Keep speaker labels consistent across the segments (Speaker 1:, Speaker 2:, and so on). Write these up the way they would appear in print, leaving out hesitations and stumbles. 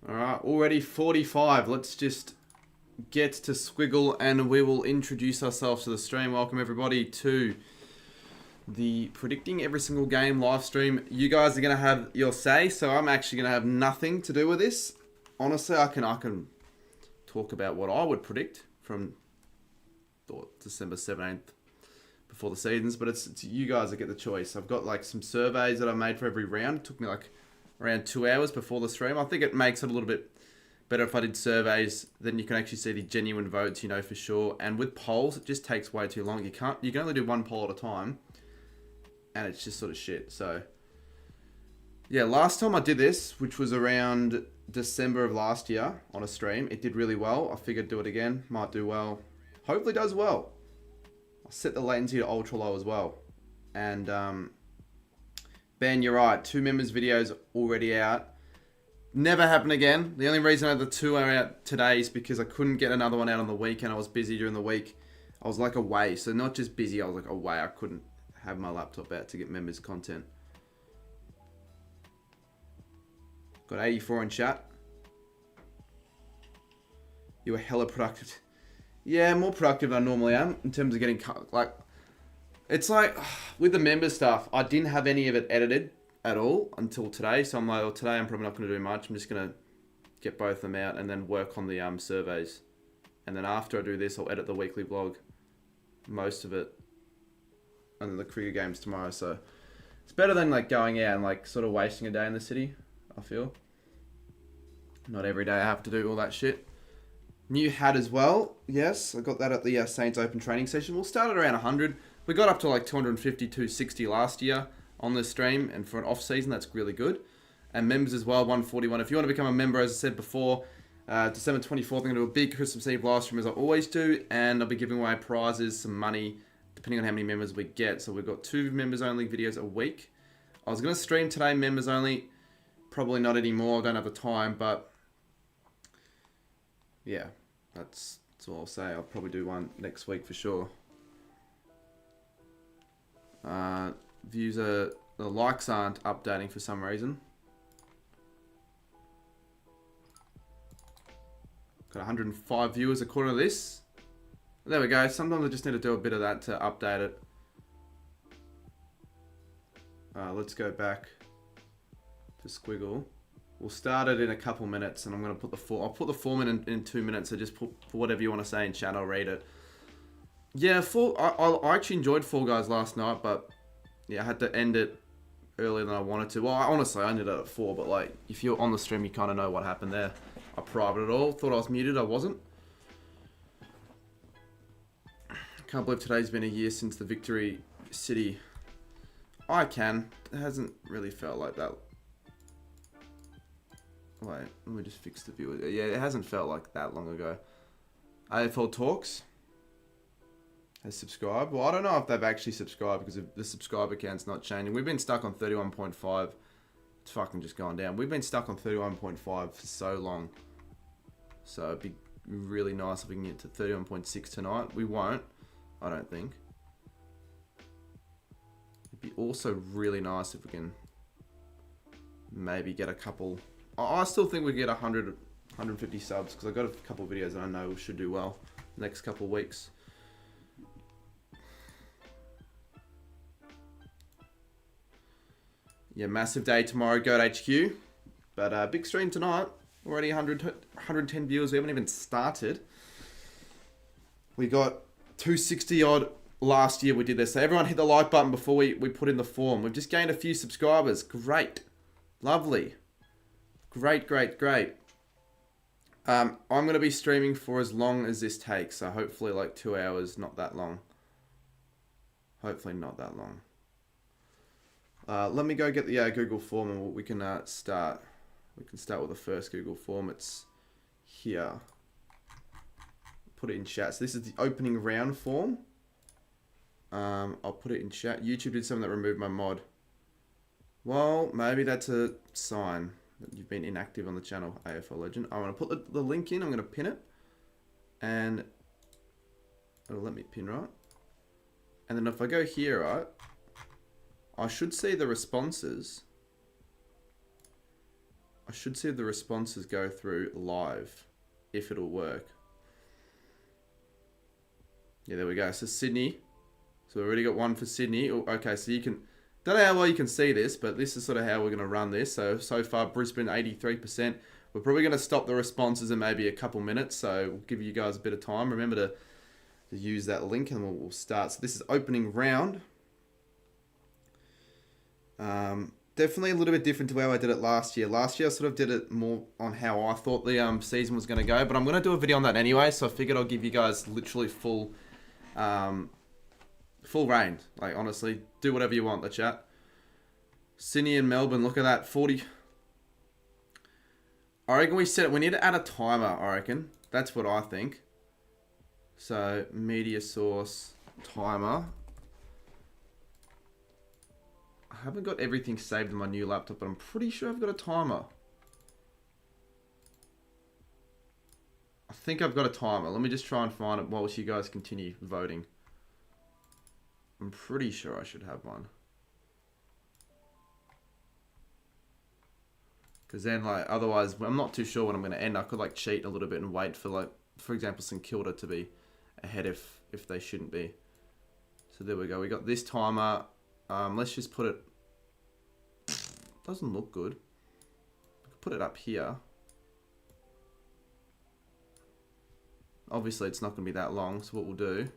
Speaker 1: Alright, already 45. Let's just get to Squiggle and we will introduce ourselves to the stream. Welcome everybody to the Predicting Every Single Game live stream. You guys are going to have your say, so I'm actually going to have nothing to do with this. Honestly, I can talk about what I would predict from December 17th before the seasons, but it's you guys that get the choice. I've got like some surveys that I made for every round. It took me like around 2 hours before the stream. I think it makes it a little bit better if I did surveys, then you can actually see the genuine votes, you know, for sure. And with polls, it just takes way too long. You can only do one poll at a time, and it's just sort of shit. So yeah, last time I did this, which was around December of last year on a stream, it did really well. I figured do it again, might do well. Hopefully does well. I'll set the latency to ultra low as well. And Ben, you're right. 2 members videos already out. Never happen again. The only reason I had the 2 are out today is because I couldn't get another one out on the weekend. I was busy during the week. I was like away. So not just busy, I was like away. I couldn't have my laptop out to get members content. Got 84 in chat. You were hella productive. Yeah, more productive than I normally am in terms of getting like. It's like, with the member stuff, I didn't have any of it edited at all until today. So I'm like, well, today I'm probably not going to do much. I'm just going to get both of them out and then work on the surveys. And then after I do this, I'll edit the weekly vlog, most of it. And then the cricket games tomorrow. So it's better than like going out and like sort of wasting a day in the city, I feel. Not every day I have to do all that shit. New hat as well. Yes, I got that at the Saints Open training session. We'll start at around 100. We got up to like 250, 260 last year on this stream, and for an off season, that's really good. And members as well, 141. If you want to become a member, as I said before, December 24th, I'm going to do a big Christmas Eve live stream as I always do, and I'll be giving away prizes, some money, depending on how many members we get. So we've got 2 members only videos a week. I was going to stream today, members only. Probably not anymore. I don't have the time, but yeah, that's all I'll say. I'll probably do one next week for sure. Views are, the likes aren't updating for some reason. Got 105 viewers according to this. There we go. Sometimes I just need to do a bit of that to update it. Let's go back to Squiggle. We'll start it in a couple minutes, and I'm going to put the form. I'll put the form in 2 minutes. So just put for whatever you want to say in chat. I'll read it. Yeah, I actually enjoyed Fall Guys last night, but yeah, I had to end it earlier than I wanted to. Well, honestly, I ended it at 4, but like, if you're on the stream, you kind of know what happened there. I privated it all. Thought I was muted. I wasn't. Can't believe today's been a year since the Victory City. I can. It hasn't really felt like that. Wait, let me just fix the viewer. Yeah, it hasn't felt like that long ago. AFL Talks has subscribed. Well, I don't know if they've actually subscribed because the subscriber count's not changing. We've been stuck on 31.5. It's fucking just gone down. We've been stuck on 31.5 for so long. So it'd be really nice if we can get to 31.6 tonight. We won't, I don't think. It'd be also really nice if we can maybe get a couple. I still think we get 100, 150 subs because I've got a couple of videos that I know we should do well next couple of weeks. Yeah, massive day tomorrow, Goat HQ. But big stream tonight. Already 110 viewers. We haven't even started. We got 260 odd last year we did this. So everyone hit the like button before we put in the form. We've just gained a few subscribers. Great. Lovely. Great, great, great. I'm going to be streaming for as long as this takes. So hopefully like 2 hours, not that long. Hopefully not that long. Let me go get the Google form and we can start. We can start with the first Google form. It's here. Put it in chat. So this is the opening round form. I'll put it in chat. YouTube did something that removed my mod. Well, maybe that's a sign that you've been inactive on the channel, AFL Legend. I'm going to put the link in. I'm going to pin it. And it'll let me pin, right? And then if I go here, right, I should see the responses. I should see if the responses go through live, if it'll work. Yeah, there we go. So Sydney. So we already got one for Sydney. Oh, okay, so you can... Don't know how well you can see this, but this is sort of how we're going to run this. So far, Brisbane, 83%. We're probably going to stop the responses in maybe a couple minutes, so we'll give you guys a bit of time. Remember to use that link, and we'll start. So this is opening round. Definitely a little bit different to how I did it last year. Last year, I sort of did it more on how I thought the season was going to go, but I'm going to do a video on that anyway, so I figured I'll give you guys literally full reign. Like, honestly, do whatever you want, the chat. Sydney and Melbourne, look at that, 40. I reckon we need to add a timer, I reckon. That's what I think. So, media source, timer. I haven't got everything saved in my new laptop, but I'm pretty sure I've got a timer. I think I've got a timer. Let me just try and find it whilst you guys continue voting. I'm pretty sure I should have one. Because then, like, otherwise, I'm not too sure when I'm going to end. I could, like, cheat a little bit and wait for, like, for example, St Kilda to be ahead if they shouldn't be. So there we go. We got this timer. Let's just put it... Doesn't look good. We could put it up here. Obviously, it's not going to be that long. So what we'll do...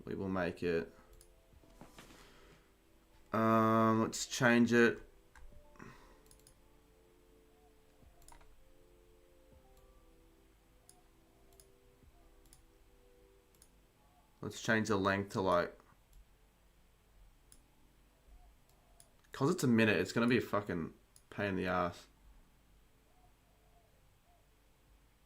Speaker 1: We will make it... let's change it. Let's change the length to like... Because it's a minute, it's going to be a fucking pain in the ass.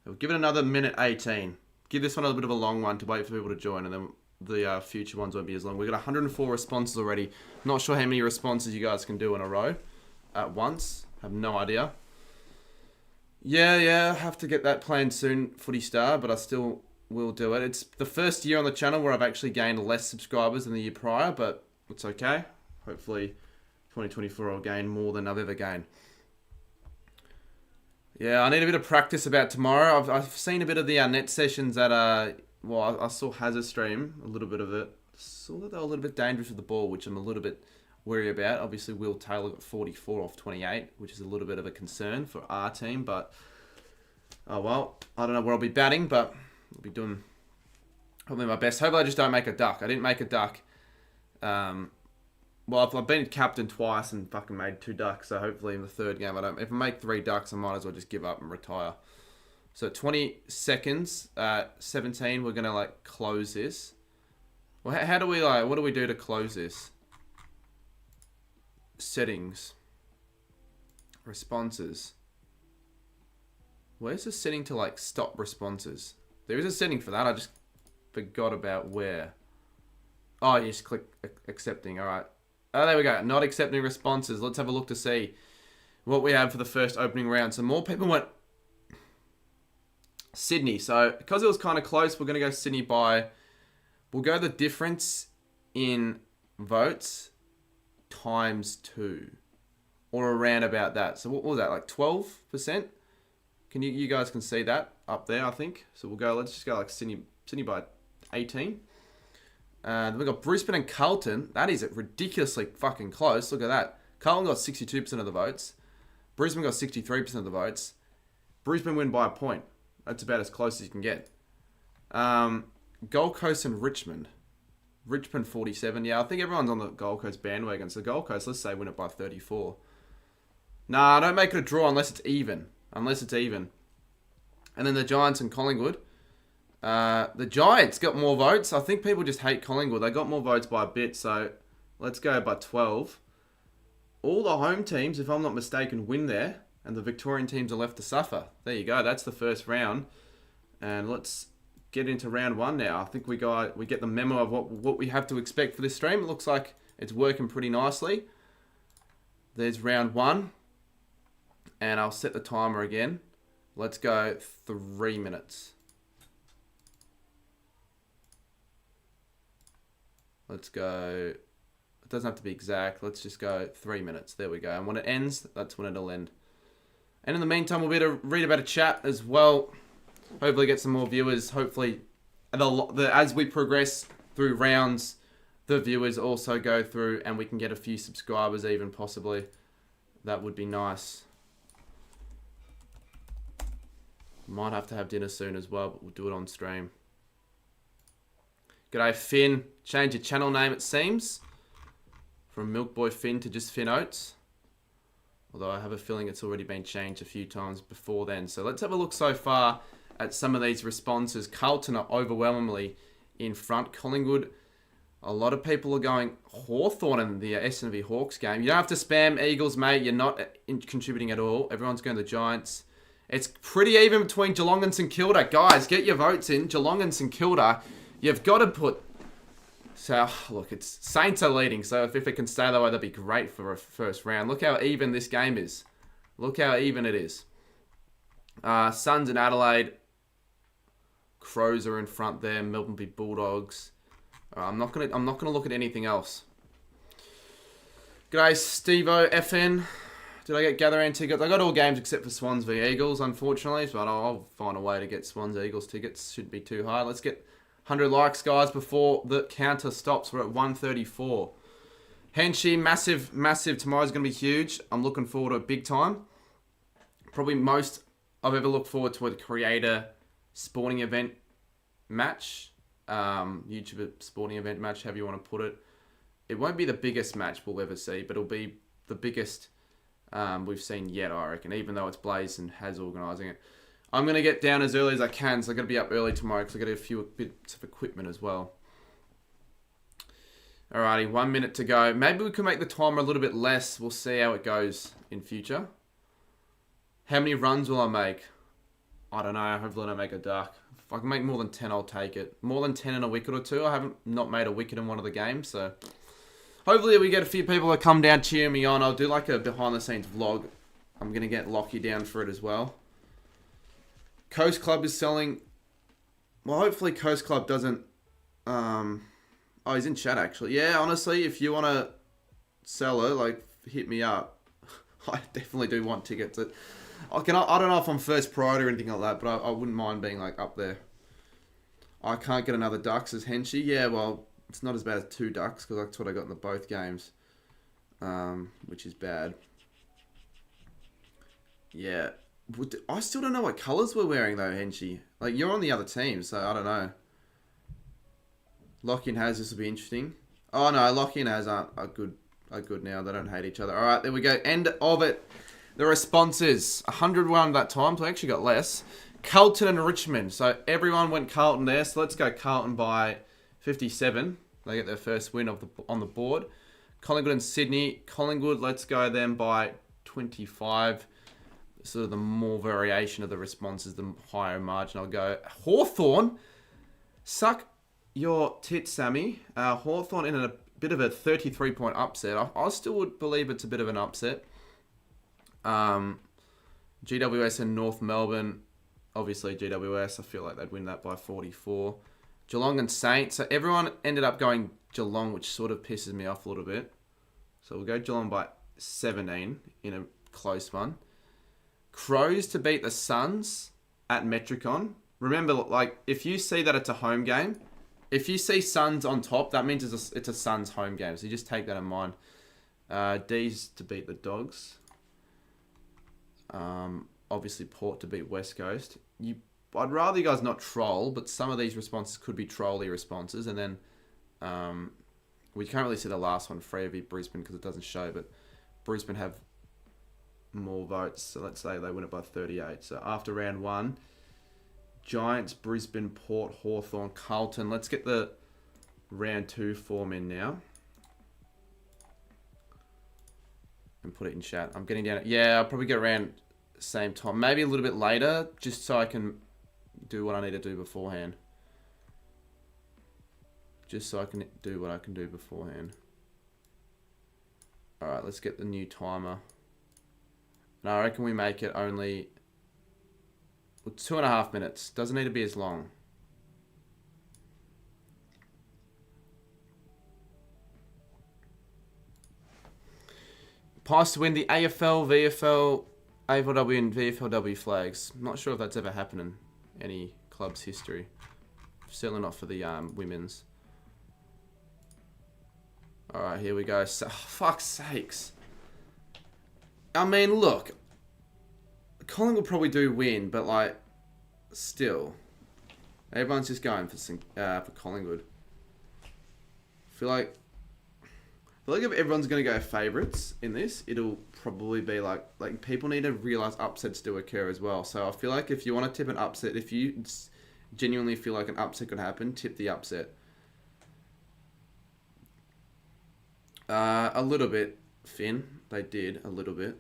Speaker 1: We'll give it another minute 18. Give this one a bit of a long one to wait for people to join, and then the future ones won't be as long. We've got 104 responses already. Not sure how many responses you guys can do in a row at once. Have no idea. Yeah, have to get that planned soon, Footy Star, but I still will do it. It's the first year on the channel where I've actually gained less subscribers than the year prior, but it's okay. Hopefully 2024 I'll gain more than I've ever gained. Yeah, I need a bit of practice about tomorrow. I've seen a bit of the net sessions at well, I saw Hazard stream a little bit of it. Saw that they were a little bit dangerous with the ball, which I'm a little bit wary about. Obviously, Will Taylor got 44 off 28, which is a little bit of a concern for our team. But oh well, I don't know where I'll be batting, but I'll be doing probably my best. Hopefully, I just don't make a duck. I didn't make a duck. Well, I've been captain twice and fucking made 2 ducks. So hopefully in the third game, if I make 3 ducks, I might as well just give up and retire. So 20 seconds, 17. We're gonna like close this. Well, how do we what do we do to close this? Settings, responses. Where's the setting to like stop responses? There is a setting for that. I just forgot about where. Oh, yes, click accepting. All right. Oh, there we go. Not accepting responses. Let's have a look to see what we have for the first opening round. So more people went Sydney. So because it was kind of close, we're going to go Sydney by... We'll go the difference in votes times 2. Or around about that. So what was that? Like 12%? Can you guys can see that up there, I think. So we'll go... Let's just go like Sydney by 18. Then we've got Brisbane and Carlton. That is ridiculously fucking close. Look at that. Carlton got 62% of the votes. Brisbane got 63% of the votes. Brisbane win by a point. That's about as close as you can get. Gold Coast and Richmond. Richmond 47. Yeah, I think everyone's on the Gold Coast bandwagon. So Gold Coast, let's say win it by 34. Nah, don't make it a draw unless it's even. Unless it's even. And then the Giants and Collingwood. The Giants got more votes. I think people just hate Collingwood. They got more votes by a bit, so let's go by 12. All the home teams, if I'm not mistaken, win there, and the Victorian teams are left to suffer. There you go. That's the first round, and let's get into round 1 now. I think we get the memo of what we have to expect for this stream. It looks like it's working pretty nicely. There's round 1, and I'll set the timer again. Let's go 3 minutes. Let's go, it doesn't have to be exact. Let's just go 3 minutes. There we go. And when it ends, that's when it'll end.
Speaker 2: And in the meantime, we'll be able to read about a chat as well. Hopefully get some more viewers. Hopefully, as we progress through rounds, the viewers also go through and we can get a few subscribers even, possibly. That would be nice. Might have to have dinner soon as well, but we'll do it on stream. G'day, Finn. Change your channel name, it seems. From Milk Boy Finn to just Finn Oates. Although I have a feeling it's already been changed a few times before then. So let's have a look so far at some of these responses. Carlton are overwhelmingly in front. Collingwood, a lot of people are going Hawthorn in the STAV Hawks game. You don't have to spam Eagles, mate. You're not contributing at all. Everyone's going to the Giants. It's pretty even between Geelong and St Kilda. Guys, get your votes in. Geelong and St Kilda. You've got to put... So, look, it's Saints are leading. So if it can stay that way, that'd be great for a first round. Look how even this game is. Look how even it is. Suns and Adelaide. Crows are in front there. Melbourne v Bulldogs. I'm not gonna look at anything else. G'day, Steve-O FN. Did I get Gatherand tickets? I got all games except for Swans v Eagles, unfortunately. But I'll find a way to get Swans Eagles tickets. Shouldn't be too hard. Let's get 100 likes, guys, before the counter stops. We're at 134. Henshi, massive. Tomorrow's going to be huge. I'm looking forward to it big time. Probably most I've ever looked forward to a creator sporting event match. YouTuber sporting event match, however you want to put it. It won't be the biggest match we'll ever see, but it'll be the biggest we've seen yet, I reckon, even though it's Blaze and Has organising it. I'm going to get down as early as I can, so I'm going to be up early tomorrow because I've got a few bits of equipment as well. Alrighty, 1 minute to go. Maybe we can make the timer a little bit less. We'll see how it goes in future. How many runs will I make? I don't know. Hopefully I don't make a duck. If I can make more than 10, I'll take it. More than 10 in a wicket or two. I haven't not made a wicket in one of the games, so... Hopefully we get a few people that come down cheering me on. I'll do like a behind-the-scenes vlog. I'm going to get Lockie down for it as well. Coast Club is selling... Well, hopefully Coast Club doesn't... Oh, he's in chat, actually. Yeah, honestly, if you want to sell it, like, hit me up. I definitely do want tickets. I don't know if I'm first priority or anything like that, but I wouldn't mind being, like, up there. I can't get another duck, says Henshi. Yeah, well, it's not as bad as 2 ducks, because that's what I got in the both games. Which is bad. Yeah. I still don't know what colours we're wearing, though, Henshi. Like, you're on the other team, so I don't know. Lockie and Has, this will be interesting. Oh, no, Lockie and Has are good now. They don't hate each other. All right, there we go. End of it. The responses. 101 that time, so I actually got less. Carlton and Richmond. So everyone went Carlton there. So let's go Carlton by 57. They get their first win on the board. Collingwood and Sydney. Collingwood, let's go them by 25. Sort of the more variation of the responses, the higher margin I'll go. Hawthorn. Suck your tits, Sammy. Hawthorn in a bit of a 33-point upset. I still would believe it's a bit of an upset. GWS and North Melbourne. Obviously, GWS, I feel like they'd win that by 44. Geelong and Saints. So everyone ended up going Geelong, which sort of pisses me off a little bit. So we'll go Geelong by 17 in a close one. Crows to beat the Suns at Metricon. Remember, like, if you see that it's a home game, if you see Suns on top, that means it's a Suns home game. So you just take that in mind. D's to beat the Dogs. Obviously, Port to beat West Coast. I'd rather you guys not troll, but some of these responses could be trolly responses. And then we can't really see the last one, Freo v Brisbane, because it doesn't show. But Brisbane have more votes. So let's say they win it by 38. So after round 1, Giants, Brisbane, Port, Hawthorn, Carlton. Let's get the round 2 form in now. And put it in chat. I'm getting down. Yeah, I'll probably get around same time. Maybe a little bit later, just so I can do what I need to do beforehand. Just so I can do what I can do beforehand. Alright, let's get the new timer. And I reckon we make it only 2.5 minutes. Doesn't need to be as long. Pies to win the AFL, VFL, AFLW and VFLW flags. Not sure if that's ever happened in any club's history. Certainly not for the women's. Alright, here we go. So, fuck's sakes. I mean, look. Collingwood will probably do win, but, like, still. Everyone's just going for Collingwood. I feel like if everyone's going to go favourites in this, it'll probably be like people need to realise upsets do occur as well. So I feel like if you want to tip an upset, if you genuinely feel like an upset could happen, tip the upset. A little bit, Finn. They did a little bit.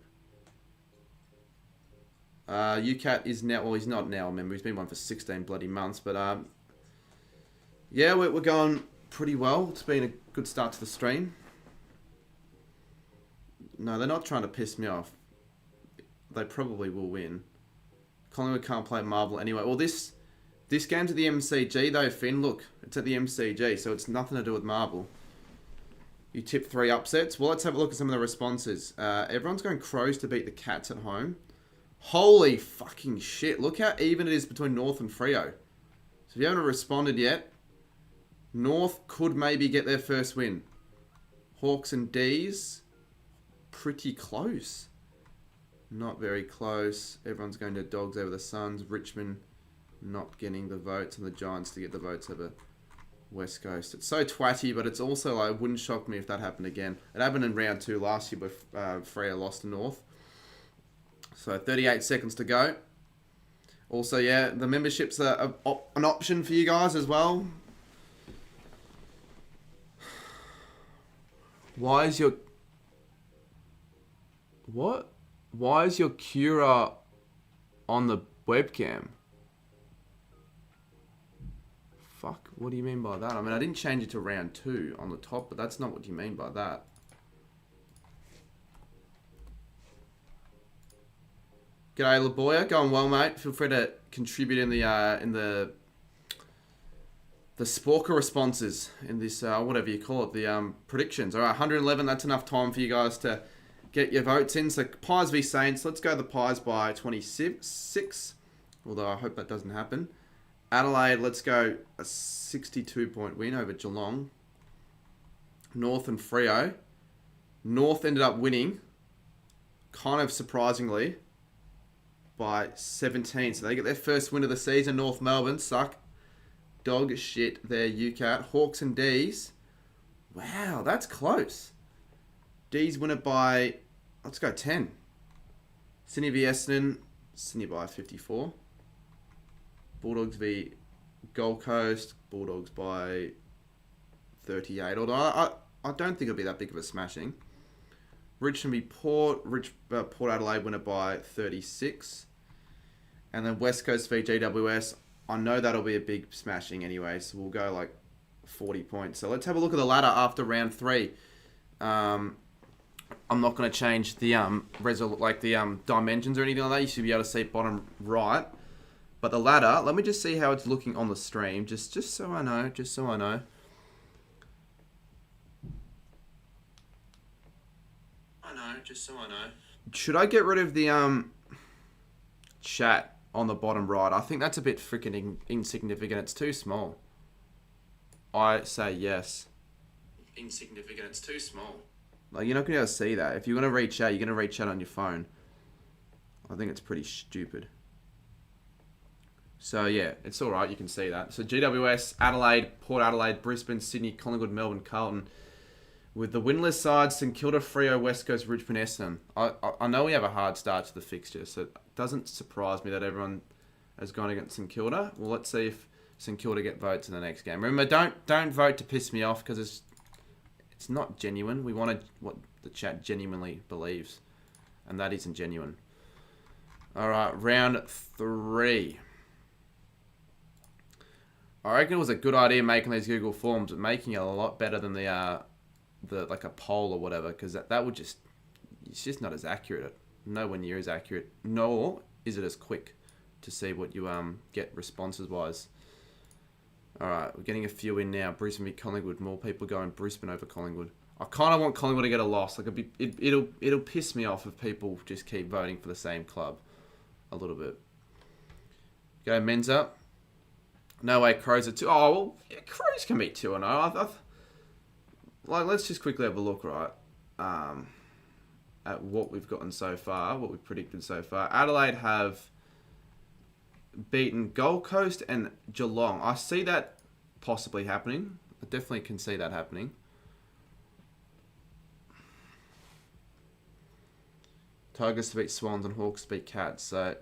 Speaker 2: UCAT is now, well, he's not now a member. He's been one for 16 bloody months. But yeah, we're going pretty well. It's been a good start to the stream. No, they're not trying to piss me off. They probably will win. Collingwood can't play Marvel anyway. Well, this game's at the MCG though, Finn. Look, it's at the MCG, so it's nothing to do with Marvel. You tip 3 upsets. Well, let's have a look at some of the responses. Everyone's going Crows to beat the Cats at home. Holy fucking shit. Look how even it is between North and Freo. So if you haven't responded yet, North could maybe get their first win. Hawks and D's, pretty close. Not very close. Everyone's going to Dogs over the Suns. Richmond not getting the votes, and the Giants to get the votes over West Coast. It's so twatty, but it's also like, it wouldn't shock me if that happened again. It happened in round 2 last year where Freo lost to North. So 38 seconds to go. Also, yeah, the membership's an option for you guys as well. Why is your... What? Why is your Cura on the webcam? Fuck, what do you mean by that? I mean, I didn't change it to round 2 on the top, but that's not what you mean by that. G'day, Laboya. Going well, mate. Feel free to contribute in the Sporker responses in this, whatever you call it, the predictions. All right, 111. That's enough time for you guys to get your votes in. So Pies v Saints. Let's go the Pies by 26. Although I hope that doesn't happen. Adelaide. Let's go a 62-point win over Geelong. North and Freo. North ended up winning, kind of surprisingly, by 17. So they get their first win of the season. North Melbourne suck. Dog shit there, UCAT. Hawks and D's. Wow, that's close. D's win it by, let's go 10. Sydney v Essendon. Sydney by 54. Bulldogs v Gold Coast. Bulldogs by 38. Although I don't think it'll be that big of a smashing. Richmond v Port. Port Adelaide win it by 36. And then West Coast v GWS. I know that'll be a big smashing anyway, so we'll go like 40 points. So let's have a look at the ladder after round 3. I'm not going to change the dimensions or anything like that. You should be able to see bottom right. But the ladder, let me just see how it's looking on the stream, just so I know, Should I get rid of the chat on the bottom right? I think that's a bit freaking insignificant. It's too small. I say yes. Insignificant. It's too small. Like, you're not going to be able to see that. If you're going to read chat, you're going to read chat on your phone. I think it's pretty stupid. So, yeah, it's alright. You can see that. So, GWS, Adelaide, Port Adelaide, Brisbane, Sydney, Collingwood, Melbourne, Carlton. With the winless sides, St Kilda, Freo, West Coast, Richmond, Essendon. I know we have a hard start to the fixture, so it doesn't surprise me that everyone has gone against St Kilda. Well, let's see if St Kilda get votes in the next game. Remember, don't vote to piss me off, because it's not genuine. We want what the chat genuinely believes, and that isn't genuine. All right, round 3. I reckon it was a good idea making these Google Forms, but making it a lot better than the like a poll or whatever, because that would just, it's just not as accurate. Nowhere near as accurate, nor is it as quick to see what you get responses wise. All right, we're getting a few in now. Brisbane v Collingwood. More people going Brisbane over Collingwood. I kind of want Collingwood to get a loss. Like it'll piss me off if people just keep voting for the same club a little bit. Go Menza. No way, Crows are 2. Oh, well, yeah, Crows can be 2-0. Like, let's just quickly have a look, right, at what we've gotten so far, what we've predicted so far. Adelaide have beaten Gold Coast and Geelong. I see that possibly happening. I definitely can see that happening. Tigers to beat Swans and Hawks to beat Cats. So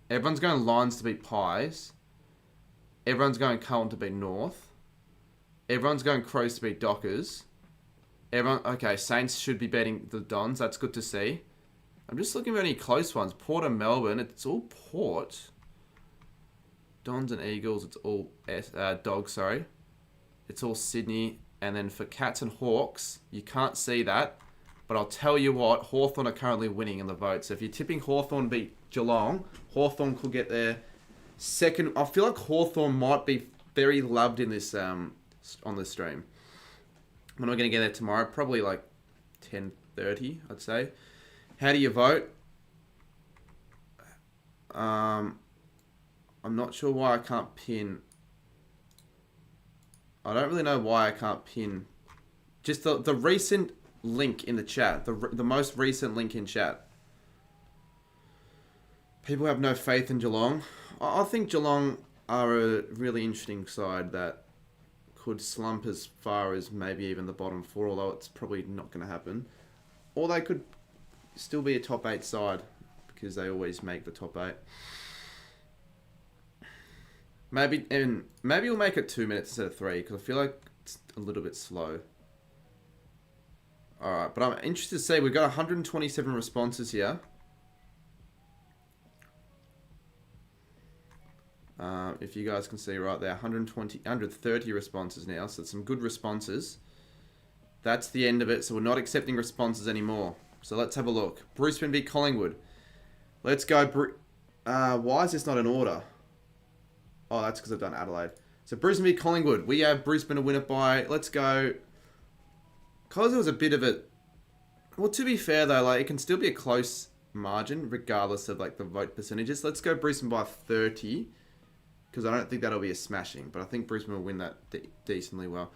Speaker 2: everyone's going Lions to beat Pies. Everyone's going Carlton to beat North. Everyone's going Crows to beat Dockers. Okay, Saints should be betting the Dons. That's good to see. I'm just looking for any close ones. Port and Melbourne. It's all Port. Dons and Eagles. It's all Dogs, sorry. It's all Sydney. And then for Cats and Hawks, you can't see that. But I'll tell you what, Hawthorn are currently winning in the vote. So if you're tipping Hawthorn beat Geelong, Hawthorn could get their second. I feel like Hawthorn might be very loved in this on this stream. When we're going to get there tomorrow, probably like 10:30, I'd say. How do you vote? I'm not sure why I can't pin. I don't really know why I can't pin. Just the recent link in the chat. The most recent link in chat. People have no faith in Geelong. I think Geelong are a really interesting side that could slump as far as maybe even the bottom 4, although it's probably not going to happen. Or they could still be a top 8 side because they always make the top 8. Maybe we'll make it 2 minutes instead of 3 because I feel like it's a little bit slow. Alright, but I'm interested to see, we've got 127 responses here. If you guys can see right there, 130 responses now, so some good responses. That's the end of it, so we're not accepting responses anymore. So let's have a look. Brisbane v Collingwood. Let's go. Why is this not in order? Oh, that's because I've done Adelaide. So Brisbane v Collingwood. We have Brisbane to win it by, let's go. Because it was a bit of a... Well, to be fair though, like it can still be a close margin regardless of like the vote percentages. Let's go Brisbane by 30. Because I don't think that'll be a smashing. But I think Brisbane will win that decently well.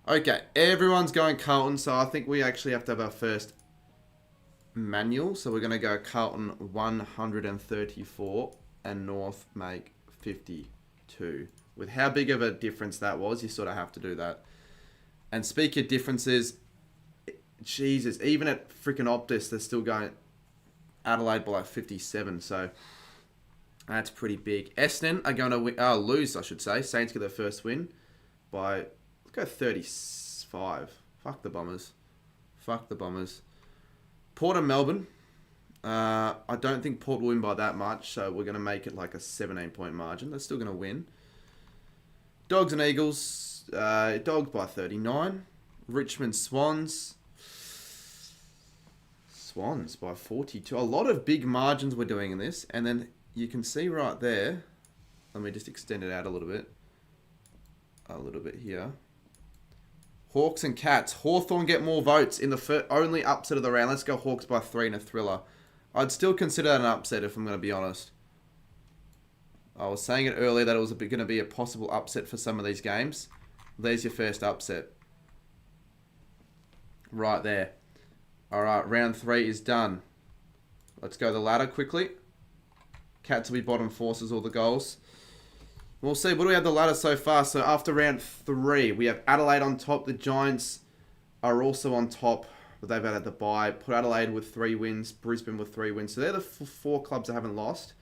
Speaker 2: Okay, everyone's going Carlton. So I think we actually have to have our first manual. So we're going to go Carlton 134 and North make 52. With how big of a difference that was, you sort of have to do that. And speak of differences, Jesus, even at freaking Optus, they're still going Adelaide by like 57. So... that's pretty big. Essendon are going to lose, I should say. Saints get their first win by, let's go 35. Fuck the Bombers. Fuck the Bombers. Port and Melbourne. I don't think Port will win by that much, so we're going to make it like a 17-point margin. They're still going to win. Dogs and Eagles. Dogs by 39. Richmond Swans. Swans by 42. A lot of big margins we're doing in this. And then... you can see right there, let me just extend it out a little bit here. Hawks and Cats. Hawthorn get more votes in the only upset of the round. Let's go Hawks by 3 in a thriller. I'd still consider that an upset if I'm going to be honest. I was saying it earlier that it was going to be a possible upset for some of these games. There's your first upset. Right there. Alright, round 3 is done. Let's go the ladder quickly. Cats will be bottom, forces all the goals. We'll see. What do we have the ladder so far? So after round 3, we have Adelaide on top. The Giants are also on top, but they've had the bye. Put Adelaide with 3 wins. Brisbane with 3 wins. So they're the 4 clubs that haven't lost.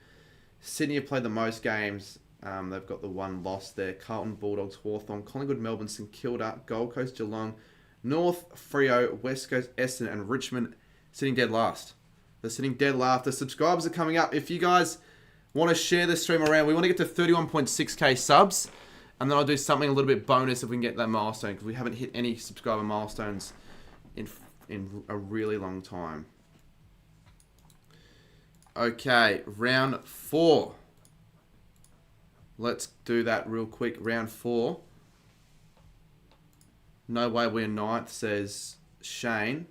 Speaker 2: Sydney have played the most games. They've got the 1 loss there. Carlton, Bulldogs, Hawthorn, Collingwood, Melbourne, St Kilda, Gold Coast, Geelong, North, Freo, West Coast, Essendon, and Richmond sitting dead last. They're sitting dead last. The subscribers are coming up. If you guys... want to share this stream around. We want to get to 31.6k subs. And then I'll do something a little bit bonus if we can get that milestone. Because we haven't hit any subscriber milestones in a really long time. Okay, round 4. Let's do that real quick. Round 4. No way we're 9th says
Speaker 1: Shane.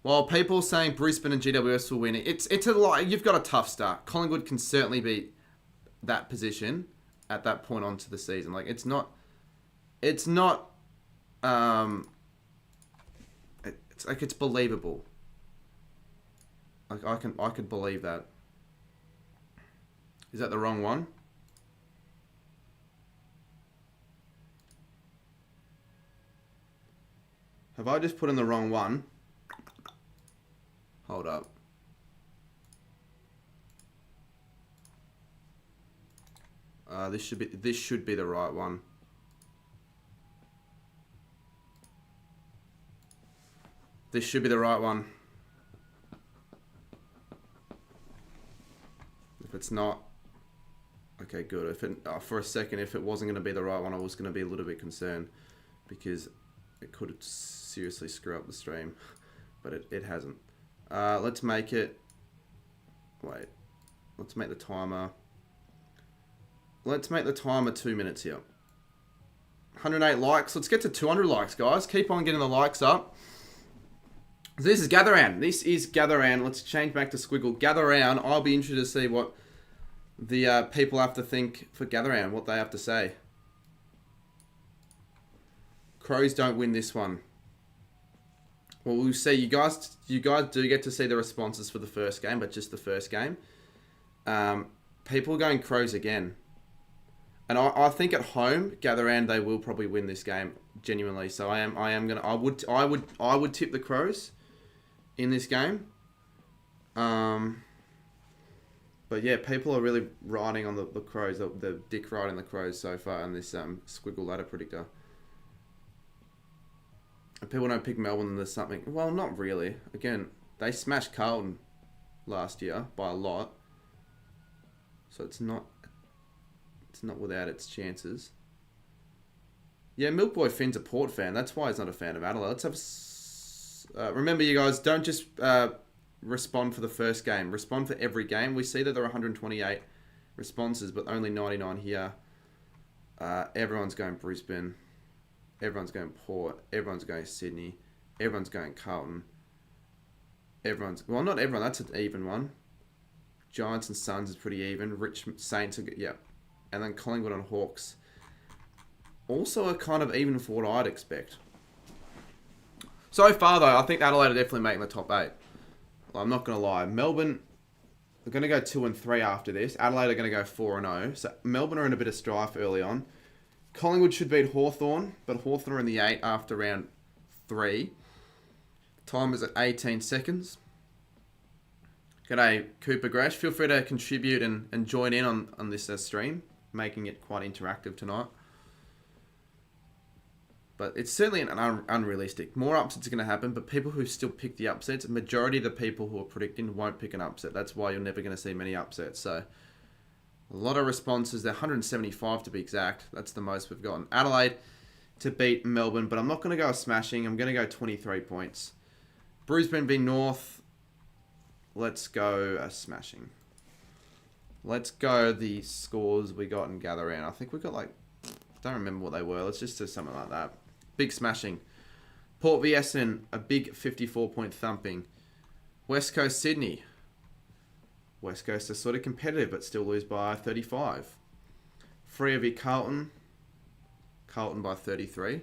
Speaker 1: While people saying Brisbane and GWS will win, it's a lot. You've got a tough start. Collingwood can certainly beat that position at that point onto the season. Like it's not. It's like it's believable. Like I could believe that. Is that the wrong one? Have I just put in the wrong one? Hold up. This should be the right one. This should be the right one. If it's not, okay, good. If it, for a second, if it wasn't going to be the right one, I was going to be a little bit concerned because it could seriously screw up the stream, but it hasn't. Let's make it. Wait, let's make the timer. Let's make the timer 2 minutes here. 108 likes. Let's get to 200 likes, guys. Keep on getting the likes up. This is Gather Round. This is Gather Round. Let's change back to Squiggle. Gather Round. I'll be interested to see what the people have to think for Gather Round, what they have to say. Crows don't win this one. Well, we'll see. You guys do get to see the responses for the first game, but just the first game. People are going Crows again. And I think at home, Gather Round, they will probably win this game genuinely. So I would tip the Crows in this game. But yeah, people are really riding on the Crows, the dick riding the Crows so far in this Squiggle ladder predictor. If people don't pick Melbourne, then there's something. Well, not really. Again, they smashed Carlton last year by a lot. So it's not without its chances. Yeah, Milk Boy Finn's a Port fan. That's why he's not a fan of Adelaide. Let's have... remember, you guys, don't just respond for the first game. Respond for every game. We see that there are 128 responses, but only 99 here. Everyone's going Brisbane. Everyone's going Port. Everyone's going Sydney. Everyone's going Carlton. Well, not everyone. That's an even one. Giants and Suns is pretty even. Saints are good. Yeah. And then Collingwood and Hawks. Also a kind of even for what I'd expect. So far, though, I think Adelaide are definitely making the top 8. Well, I'm not going to lie. Melbourne are going to go 2 and 3 after this. Adelaide are going to go 4 and 0. So Melbourne are in a bit of strife early on. Collingwood should beat Hawthorn, but Hawthorn are in the 8 after round 3. Time is at 18 seconds. G'day, Cooper Grash. Feel free to contribute and join in on this stream, making it quite interactive tonight. But it's certainly unrealistic. More upsets are going to happen, but people who still pick the upsets, a majority of the people who are predicting won't pick an upset. That's why you're never going to see many upsets. So a lot of responses. They're 175 to be exact. That's the most we've gotten. Adelaide to beat Melbourne, but I'm not going to go smashing. I'm going to go 23 points. Brisbane v North. Let's go smashing. Let's go the scores we got in Gather Round. I think we got I don't remember what they were. Let's just do something like that. Big smashing. Port v Essendon, a big 54-point thumping. West Coast Sydney. West Coast are sort of competitive, but still lose by 35. Freo v Carlton. Carlton by 33.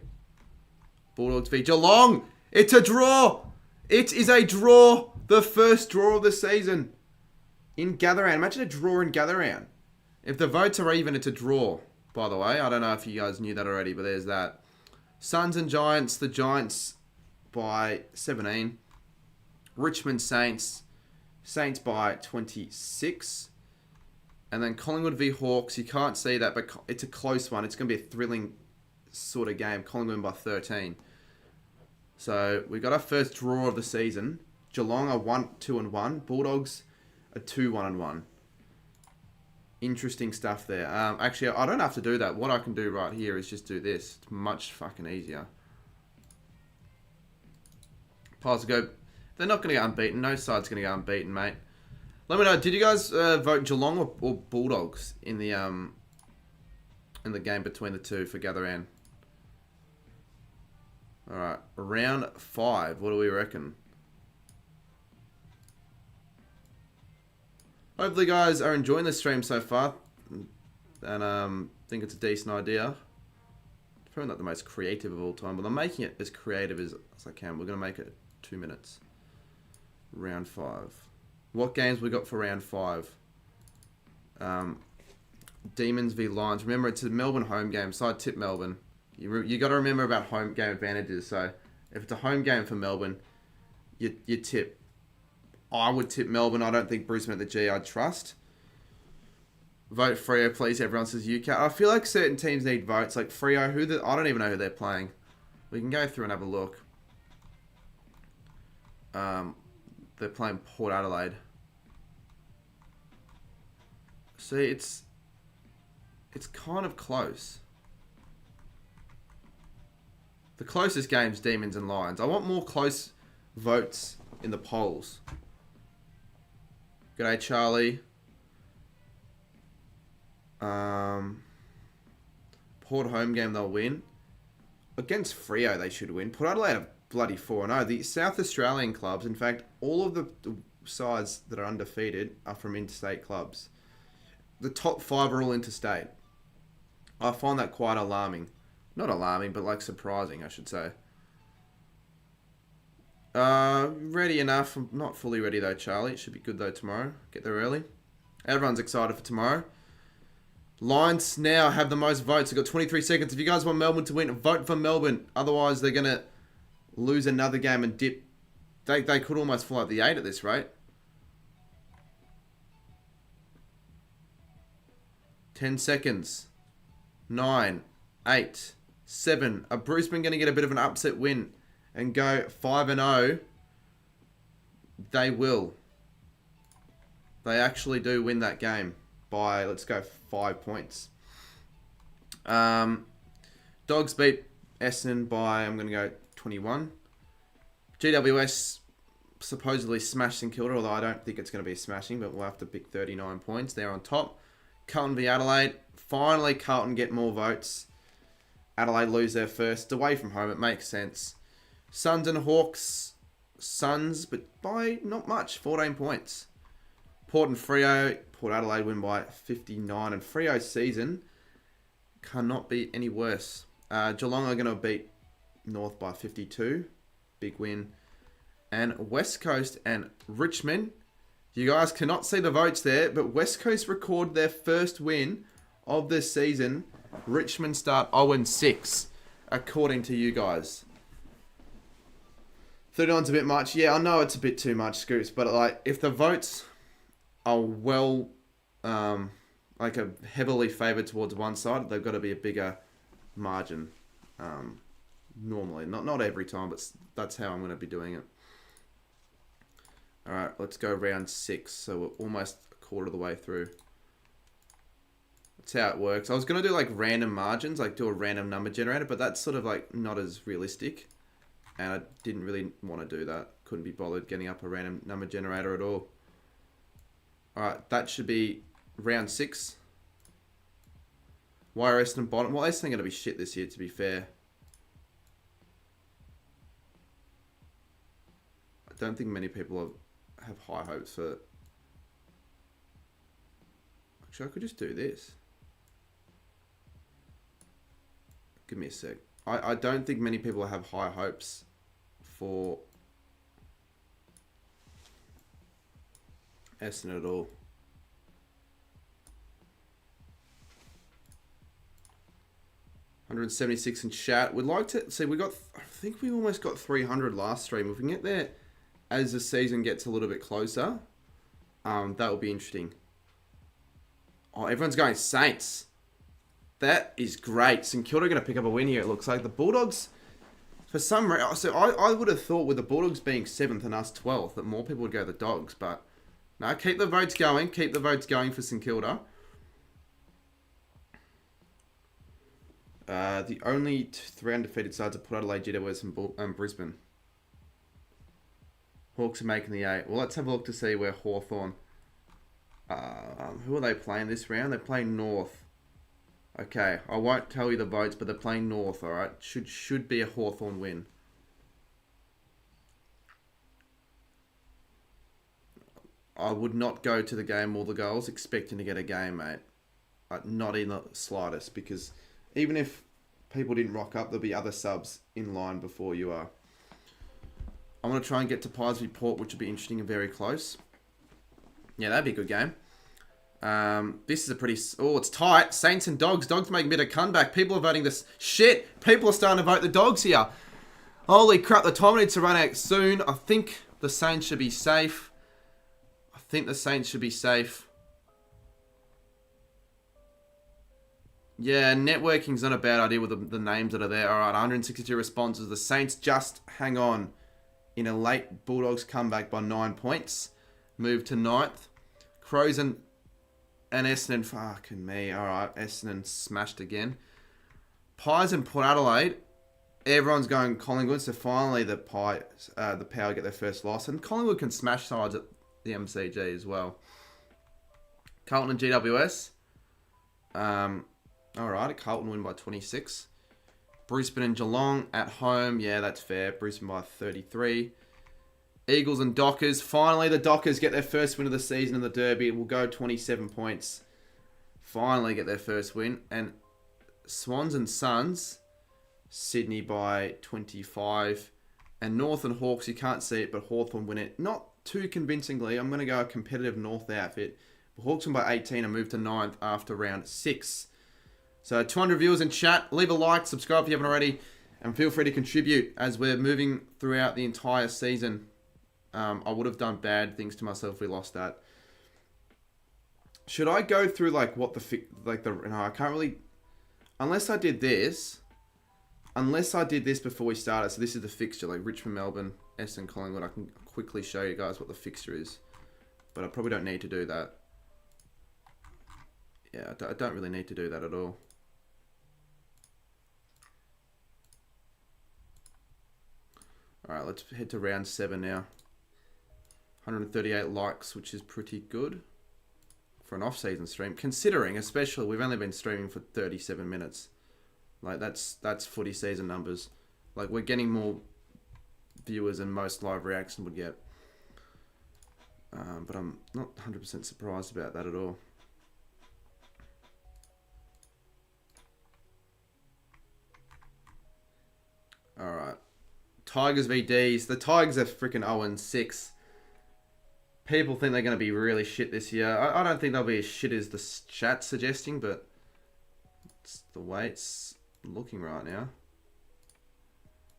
Speaker 1: Bulldogs v Geelong. It's a draw. It is a draw. The first draw of the season in Gather Round. Imagine a draw in Gather Round. If the votes are even, it's a draw, by the way. I don't know if you guys knew that already, but there's that. Suns and Giants. The Giants by 17. Richmond Saints. Saints by 26. And then Collingwood v Hawks. You can't see that, but it's a close one. It's going to be a thrilling sort of game. Collingwood by 13. So we got our first draw of the season. Geelong are 1-2-1. Bulldogs are 2-1-1. Interesting stuff there. Actually, I don't have to do that. What I can do right here is just do this. It's much fucking easier. Piles go. They're not going to go unbeaten. No side's going to go unbeaten, mate. Let me know. Did you guys vote Geelong or Bulldogs in the game between the two for Gather Round?
Speaker 2: Alright, round 5. What do we reckon? Hopefully, guys are enjoying the stream so far. And think it's a decent idea. It's probably not the most creative of all time, but I'm making it as creative as I can. We're going to make it 2 minutes. Round 5. What games we got for round 5? Demons v Lions. Remember, it's a Melbourne home game, so I tip Melbourne. You got to remember about home game advantages. So if it's a home game for Melbourne, you tip. I would tip Melbourne. I don't think Brisbane at the G I'd trust. Vote Freo, please. Everyone says UK. I feel like certain teams need votes. Like Freo, I don't even know who they're playing. We can go through and have a look. They're playing Port Adelaide. See, it's kind of close. The closest game's Demons and Lions. I want more close votes in the polls. G'day, Charlie. Port home game, they'll win. Against Freo, they should win. Port Adelaide are bloody 4-0. The South Australian clubs, in fact, all of the sides that are undefeated are from interstate clubs. The top 5 are all interstate. I find that quite alarming. Not alarming, but like surprising, I should say. Ready enough. I'm not fully ready though, Charlie. It should be good though tomorrow. Get there early. Everyone's excited for tomorrow. Lions now have the most votes. They've got 23 seconds. If you guys want Melbourne to win, vote for Melbourne. Otherwise, they're going to lose another game and dip. They could almost fall out the 8 at this rate. 10 seconds. 9, 8, 7. Are Brisbane going to get a bit of an upset win and go 5-0? They will. They actually do win that game by, let's go, 5 points. Dogs beat Essendon by, I'm going to go 21. GWS supposedly smashed St Kilda, although I don't think it's going to be a smashing, but we'll have to pick 39 points. They're on top. Carlton v Adelaide. Finally, Carlton get more votes. Adelaide lose their first. Away from home, it makes sense. Suns and Hawks. Suns, but by not much. 14 points. Port and Freo. Port Adelaide win by 59. And Freo's season cannot be any worse. Geelong are going to beat North by 52. Big win. And West Coast and Richmond. You guys cannot see the votes there, but West Coast record their first win of this season. Richmond start 0-6, according to you guys. 39's a bit much. Yeah, I know it's a bit too much, Scoops, but like if the votes are well, like a heavily favoured towards one side, they've got to be a bigger margin. Normally, not every time, but that's how I'm going to be doing it. All right, let's go round 6. So we're almost a quarter of the way through. That's how it works. I was going to do like random margins, like do a random number generator, but that's sort of like not as realistic. And I didn't really want to do that. Couldn't be bothered getting up a random number generator at all. All right, that should be round 6. Why are Essendon bottom? Well, Essendon going to be shit this year, to be fair. I don't think many people have high hopes for... Actually, I could just do this. Give me a sec. I don't think many people have high hopes for Essendon at all. $176 in chat. We'd like to see. I think we almost got 300 last stream. If we can get there as the season gets a little bit closer, that will be interesting. Oh, everyone's going Saints. That is great. St Kilda are going to pick up a win here, it looks like. The Bulldogs, for some reason... So I would have thought with the Bulldogs being 7th and us 12th, that more people would go the Dogs. But no, keep the votes going. Keep the votes going for St Kilda. The only 3 undefeated sides are Port Adelaide, GWS and Brisbane. Hawks are making the 8. Well, let's have a look to see where Hawthorn... who are they playing this round? They're playing North. Okay, I won't tell you the votes, but they're playing North, alright? Should be a Hawthorn win.
Speaker 1: I would not go to the game or the goals expecting to get a game, mate. Not in the slightest, because even if people didn't rock up, there'll be other subs in line before you are. I'm going to try and get to Pies v Port, which will be interesting and very close. Yeah, that'd be a good game. This is a pretty... Oh, it's tight. Saints and Dogs. Dogs making a bit of comeback. People are voting this... Shit! People are starting to vote the Dogs here. Holy crap, the time needs to run out soon. I think the Saints should be safe. Yeah, networking's not a bad idea with the names that are there. All right, 162 responses. The Saints just hang on in a late Bulldogs comeback by 9 points. Move to 9th. Crows and Essendon, fucking me. All right, Essendon smashed again. Pies and Port Adelaide. Everyone's going Collingwood, so finally the Power get their first loss. And Collingwood can smash sides at the MCG as well. Carlton and GWS. Alright, Carlton win by 26. Brisbane and Geelong at home. Yeah, that's fair. Brisbane by 33. Eagles and Dockers. Finally, the Dockers get their first win of the season in the Derby. It will go 27 points. Finally get their first win. And Swans and Suns, Sydney by 25. And North and Hawks, you can't see it, but Hawthorn win it. Not too convincingly. I'm going to go a competitive North outfit. Hawks win by 18 and move to 9th after round 6. So 200 viewers in chat. Leave a like, subscribe if you haven't already, and feel free to contribute as we're moving throughout the entire season. I would have done bad things to myself if we lost that. Should I go through like what no, I can't really, unless I did this before we started. So this is the fixture, like Richmond, Melbourne, Essendon, Collingwood. I can quickly show you guys what the fixture is, but I probably don't need to do that. Yeah, I don't really need to do that at all. Alright, let's head to round 7 now. 138 likes, which is pretty good for an off-season stream. Considering, especially, we've only been streaming for 37 minutes. Like, that's footy season numbers. Like, we're getting more viewers than most live reaction would get. But I'm not 100% surprised about that at all. Alright. Tigers v D's. The Tigers are freaking 0-6. People think they're going to be really shit this year. I don't think they'll be as shit as the chat's suggesting, but it's the way it's looking right now.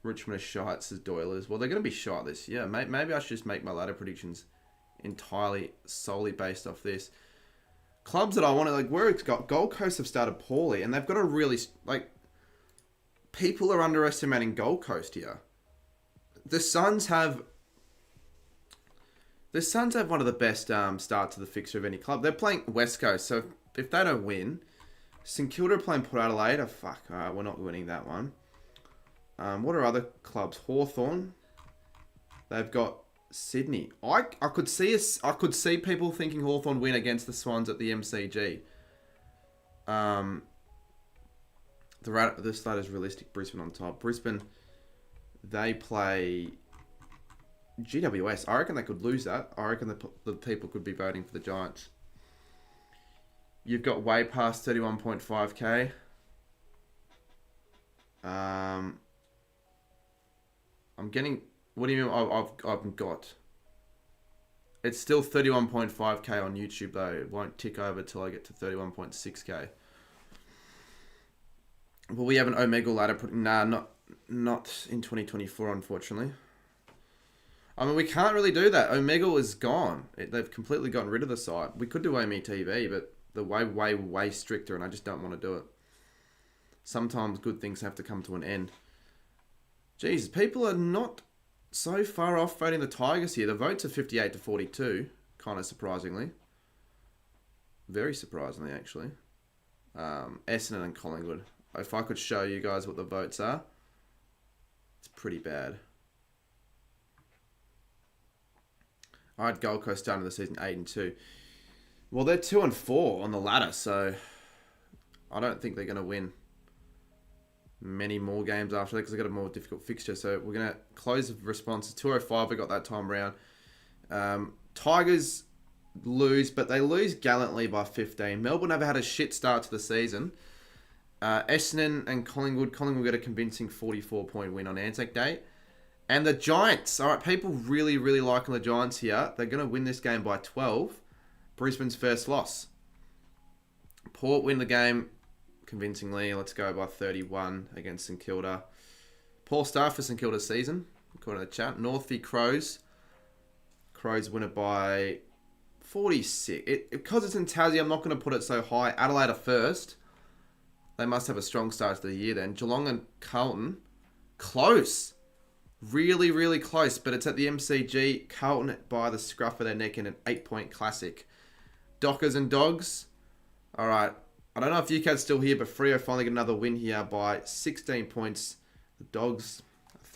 Speaker 1: Richmond are shite, says Doylers. Well, they're going to be shite this year. Maybe I should just make my ladder predictions entirely, solely based off this. Clubs that I want to, like, where it's got, Gold Coast have started poorly, and they've got a really, like, people are underestimating Gold Coast here. The Suns have one of the best starts to the fixture of any club. They're playing West Coast, so if they don't win, St Kilda are playing Port Adelaide. Oh, fuck, alright, we're not winning that one. What are other clubs? Hawthorn. They've got Sydney. I could see people thinking Hawthorn win against the Swans at the MCG. This ladder's realistic. Brisbane on top. Brisbane, they play GWS. I reckon they could lose that. I reckon the people could be voting for the Giants. You've got way past 31.5k. I'm getting... What do you mean I've got? It's still 31.5k on YouTube though. It won't tick over till I get to 31.6k. Well, we have an Omega ladder. Nah, not in 2024, unfortunately. I mean, we can't really do that. Omega is gone. They've completely gotten rid of the site. We could do OME-TV, but they're way stricter, and I just don't want to do it. Sometimes good things have to come to an end. Jesus, people are not so far off voting the Tigers here. The votes are 58 to 42, kind of surprisingly. Very surprisingly, actually. Essendon and Collingwood. If I could show you guys what the votes are, it's pretty bad. I had Gold Coast starting the season 8-2. Well, they're 2-4 on the ladder, so I don't think they're going to win many more games after that because they've got a more difficult fixture. So we're going to close the responses. 205 we got that time round. Tigers lose, but they lose gallantly by 15. Melbourne never had a shit start to the season. Essendon and Collingwood. Collingwood get a convincing 44-point win on Anzac Day. And the Giants. All right, people really, really liking the Giants here. They're going to win this game by 12. Brisbane's first loss. Port win the game convincingly. Let's go by 31 against St Kilda. Poor start for St Kilda's season, according to the chat. Northy Crows. Crows win it by 46. Because it's in Tassie, I'm not going to put it so high. Adelaide are first. They must have a strong start to the year then. Geelong and Carlton. Close. Really, really close. But it's at the MCG. Carlton by the scruff of their neck in an 8-point classic. Dockers and Dogs. All right. I don't know if UCAT's still here, but Freo finally get another win here by 16 points. The Dogs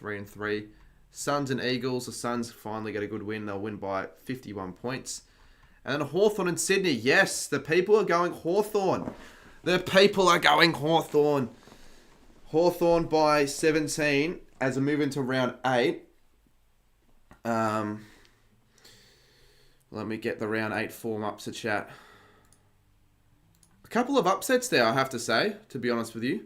Speaker 1: 3-3. Suns and Eagles. The Suns finally get a good win. They'll win by 51 points. And then Hawthorn and Sydney. Yes, the people are going Hawthorn. The people are going Hawthorn. Hawthorn by 17 as we move into round 8. Let me get the round 8 form up to chat. A couple of upsets there, I have to say, to be honest with you.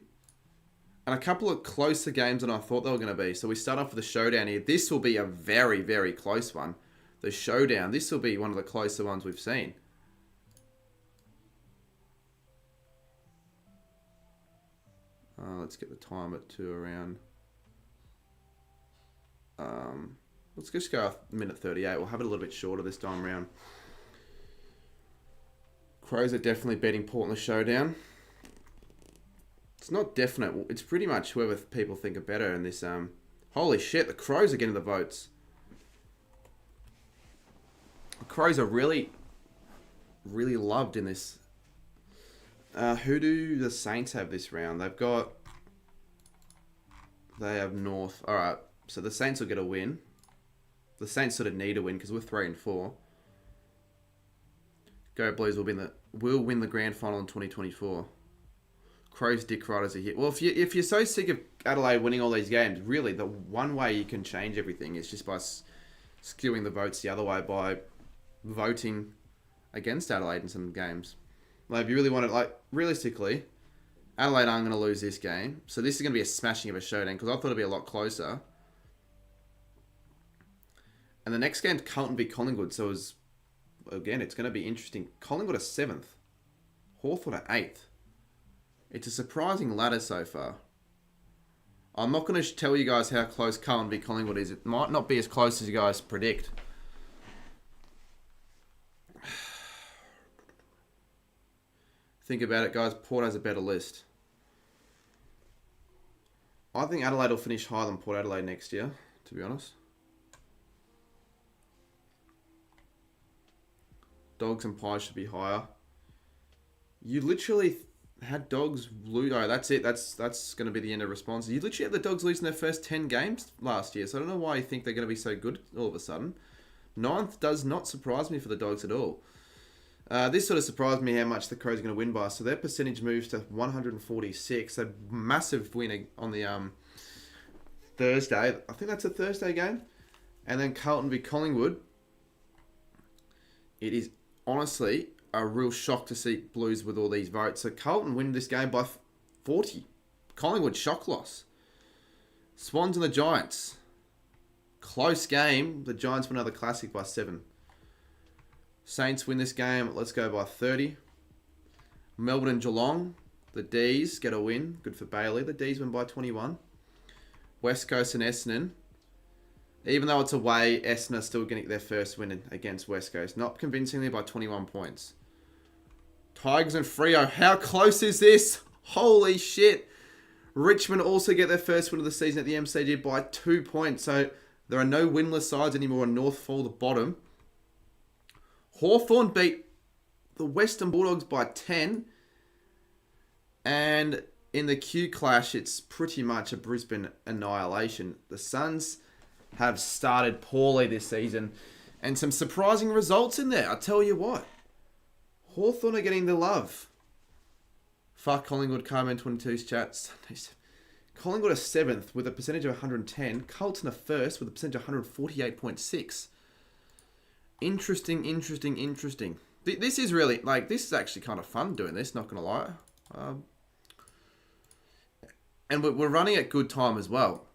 Speaker 1: And a couple of closer games than I thought they were going to be. So we start off with the showdown here. This will be a very, very close one. The showdown. This will be one of the closer ones we've seen. Let's get the time at 2 around. Let's just go a minute 38. We'll have it a little bit shorter this time around. Crows are definitely beating Port in the showdown. It's not definite. It's pretty much whoever people think are better in this. Holy shit, the Crows are getting the votes. The Crows are really, really loved in this. Who do the Saints have this round? They have North. All right, so the Saints will get a win. The Saints sort of need a win because we're 3-4. Go Blues will win the grand final in 2024. Crows dick riders are here. Well, if you're so sick of Adelaide winning all these games, really the one way you can change everything is just by skewing the votes the other way by voting against Adelaide in some games. Like if you really want it, like realistically, Adelaide aren't going to lose this game, so this is going to be a smashing of a showdown because I thought it'd be a lot closer. And the next game's Carlton v Collingwood, so it's going to be interesting. Collingwood are 7th, Hawthorn are 8th. It's a surprising ladder so far. I'm not going to tell you guys how close Carlton v Collingwood is. It might not be as close as you guys predict. Think about it, guys. Port has a better list. I think Adelaide will finish higher than Port Adelaide next year, to be honest. Dogs and Pies should be higher. You literally had Dogs lose. Oh, that's it. That's going to be the end of response. You literally had the Dogs losing their first 10 games last year, so I don't know why you think they're going to be so good all of a sudden. 9th does not surprise me for the Dogs at all. This sort of surprised me how much the Crows are going to win by. So their percentage moves to 146. A massive win on the Thursday. I think that's a Thursday game. And then Carlton v Collingwood. It is honestly a real shock to see Blues with all these votes. So Carlton win this game by 40. Collingwood shock loss. Swans and the Giants. Close game. The Giants win another classic by 7. Saints win this game. Let's go by 30. Melbourne and Geelong. The D's get a win. Good for Bailey. The D's win by 21. West Coast and Essendon. Even though it's away, Essendon are still getting their first win against West Coast. Not convincingly by 21 points. Tigers and Freo. How close is this? Holy shit. Richmond also get their first win of the season at the MCG by 2 points. So there are no winless sides anymore. And North fall the bottom. Hawthorn beat the Western Bulldogs by 10. And in the Q clash, it's pretty much a Brisbane annihilation. The Suns have started poorly this season. And some surprising results in there. I'll tell you what. Hawthorn are getting the love. Fuck Collingwood, Carmen 22's chats. Collingwood are 7th with a percentage of 110. Carlton are 1st with a percentage of 148.6.
Speaker 2: Interesting. This is really, like, this is actually kind of fun doing this, not going to lie. And we're running at good time as well.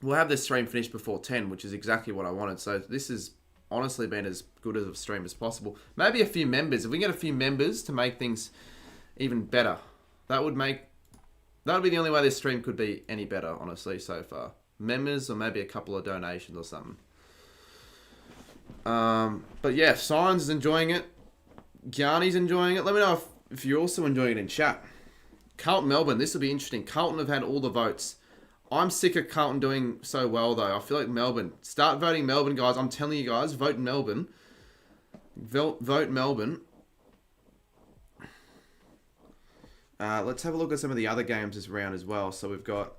Speaker 2: We'll have this stream finished before 10, which is exactly what I wanted. So this has honestly been as good of a stream as possible. Maybe a few members. If we get a few members to make things even better, that would be the only way this stream could be any better, honestly, so far. Members or maybe a couple of donations or something. But yeah, Sirens is enjoying it. Gianni's enjoying it. Let me know if you're also enjoying it in chat. Carlton, Melbourne. This will be interesting. Carlton have had all the votes. I'm sick of Carlton doing so well, though. I feel like Melbourne. Start voting Melbourne, guys. I'm telling you guys, vote Melbourne. Vote Melbourne. Let's have a look at some of the other games this round as well. So we've got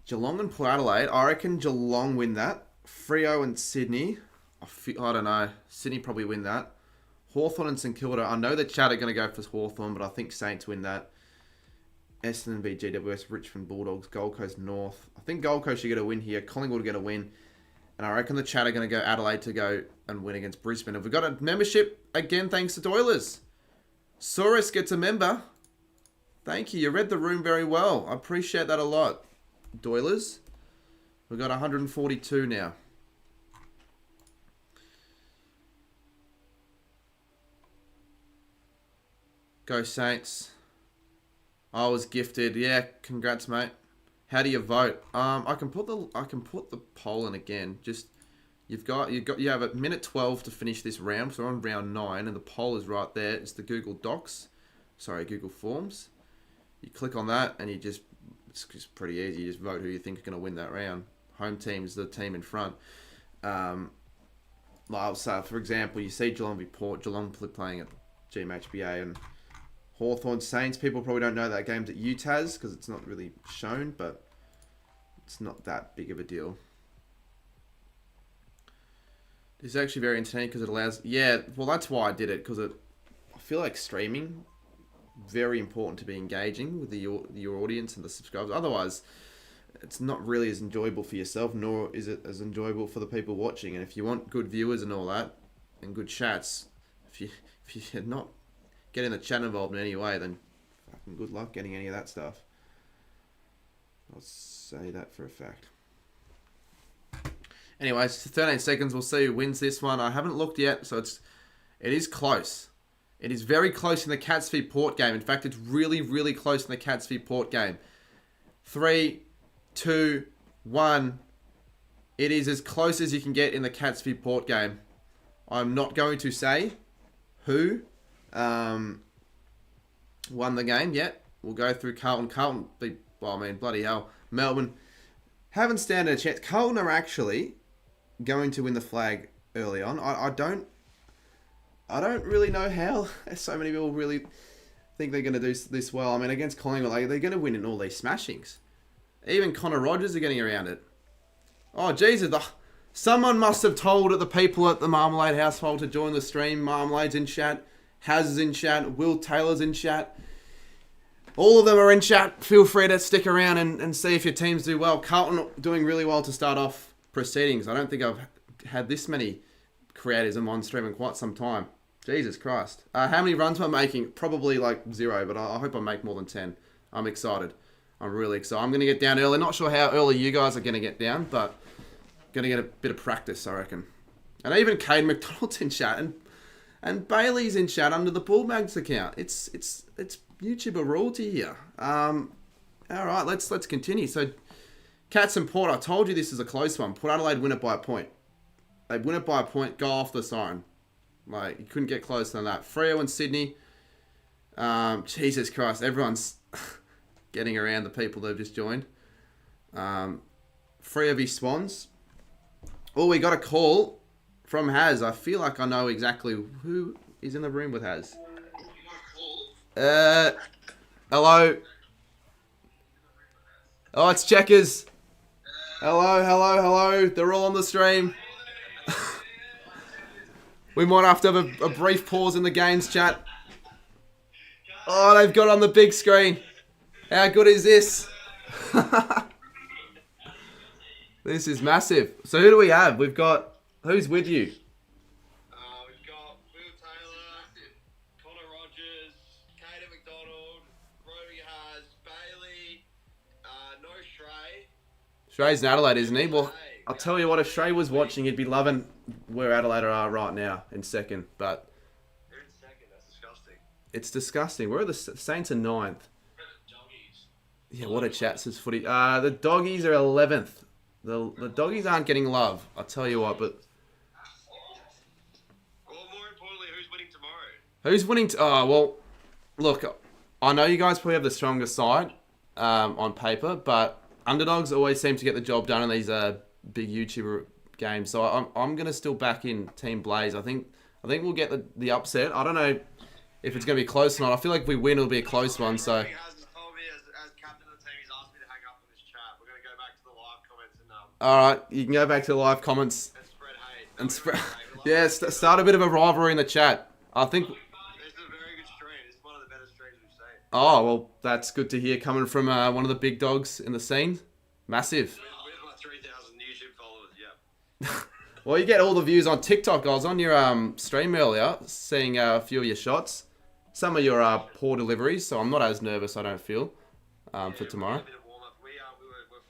Speaker 2: Geelong and Port Adelaide. I reckon Geelong win that. Freo and Sydney. I don't know. Sydney probably win that. Hawthorn and St Kilda. I know the chat are going to go for Hawthorn, but I think Saints win that. Essendon v GWS, Richmond Bulldogs, Gold Coast North. I think Gold Coast should get a win here. Collingwood will get a win. And I reckon the chat are going to go Adelaide to go and win against Brisbane. Have we got a membership? Again, thanks to Doilers. Saurus gets a member. Thank you. You read the room very well. I appreciate that a lot. Doilers. We've got 142 now. Go Saints. I was gifted. Yeah, congrats, mate. How do you vote? I can put the poll in again. Just you have a minute 12 to finish this round. So we're on round 9, and the poll is right there. It's the Google Forms. You click on that, and it's just pretty easy. You just vote who you think is going to win that round. Home team's the team in front. So for example, you see Geelong v Port. Geelong playing at GMHBA and Hawthorn Saints. People probably don't know that game's at UTAS because it's not really shown, but it's not that big of a deal. This is actually very entertaining because it allows... Yeah, well, that's why I did it, because I feel like streaming, very important to be engaging with your audience and the subscribers. Otherwise, it's not really as enjoyable for yourself, nor is it as enjoyable for the people watching. And if you want good viewers and all that, and good chats, if you're not getting the chat involved in any way, then fucking good luck getting any of that stuff. I'll say that for a fact. Anyways, 13 seconds. We'll see who wins this one. I haven't looked yet, so it is close. It is very close in the Cats v Port game. In fact, it's really, really close in the Cats v Port game. 3, 2, 1. It is as close as you can get in the Cats v Port game. I'm not going to say who won the game yet. We'll go through Carlton. Bloody hell. Melbourne haven't stand a chance. Carlton are actually going to win the flag early on. I don't really know how so many people really think they're going to do this well. I mean, against Collingwood, they're going to win in all these smashings. Even Connor Rogers are getting around it. Oh, Jesus. Someone must have told the people at the Marmalade household to join the stream. Marmalade's in chat. Haz is in chat. Will Taylor's in chat. All of them are in chat. Feel free to stick around and see if your teams do well. Carlton doing really well to start off proceedings. I don't think I've had this many creators in one stream in quite some time. Jesus Christ. How many runs am I making? Probably like 0, but I hope I make more than 10. I'm excited. I'm really excited. I'm going to get down early. Not sure how early you guys are going to get down, but going to get a bit of practice, I reckon. And even Kane McDonald's in chat and Bailey's in chat under the Bullmags account. It's YouTuber royalty here. All right, let's continue. So, Cats and Port, I told you this is a close one. Port Adelaide win it by a point. They win it by a point, go off the siren. Like, you couldn't get closer than that. Freo and Sydney. Jesus Christ, everyone's getting around the people that have just joined. Freo v Swans. Oh, we got a call from Haz. I feel like I know exactly who is in the room with Haz. Hello. Oh, it's Checkers. Hello. They're all on the stream. We might have to have a brief pause in the games chat. Oh, they've got it on the big screen. How good is this? This is massive. So who do we have? We've got... Who's with you?
Speaker 3: McDonald. Roby has Bailey. No Shrey.
Speaker 2: Shrey's in Adelaide, isn't he? Well,
Speaker 3: Hey,
Speaker 2: I'll tell you what, if Shrey was watching, he'd be loving where Adelaide are right now in second. But
Speaker 3: they're in second. That's disgusting.
Speaker 2: it's disgusting. Where are the Saints are ninth?
Speaker 3: Doggies.
Speaker 2: Yeah, what a chat says footy. The Doggies are 11th. The Doggies aren't getting love. I'll tell you what, but
Speaker 3: Well, more importantly, who's winning tomorrow?
Speaker 2: who's winning? Well, look, I know you guys probably have the stronger side on paper, but underdogs always seem to get the job done in these big YouTuber games. So I'm gonna still back in Team Blaze. I think we'll get the upset. I don't know if it's gonna be close or not. I feel like if we win, it'll be a close one. So.
Speaker 3: Roby has told me as captain of the team, he's asked me to hang up on this chat. We're going to go back to the live comments and
Speaker 2: All right, you can go back to the live comments
Speaker 3: spread hate.
Speaker 2: and spread. Yeah, start a bit of a rivalry in the chat. I think.
Speaker 3: This is a very good stream. This is one of the better streams we've seen.
Speaker 2: Oh well, that's good to hear coming from one of the big dogs in the scene. Massive.
Speaker 3: With my 3,000 YouTube followers, yeah.
Speaker 2: Well, you get all the views on TikTok. I was on your stream earlier, seeing a few of your shots, some of your poor deliveries. So I'm not as nervous. I don't feel for tomorrow.
Speaker 3: A bit of warm-up. We're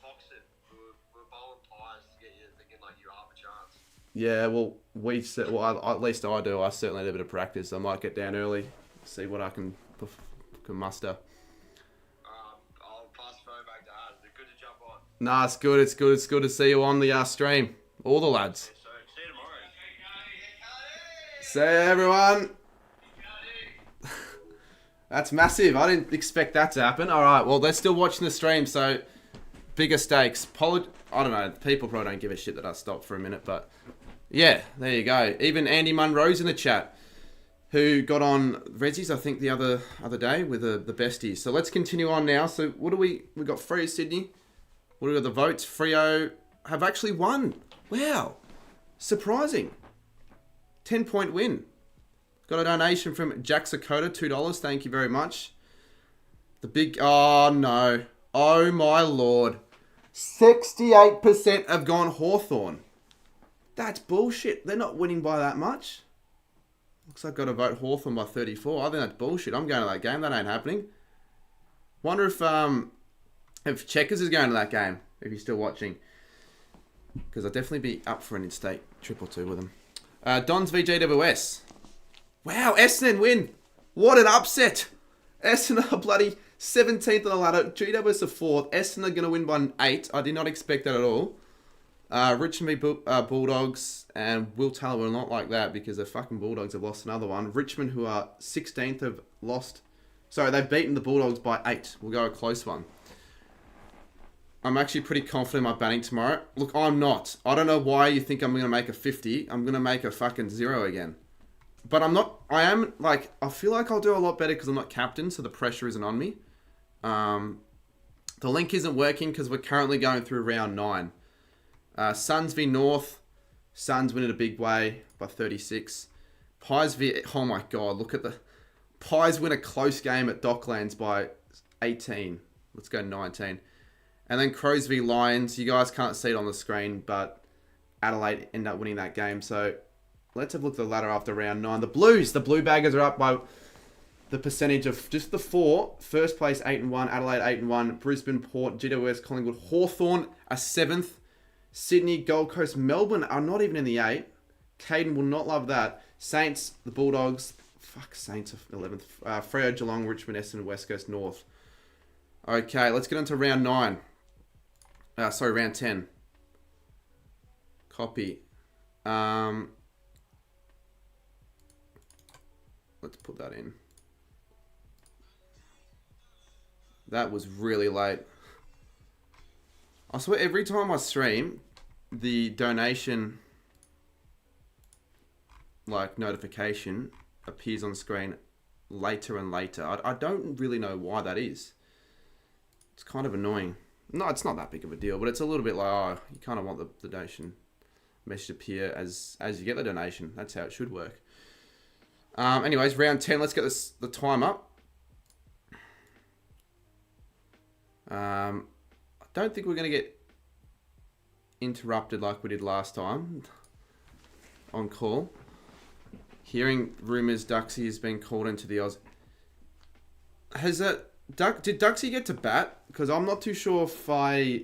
Speaker 3: foxing. We're bowling pies to get you thinking like you have a chance.
Speaker 2: Yeah, well, at least I do. I certainly need a bit of practice. I might get down early, see what I can muster.
Speaker 3: I'll pass the phone back to Ad. They're good to jump on.
Speaker 2: Nah, it's good. It's good. It's good to see you on the stream. All the lads.
Speaker 3: So, see you tomorrow.
Speaker 2: See you, everyone. That's massive. I didn't expect that to happen. All right. Well, they're still watching the stream, so bigger stakes. I don't know. People probably don't give a shit that I stopped for a minute, but yeah, there you go. Even Andy Munro's in the chat, who got on Rezzies, I think, the other day with the besties. So let's continue on now. So what do we got? Freo Sydney. What do we got? The votes. Freo have actually won. Wow. Surprising. 10-point win. Got a donation from Jack Sakota, $2. Thank you very much. The big... Oh, no. Oh, my Lord. 68% have gone Hawthorn. That's bullshit. They're not winning by that much. Looks like I've got to vote Hawthorn by 34. I think that's bullshit. I'm going to that game. That ain't happening. Wonder if Checkers is going to that game, if he's still watching. Because I'd definitely be up for an in-state 222 with him. Dons v GWS. Wow, Essendon win. What an upset. Essendon are bloody 17th on the ladder. GWS are 4th. Essendon are going to win by 8. I did not expect that at all. Richmond v Bulldogs. And Will Taylor will not like that because the fucking Bulldogs have lost another one. Richmond, who are 16th, have lost... Sorry, they've beaten the Bulldogs by 8. We'll go a close one. I'm actually pretty confident in my batting tomorrow. Look, I'm not. I don't know why you think I'm going to make a 50. I'm going to make a fucking 0 again. But I'm not... I am, like... I feel like I'll do a lot better because I'm not captain, so the pressure isn't on me. The link isn't working because we're currently going through round 9. Suns v North. Suns win in a big way by 36. Pies v... Oh my God, look at the... Pies win a close game at Docklands by 18. Let's go 19. And then Crows v Lions. You guys can't see it on the screen, but Adelaide end up winning that game. So let's have a look at the ladder after round 9. The Blues, the Blue Baggers are up by the percentage of just the 4. First place 8-1, Adelaide 8-1, Brisbane, Port, GWS, Collingwood, Hawthorn are 7th. Sydney, Gold Coast, Melbourne are not even in the 8. Caden will not love that. Saints, the Bulldogs, Saints are 11th. Freo, Geelong, Richmond, Essendon, West Coast, North. Okay, let's get on to round 9. Round 10. Copy. Let's put that in. That was really late. I swear every time I stream, the donation notification appears on screen later and later. I don't really know why that is. It's kind of annoying. No, it's not that big of a deal, but it's a little bit like, you kind of want the donation message to appear as you get the donation. That's how it should work. Anyways, round 10, let's get the time up. I don't think we're going to get interrupted like we did last time on call. Hearing rumours Duxie has been called into the Oz. Has that did Duxie get to bat? Because I'm not too sure if I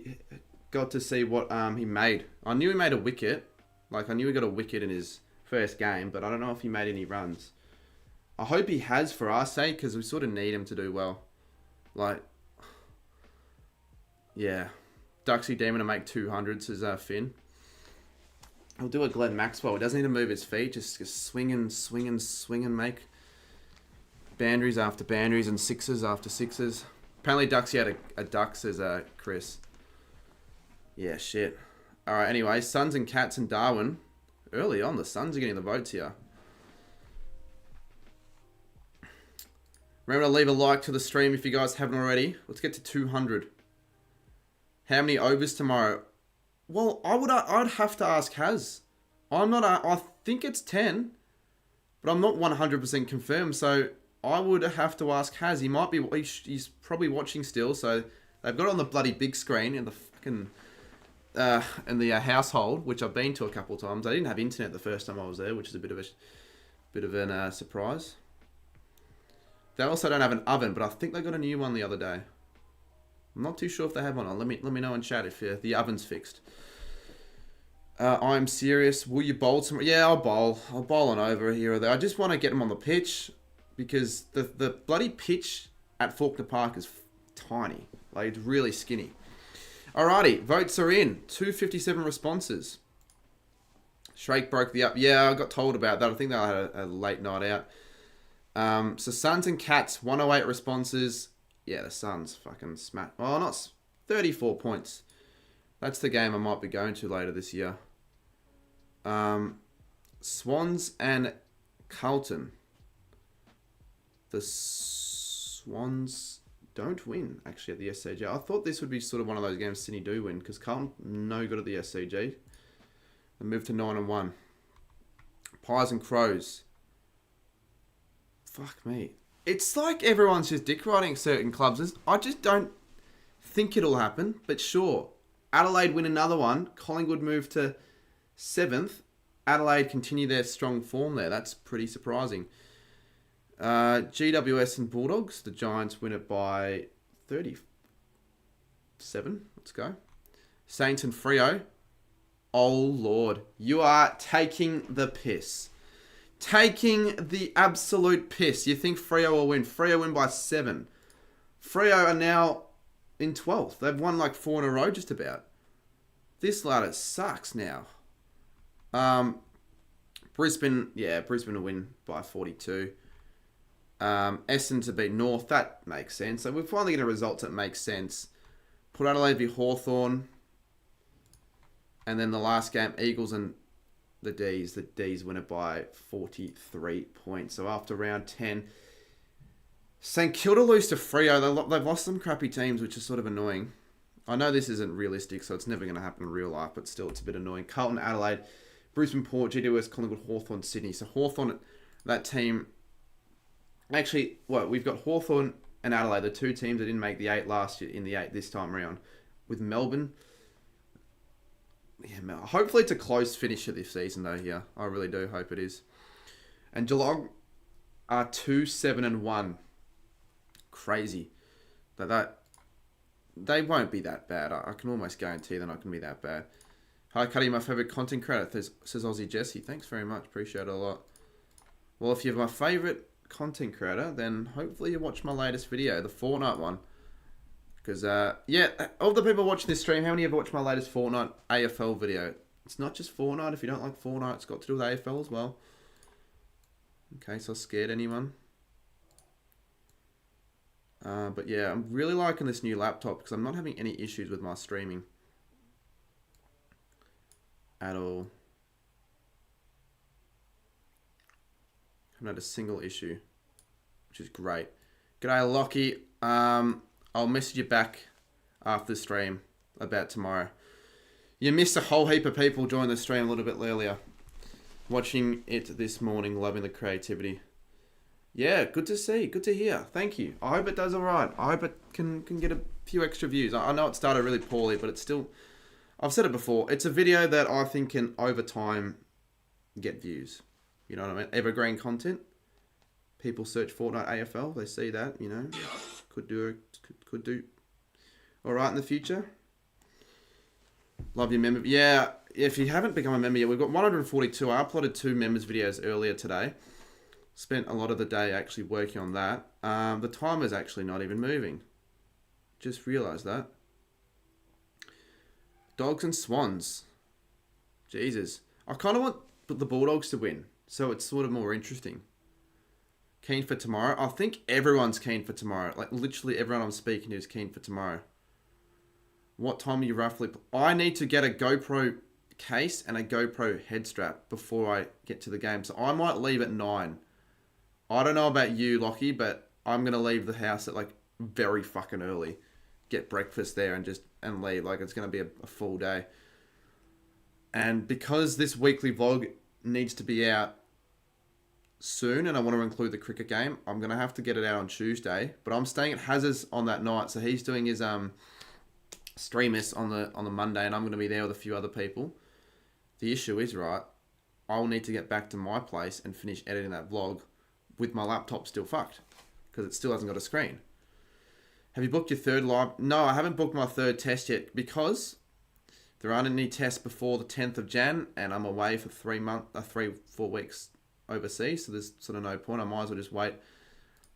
Speaker 2: got to see what he made. I knew he made a wicket. Like, I knew he got a wicket in his first game, but I don't know if he made any runs. I hope he has for our sake, because we sort of need him to do well. Like, yeah. Duxie Demon to make 200s is Finn. He'll do a Glenn Maxwell. He doesn't need to move his feet. Just swing and make boundaries after boundaries and sixes after sixes. Apparently Duxie had a duck, says Chris. Yeah, shit. Alright, anyway, Suns and Cats and Darwin. Early on, the Suns are getting the votes here. Remember to leave a like to the stream if you guys haven't already. Let's get to 200. How many overs tomorrow? Well, I'd have to ask Haz. I think it's 10, but I'm not 100% confirmed, so I would have to ask Haz. He might be, he's probably watching still, so they've got it on the bloody big screen in the fucking, in the household, which I've been to a couple of times. I didn't have internet the first time I was there, which is a bit of a surprise. They also don't have an oven, but I think they got a new one the other day. I'm not too sure if they have one on. Let me know in chat if the oven's fixed. I'm serious. Will you bowl tomorrow? Yeah, I'll bowl. I'll bowl on over here or there. I just want to get them on the pitch because the bloody pitch at Faulkner Park is tiny. Like, it's really skinny. Alrighty, votes are in. 257 responses. Shrake broke the up. Yeah, I got told about that. I think they had a late night out. So Suns and Cats, 108 responses. Yeah, the Suns fucking smack. Well, not 34 points. That's the game I might be going to later this year. Swans and Carlton. The Swans don't win, actually, at the SCG. I thought this would be sort of one of those games Sydney do win, because Carlton no good at the SCG. They moved to 9-1. Pies and Crows. Fuck me. It's like everyone's just dick riding certain clubs. I just don't think it'll happen, but sure. Adelaide win another one. Collingwood move to 7th. Adelaide continue their strong form there. That's pretty surprising. GWS and Bulldogs. The Giants win it by 37. Let's go. Saints and Freo. Oh, Lord. You are taking the piss. Taking the absolute piss. You think Freo will win. Freo win by 7. Freo are now in 12th. They've won like 4 in a row just about. This ladder sucks now. Brisbane will win by 42. Essendon to beat North. That makes sense. So we're finally getting a result that makes sense. Port Adelaide v Hawthorn. And then the last game, Eagles and the D's. The D's win it by 43 points. So after round 10, St Kilda lose to Freo. They've lost some crappy teams, which is sort of annoying. I know this isn't realistic, so it's never going to happen in real life, but still, it's a bit annoying. Carlton, Adelaide, Brisbane, Port, GWS, Collingwood, Hawthorn, Sydney. So Hawthorn, that team... Actually, we've got Hawthorn and Adelaide, the two teams that didn't make the 8 last year, in the 8 this time around. With Melbourne... Yeah, hopefully it's a close finish of this season, though, here. I really do hope it is. And Geelong are 2-7-1. Crazy. They won't be that bad. I can almost guarantee they're not going to be that bad. Hi, Cuddy, my favourite content creator, says Aussie Jesse. Thanks very much. Appreciate it a lot. Well, if you're my favourite content creator, then hopefully you watch my latest video, the Fortnite one. Because, of the people watching this stream, how many have watched my latest Fortnite AFL video? It's not just Fortnite. If you don't like Fortnite, it's got to do with AFL as well. In case I scared anyone. But yeah, I'm really liking this new laptop because I'm not having any issues with my streaming. At all. Haven't had a single issue. Which is great. G'day, Lockie. I'll message you back after the stream about tomorrow. You missed a whole heap of people join the stream a little bit earlier. Watching it this morning, loving the creativity. Yeah, good to see, good to hear. Thank you. I hope it does alright. I hope it can get a few extra views. I know it started really poorly, but it's still... I've said it before. It's a video that I think can, over time, get views. You know what I mean? Evergreen content.
Speaker 1: People search Fortnite AFL. They see that, you know. Could do all right in the future. Love your member. Yeah, if you haven't become a member yet, we've got 142. I uploaded 2 members videos earlier today. Spent a lot of the day actually working on that. The timer's actually not even moving. Just realised that. Dogs and Swans. Jesus. I kind of want the Bulldogs to win, so it's sort of more interesting. Keen for tomorrow? I think everyone's keen for tomorrow. Like, literally everyone I'm speaking to is keen for tomorrow. What time are you roughly... I need to get a GoPro case and a GoPro head strap before I get to the game. So I might leave at 9. I don't know about you, Lockie, but I'm going to leave the house at, like, very fucking early. Get breakfast there and leave. Like, it's going to be a full day. And because this weekly vlog needs to be out soon and I want to include the cricket game, I'm going to have to get it out on Tuesday. But I'm staying at Hazard's on that night, so he's doing his streamers on the Monday, and I'm going to be there with a few other people. The issue is, right, I'll need to get back to my place and finish editing that vlog with my laptop still fucked because it still hasn't got a screen. Have you booked your third live? No, I haven't booked my third test yet because there aren't any tests before the 10th of Jan, and I'm away for 4 weeks overseas, so there's sort of no point. I might as well just wait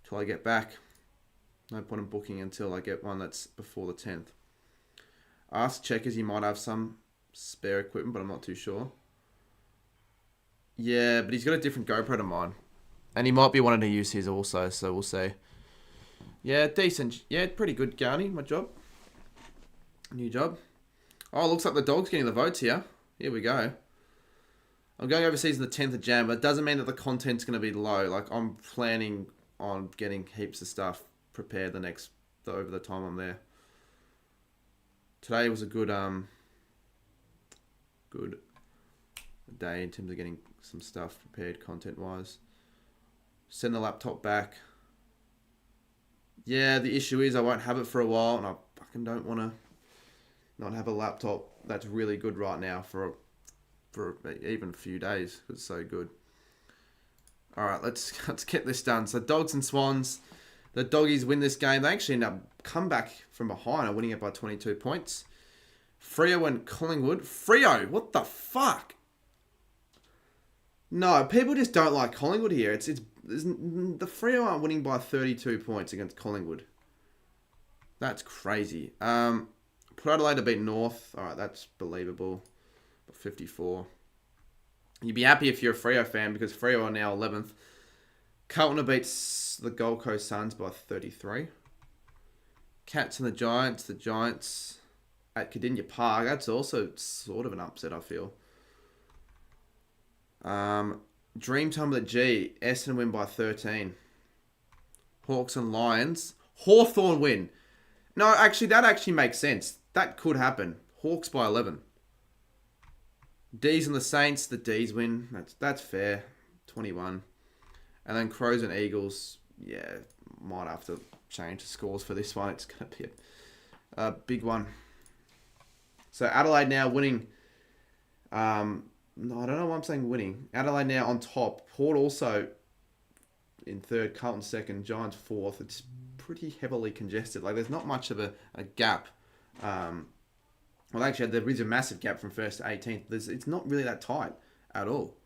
Speaker 1: till I get back. No point in booking until I get one that's before the 10th. Ask Checkers, he might have some spare equipment, but I'm not too sure. Yeah, but he's got a different GoPro to mine. And he might be wanting to use his also, so we'll see. Yeah, decent. Yeah, pretty good, Garney, my job. New job. Oh, looks like the dog's getting the votes here. Here we go. I'm going overseas on the 10th of Jan, but it doesn't mean that the content's going to be low. Like, I'm planning on getting heaps of stuff prepared over the time I'm there. Today was a good day in terms of getting some stuff prepared content-wise. Send the laptop back. Yeah, the issue is I won't have it for a while, and I fucking don't want to not have a laptop that's really good right now for even a few days. It's so good. All right, let's get this done. So Dogs and Swans, the Doggies win this game. They actually end up come back from behind and winning it by 22 points. Freo and Collingwood. Freo, what the fuck? No, people just don't like Collingwood here. The Freo aren't winning by 32 points against Collingwood. That's crazy. Port Adelaide to beat North. All right, that's believable. But 54. You'd be happy if you're a Freo fan because Freo are now 11th. Carlton beats the Gold Coast Suns by 33. Cats and the Giants. The Giants at Cardinia Park. That's also sort of an upset, I feel. Dreamtime of the G. Essendon win by 13. Hawks and Lions. Hawthorn win. No, actually, that actually makes sense. That could happen. Hawks by 11. D's and the Saints. The D's win. That's fair. 21. And then Crows and Eagles. Yeah, might have to change the scores for this one. It's going to be a big one. So Adelaide now winning. No, I don't know why I'm saying winning. Adelaide now on top. Port also in third. Carlton second. Giants fourth. It's pretty heavily congested. Like, there's not much of a gap. Well, actually, there is a massive gap from first to 18th. It's not really that tight at all.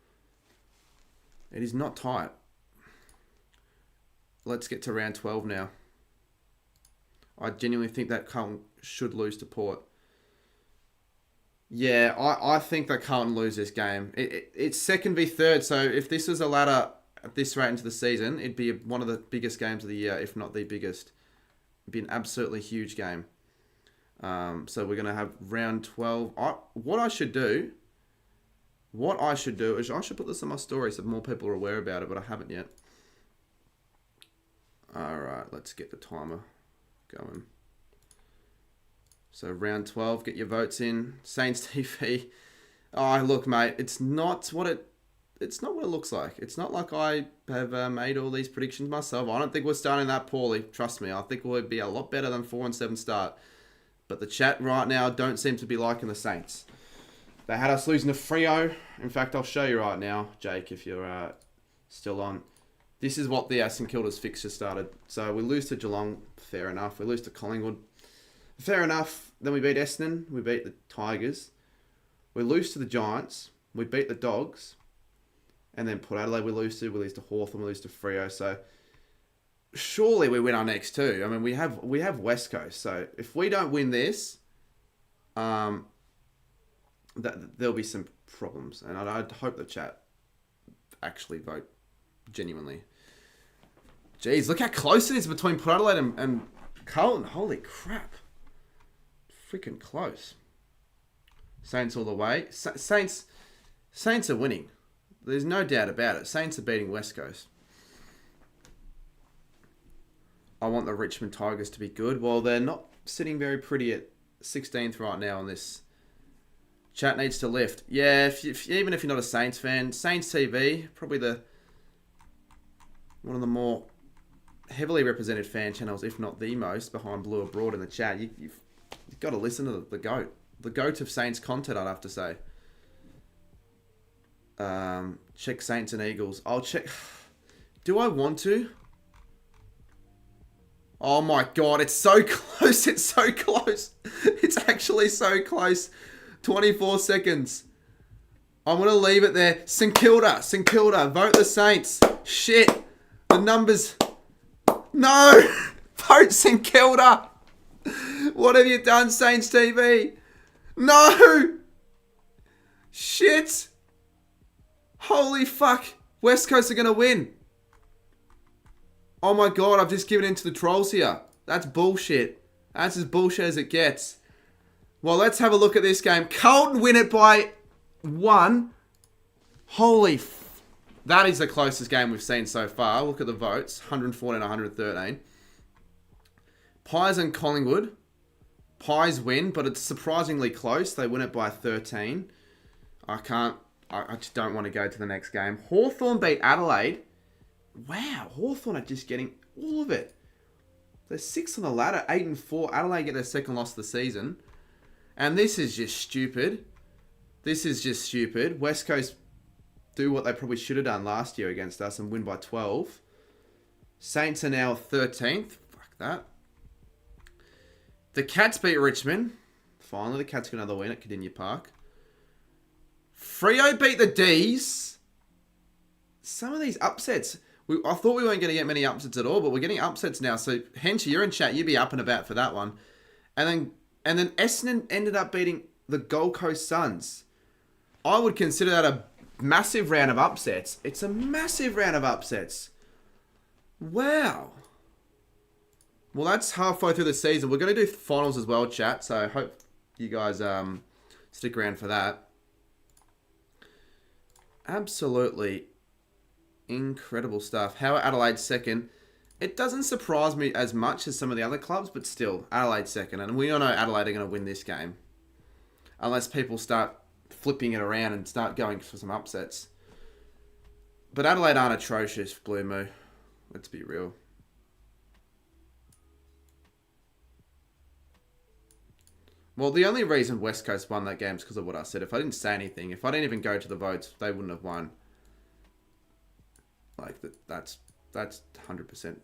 Speaker 1: It is not tight. Let's get to round 12 now. I genuinely think that Carlton should lose to Port. Yeah, I think that Carlton lose this game. It's second v third, so if this was a ladder at this rate into the season, it'd be one of the biggest games of the year, if not the biggest. It'd be an absolutely huge game. So we're going to have round 12. What I should do is I should put this on my story so more people are aware about it, but I haven't yet. Alright, let's get the timer going. So round 12, get your votes in. Saints TV. Oh, look, mate, it's not what it looks like. It's not like I have made all these predictions myself. I don't think we're starting that poorly. Trust me, I think we'll be a lot better than 4-7 start. But the chat right now don't seem to be liking the Saints. They had us losing to Freo. In fact, I'll show you right now, Jake, if you're still on. This is what the St Kilda's fixture started. So we lose to Geelong, fair enough. We lose to Collingwood, fair enough. Then we beat Essendon, we beat the Tigers. We lose to the Giants, we beat the Dogs. And then Port Adelaide we lose to Hawthorn, we lose to Freo. So surely we win our next two. I mean, we have West Coast. So if we don't win this, there'll be some problems. And I'd hope the chat actually vote genuinely. Jeez, look how close it is between Port Adelaide and Carlton. Holy crap. Freaking close. Saints all the way. Saints are winning. There's no doubt about it. Saints are beating West Coast. I want the Richmond Tigers to be good. Well, they're not sitting very pretty at 16th right now on this. Chat needs to lift. Yeah, even if you're not a Saints fan, Saints TV, probably one of the more heavily represented fan channels, if not the most, behind Blue Abroad in the chat. You've got to listen to the GOAT. The GOAT of Saints content, I'd have to say. Check Saints and Eagles. I'll check. Do I want to? Oh my God, it's so close. It's so close. It's actually so close. 24 seconds. I'm going to leave it there. St Kilda. Vote the Saints. Shit. The numbers. No. Vote St Kilda. What have you done, Saints TV? No. Shit. Holy fuck. West Coast are going to win. Oh my God, I've just given in to the trolls here. That's bullshit. That's as bullshit as it gets. Well, let's have a look at this game. Carlton win it by 1. Holy that is the closest game we've seen so far. Look at the votes. 114, 113. Pies and Collingwood. Pies win, but it's surprisingly close. They win it by 13. I just don't want to go to the next game. Hawthorn beat Adelaide. Wow, Hawthorn are just getting all of it. They're 6th on the ladder, 8 and 4. Adelaide get their second loss of the season. And this is just stupid. West Coast do what they probably should have done last year against us and win by 12. Saints are now 13th. Fuck that. The Cats beat Richmond. Finally, the Cats get another win at Cardinia Park. Freo beat the D's. Some of these upsets. I thought we weren't going to get many upsets at all, but we're getting upsets now. So, Henchie, you're in chat. You'd be up and about for that one. And then Essendon ended up beating the Gold Coast Suns. I would consider that a massive round of upsets. It's a massive round of upsets. Wow. Well, that's halfway through the season. We're going to do finals as well, chat. So, I hope you guys stick around for that. Absolutely incredible stuff. How are Adelaide second? It doesn't surprise me as much as some of the other clubs, but still, Adelaide second. And we all know Adelaide are going to win this game. Unless people start flipping it around and start going for some upsets. But Adelaide aren't atrocious, Blue Moo. Let's be real. Well, the only reason West Coast won that game is because of what I said. If I didn't say anything, if I didn't even go to the votes, they wouldn't have won. Like, that's 100%.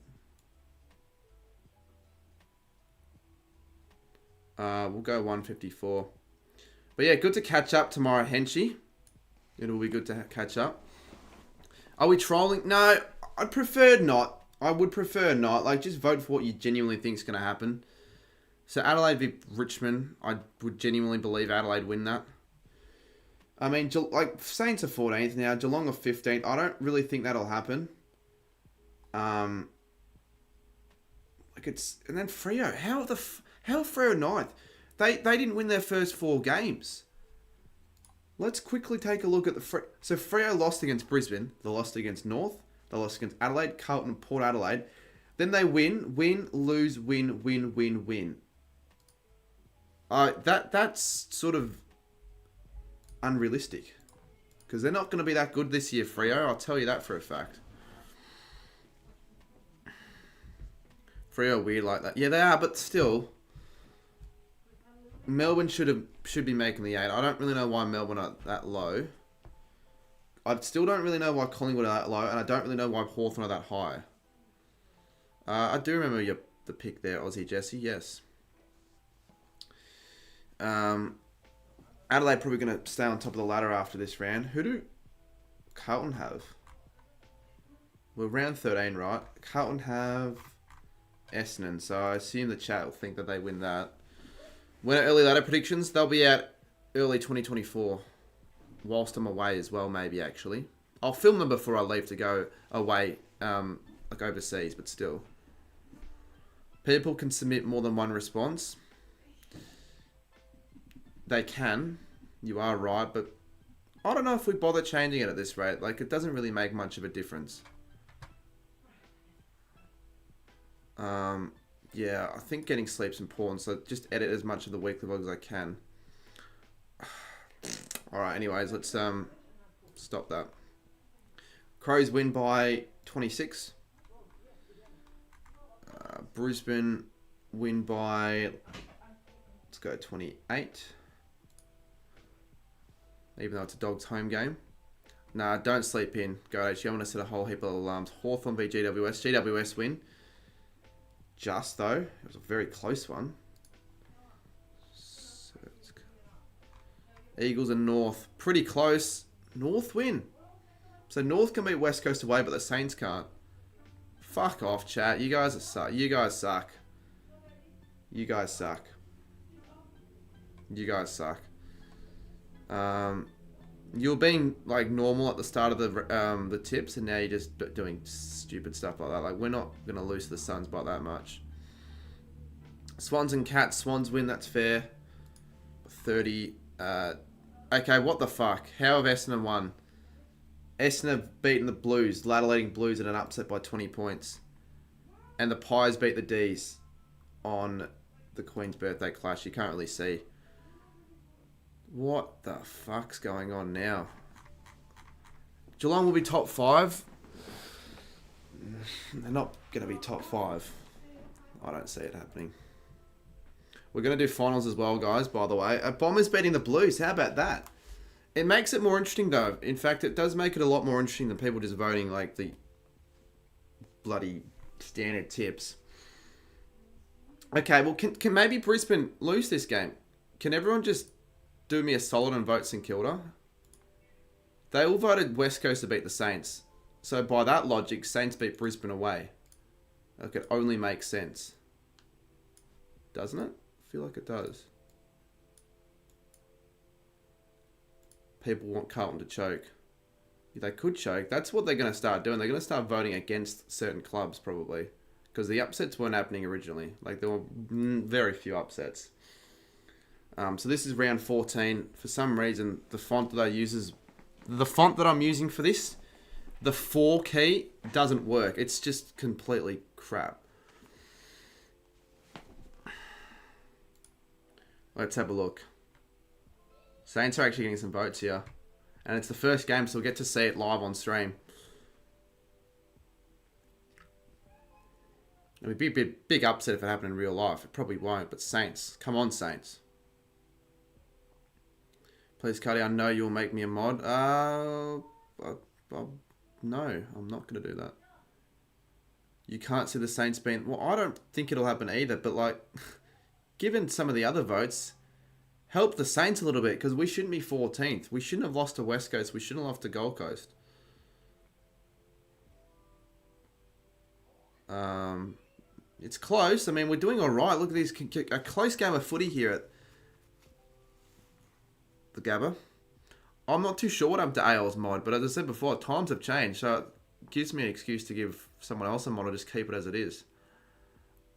Speaker 1: We'll go 154. But yeah, good to catch up tomorrow, Henchie. It'll be good to catch up. Are we trolling? No, I'd prefer not. I would prefer not. Like, just vote for what you genuinely think is going to happen. So Adelaide v Richmond, I would genuinely believe Adelaide win that. I mean, like, Saints are 14th now, Geelong are 15th. I don't really think that'll happen. And then Freo. How are Freo 9th? They didn't win their first 4 games. Let's quickly take a look at So Freo lost against Brisbane. They lost against North. They lost against Adelaide, Carlton, Port Adelaide. Then they win, lose, win. That's sort of unrealistic. Because they're not going to be that good this year, Freo. I'll tell you that for a fact. Freo are weird like that. Yeah, they are, but still. Melbourne should be making the 8. I don't really know why Melbourne are that low. I still don't really know why Collingwood are that low, and I don't really know why Hawthorn are that high. I do remember the pick there, Aussie Jesse, yes. Adelaide probably going to stay on top of the ladder after this round. Who do Carlton have? We're round 13, right? Carlton have Essendon, so I assume the chat will think that they win that. Winner early ladder predictions, they'll be out early 2024. Whilst I'm away as well, maybe, actually. I'll film them before I leave to go away, like overseas, but still. People can submit more than one response. They can. You are right, but I don't know if we bother changing it at this rate. Like, it doesn't really make much of a difference. Yeah, I think getting sleep's important, so just edit as much of the weekly vlog as I can. Alright, anyways, let's stop that. Crows win by 26. Brisbane win by, let's go 28. Even though it's a Dogs home game. Nah, don't sleep in. Go HG. I want to set a whole heap of alarms. Hawthorn v GWS. GWS win. Just though. It was a very close one. Eagles and North. Pretty close. North win. So North can beat West Coast away, but the Saints can't. Fuck off, chat. You guys are You guys suck. You guys suck. You guys suck. You were being like normal at the start of the tips, and now you're just doing stupid stuff like that. Like, we're not gonna lose to the Suns by that much. Swans and Cats. Swans win. That's fair. 30. Okay, what the fuck? How have Essendon won? Essendon have beaten the Blues, ladder-leading Blues in an upset by 20 points, and the Pies beat the D's on the Queen's birthday clash. You can't really see. What the fuck's going on now? Geelong will be top 5. They're not going to be top 5. I don't see it happening. We're going to do finals as well, guys, by the way. Bombers beating the Blues. How about that? It makes it more interesting, though. In fact, it does make it a lot more interesting than people just voting like the bloody standard tips. Okay, well, can maybe Brisbane lose this game? Can everyone just do me a solid and vote St Kilda? They all voted West Coast to beat the Saints. So by that logic, Saints beat Brisbane away. Like, it only makes sense. Doesn't it? I feel like it does. People want Carlton to choke. They could choke. That's what they're going to start doing. They're going to start voting against certain clubs, probably. Because the upsets weren't happening originally. Like, there were very few upsets. So this is round 14. For some reason, the font that I use is... The font that I'm using for this, the 4 key, doesn't work. It's just completely crap. Let's have a look. Saints are actually getting some votes here. And it's the first game, so we'll get to see it live on stream. It would be a big upset if it happened in real life. It probably won't, but Saints. Come on, Saints. Please, Cuddy, I know you'll make me a mod. No, I'm not going to do that. You can't see the Saints being... Well, I don't think it'll happen either, but like, given some of the other votes, help the Saints a little bit, because we shouldn't be 14th. We shouldn't have lost to West Coast. We shouldn't have lost to Gold Coast. It's close. I mean, we're doing all right. Look at these. A close game of footy here at the Gabba. I'm not too sure what happened to AL's mod, but as I said before, times have changed, so it gives me an excuse to give someone else a mod or just keep it as it is.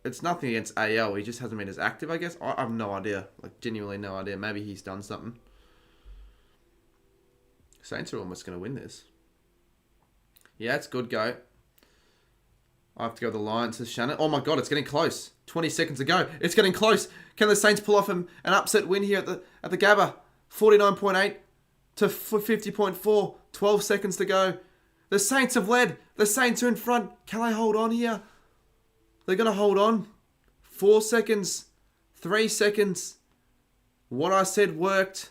Speaker 1: It's nothing against AL, he just hasn't been as active, I guess. I have no idea. Like, genuinely no idea. Maybe he's done something. Saints are almost going to win this. Yeah, it's good, go. I have to go with the Lions, says Shannon. Oh my god, it's getting close. 20 seconds to go. It's getting close. Can the Saints pull off an upset win here at the Gabba? 49.8 to 50.4. 12 seconds to go. The Saints have led. The Saints are in front. Can they hold on here? They're going to hold on. 4 seconds. 3 seconds. What I said worked.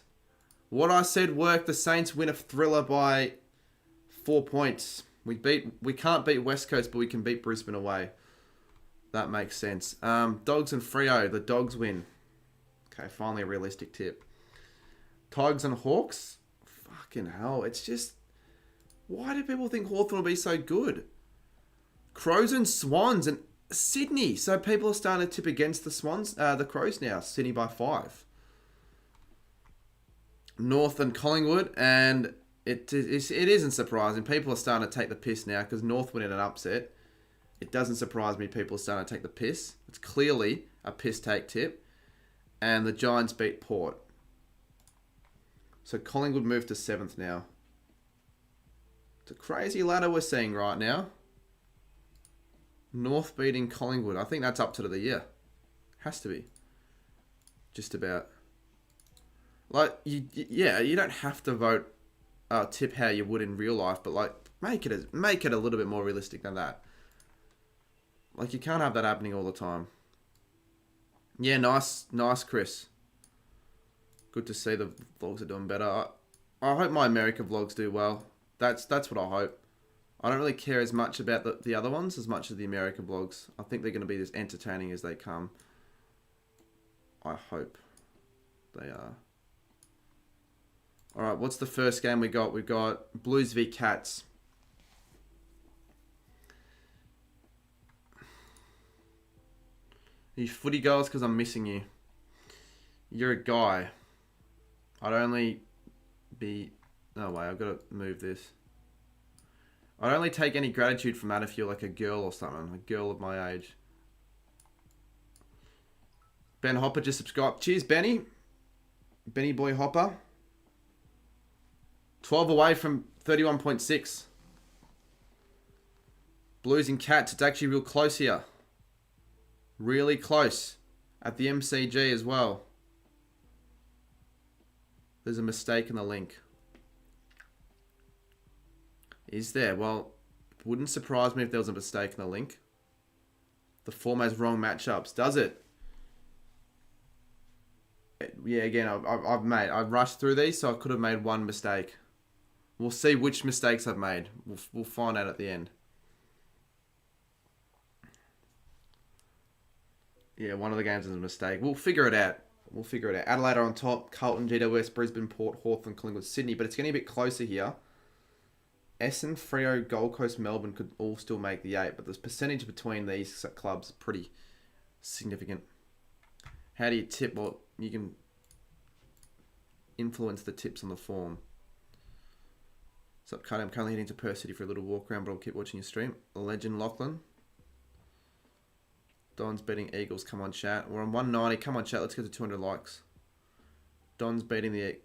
Speaker 1: What I said worked. The Saints win a thriller by 4 points. We can't beat West Coast, but we can beat Brisbane away. That makes sense. Dogs and Freo. The Dogs win. Okay, finally a realistic tip. Tigers and Hawks. Fucking hell. It's just... Why do people think Hawthorn will be so good? Crows and Swans and Sydney. So people are starting to tip against the Swans, the Crows now. Sydney by 5. North and Collingwood. And it isn't surprising. People are starting to take the piss now because North win in an upset. It doesn't surprise me people are starting to take the piss. It's clearly a piss take tip. And the Giants beat Port. So Collingwood moved to 7th now. It's a crazy ladder we're seeing right now. North beating Collingwood. I think that's up to the year. Has to be. Just about. Like, you don't have to vote, tip how you would in real life, but like, make it a little bit more realistic than that. Like, you can't have that happening all the time. Yeah, nice, Chris. Good to see the vlogs are doing better. I hope my America vlogs do well. That's what I hope. I don't really care as much about the other ones as much as the America vlogs. I think they're going to be as entertaining as they come. I hope they are. Alright, what's the first game we got? We've got Blues v Cats. You footy goals because I'm missing you. You're a guy. I'd only be... No way, I've got to move this. I'd only take any gratitude from that if you're like a girl or something. A girl of my age. Ben Hopper just subscribed. Cheers, Benny. Benny Boy Hopper. 12 away from 31.6. Blues and Cats. It's actually real close here. Really close. At the MCG as well. There's a mistake in the link. Is there? Well, wouldn't surprise me if there was a mistake in the link. The form has wrong matchups. Does it? Yeah, again, I've rushed through these, so I could have made one mistake. We'll see which mistakes I've made. We'll find out at the end. Yeah, one of the games is a mistake. We'll figure it out. Adelaide are on top. Carlton, GWS, Brisbane, Port, Hawthorn, Collingwood, Sydney. But it's getting a bit closer here. Essendon, Freo, Gold Coast, Melbourne could all still make the 8. But the percentage between these clubs is pretty significant. How do you tip? Well, you can influence the tips on the form. So I'm currently heading to Perth City for a little walk around, but I'll keep watching your stream. Legend Lachlan. Don's beating Eagles. Come on, chat. We're on 190. Come on, chat. Let's get to 200 likes. Don's beating the...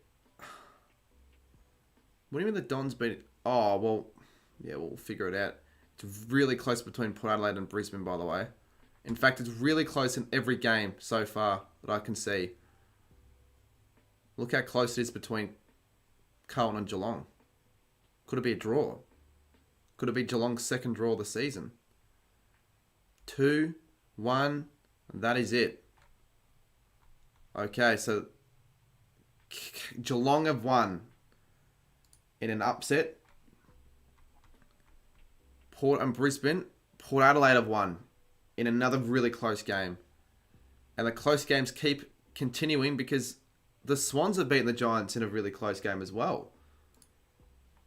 Speaker 1: What do you mean the Don's beating... Oh, well... Yeah, we'll figure it out. It's really close between Port Adelaide and Brisbane, by the way. In fact, it's really close in every game so far that I can see. Look how close it is between Carlton and Geelong. Could it be a draw? Could it be Geelong's second draw of the season? 2, 1, and that is it. Okay, so Geelong have won in an upset. Port and Brisbane, Port Adelaide have won in another really close game. And the close games keep continuing because the Swans have beaten the Giants in a really close game as well.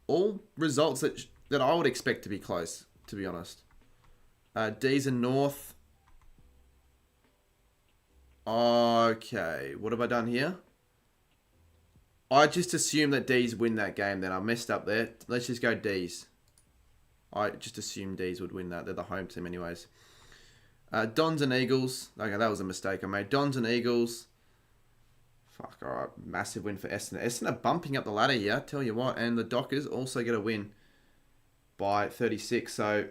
Speaker 1: All results that I would expect to be close, to be honest. D's and North. Okay, what have I done here? I just assume that D's win that game then. I messed up there. Let's just go D's. I just assumed D's would win that. They're the home team anyways. Dons and Eagles. Okay, that was a mistake I made. Dons and Eagles. Fuck, alright. Massive win for Essendon. Essendon are bumping up the ladder here, tell you what. And the Dockers also get a win by 36. So,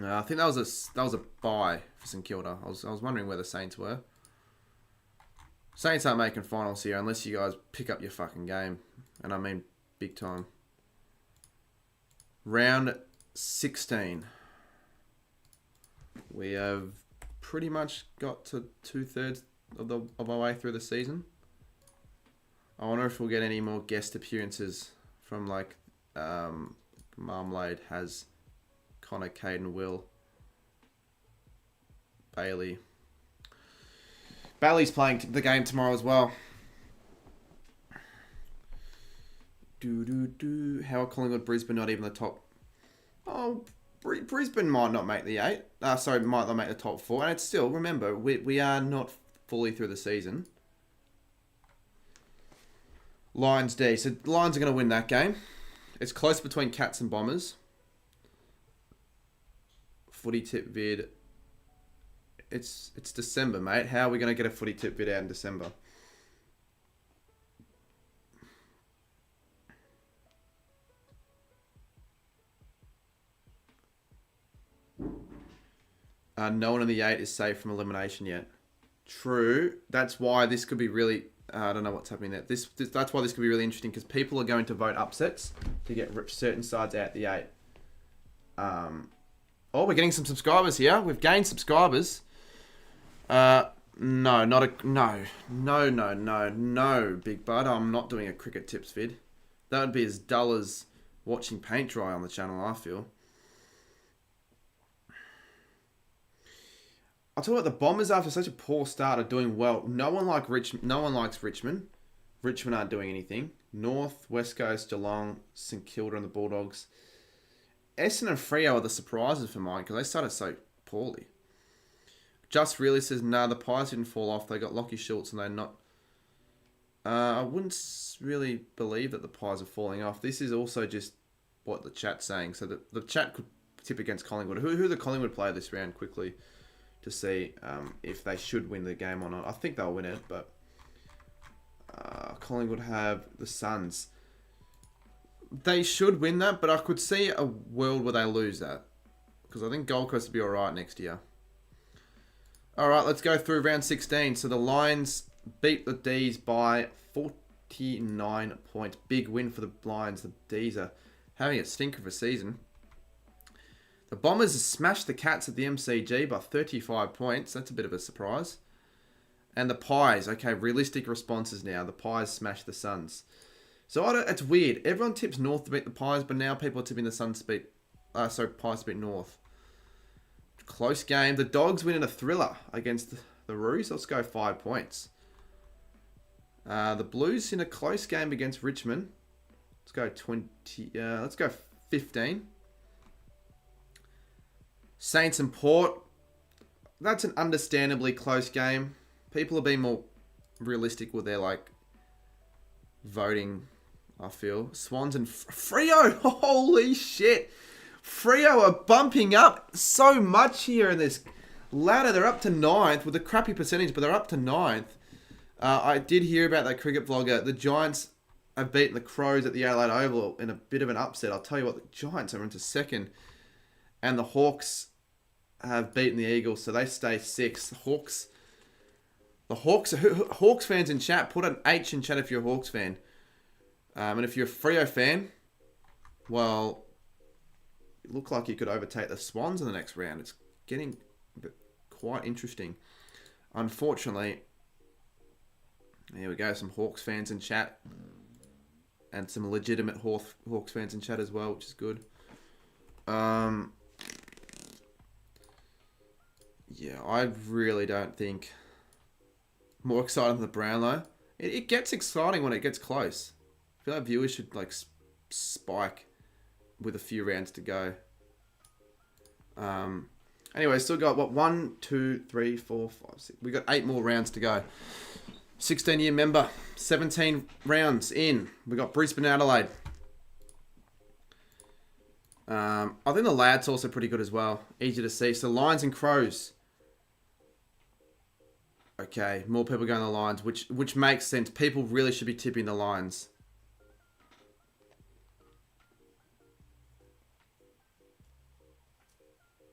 Speaker 1: I think that was a bye for St Kilda. I was wondering where the Saints were. Saints aren't making finals here unless you guys pick up your fucking game. And I mean big time. Round 16. We have pretty much got to 2/3 of our way through the season. I wonder if we'll get any more guest appearances from like Marmalade has Connor, Caden, Will, Bailey. Bailey's playing the game tomorrow as well. How are Collingwood, Brisbane not even the top? Oh, Brisbane might not make the 8. Might not make the top 4. And it's still, remember, we are not fully through the season. Lions D. So Lions are going to win that game. It's close between Cats and Bombers. Footy tip vid. It's December, mate. How are we going to get a footy tip vid out in December? No one in the 8 is safe from elimination yet. True. That's why this could be really... I don't know what's happening there. That's why this could be really interesting, because people are going to vote upsets to get certain sides out the 8. We're getting some subscribers here. We've gained subscribers. No, Big Bud. I'm not doing a cricket tips vid. That would be as dull as watching paint dry on the channel, I feel. I'll tell you what, the Bombers, after such a poor start, are doing well. No one likes Richmond. Richmond aren't doing anything. North, West Coast, Geelong, St Kilda and the Bulldogs. Essendon and Freo are the surprises for mine, because they started so poorly. Just Really says, the Pies didn't fall off. They got Lockie Schultz and they're not... I wouldn't really believe that the Pies are falling off. This is also just what the chat's saying. So the chat could tip against Collingwood. Who the Collingwood player this round quickly to see if they should win the game or not. I think they'll win it, but Collingwood have the Suns. They should win that, but I could see a world where they lose that, because I think Gold Coast will be alright next year. Alright, let's go through round 16. So the Lions beat the D's by 49 points. Big win for the Lions. The D's are having a stinker of a season. The Bombers smashed the Cats at the MCG by 35 points. That's a bit of a surprise. And the Pies, okay, realistic responses now. The Pies smashed the Suns. So it's weird. Everyone tips North to beat the Pies, but now people are tipping the Suns to beat... Pies to beat North. Close game. The Dogs win in a thriller against the Roos. Let's go 5 points. The Blues in a close game against Richmond. Let's go 20... let's go 15. Saints and Port. That's an understandably close game. People are being more realistic with their voting, I feel. Swans and Freo. Holy shit. Freo are bumping up so much here in this ladder. They're up to 9th with a crappy percentage, but they're up to 9th. I did hear about that cricket vlogger. The Giants have beaten the Crows at the Adelaide Oval in a bit of an upset. I'll tell you what, the Giants are into 2nd. And the Hawks have beaten the Eagles, so they stay 6th. The Hawks fans in chat, put an H in chat if you're a Hawks fan. And if you're a Freo fan, well, it looks like you could overtake the Swans in the next round. It's getting quite interesting. Unfortunately, here we go, some Hawks fans in chat. And some legitimate Hawks fans in chat as well, which is good. Yeah, I really don't think... More exciting than the Brownlow. It gets exciting when it gets close. I feel like viewers should spike with a few rounds to go. Anyway, still got 1, 2, 3, 4, 5, 6. We got 8 more rounds to go. 16-year member, 17 rounds in. We got Brisbane, Adelaide. I think the Lads also pretty good as well. Easy to see. So Lions and Crows. Okay, more people going to the Lions, which makes sense. People really should be tipping the Lions.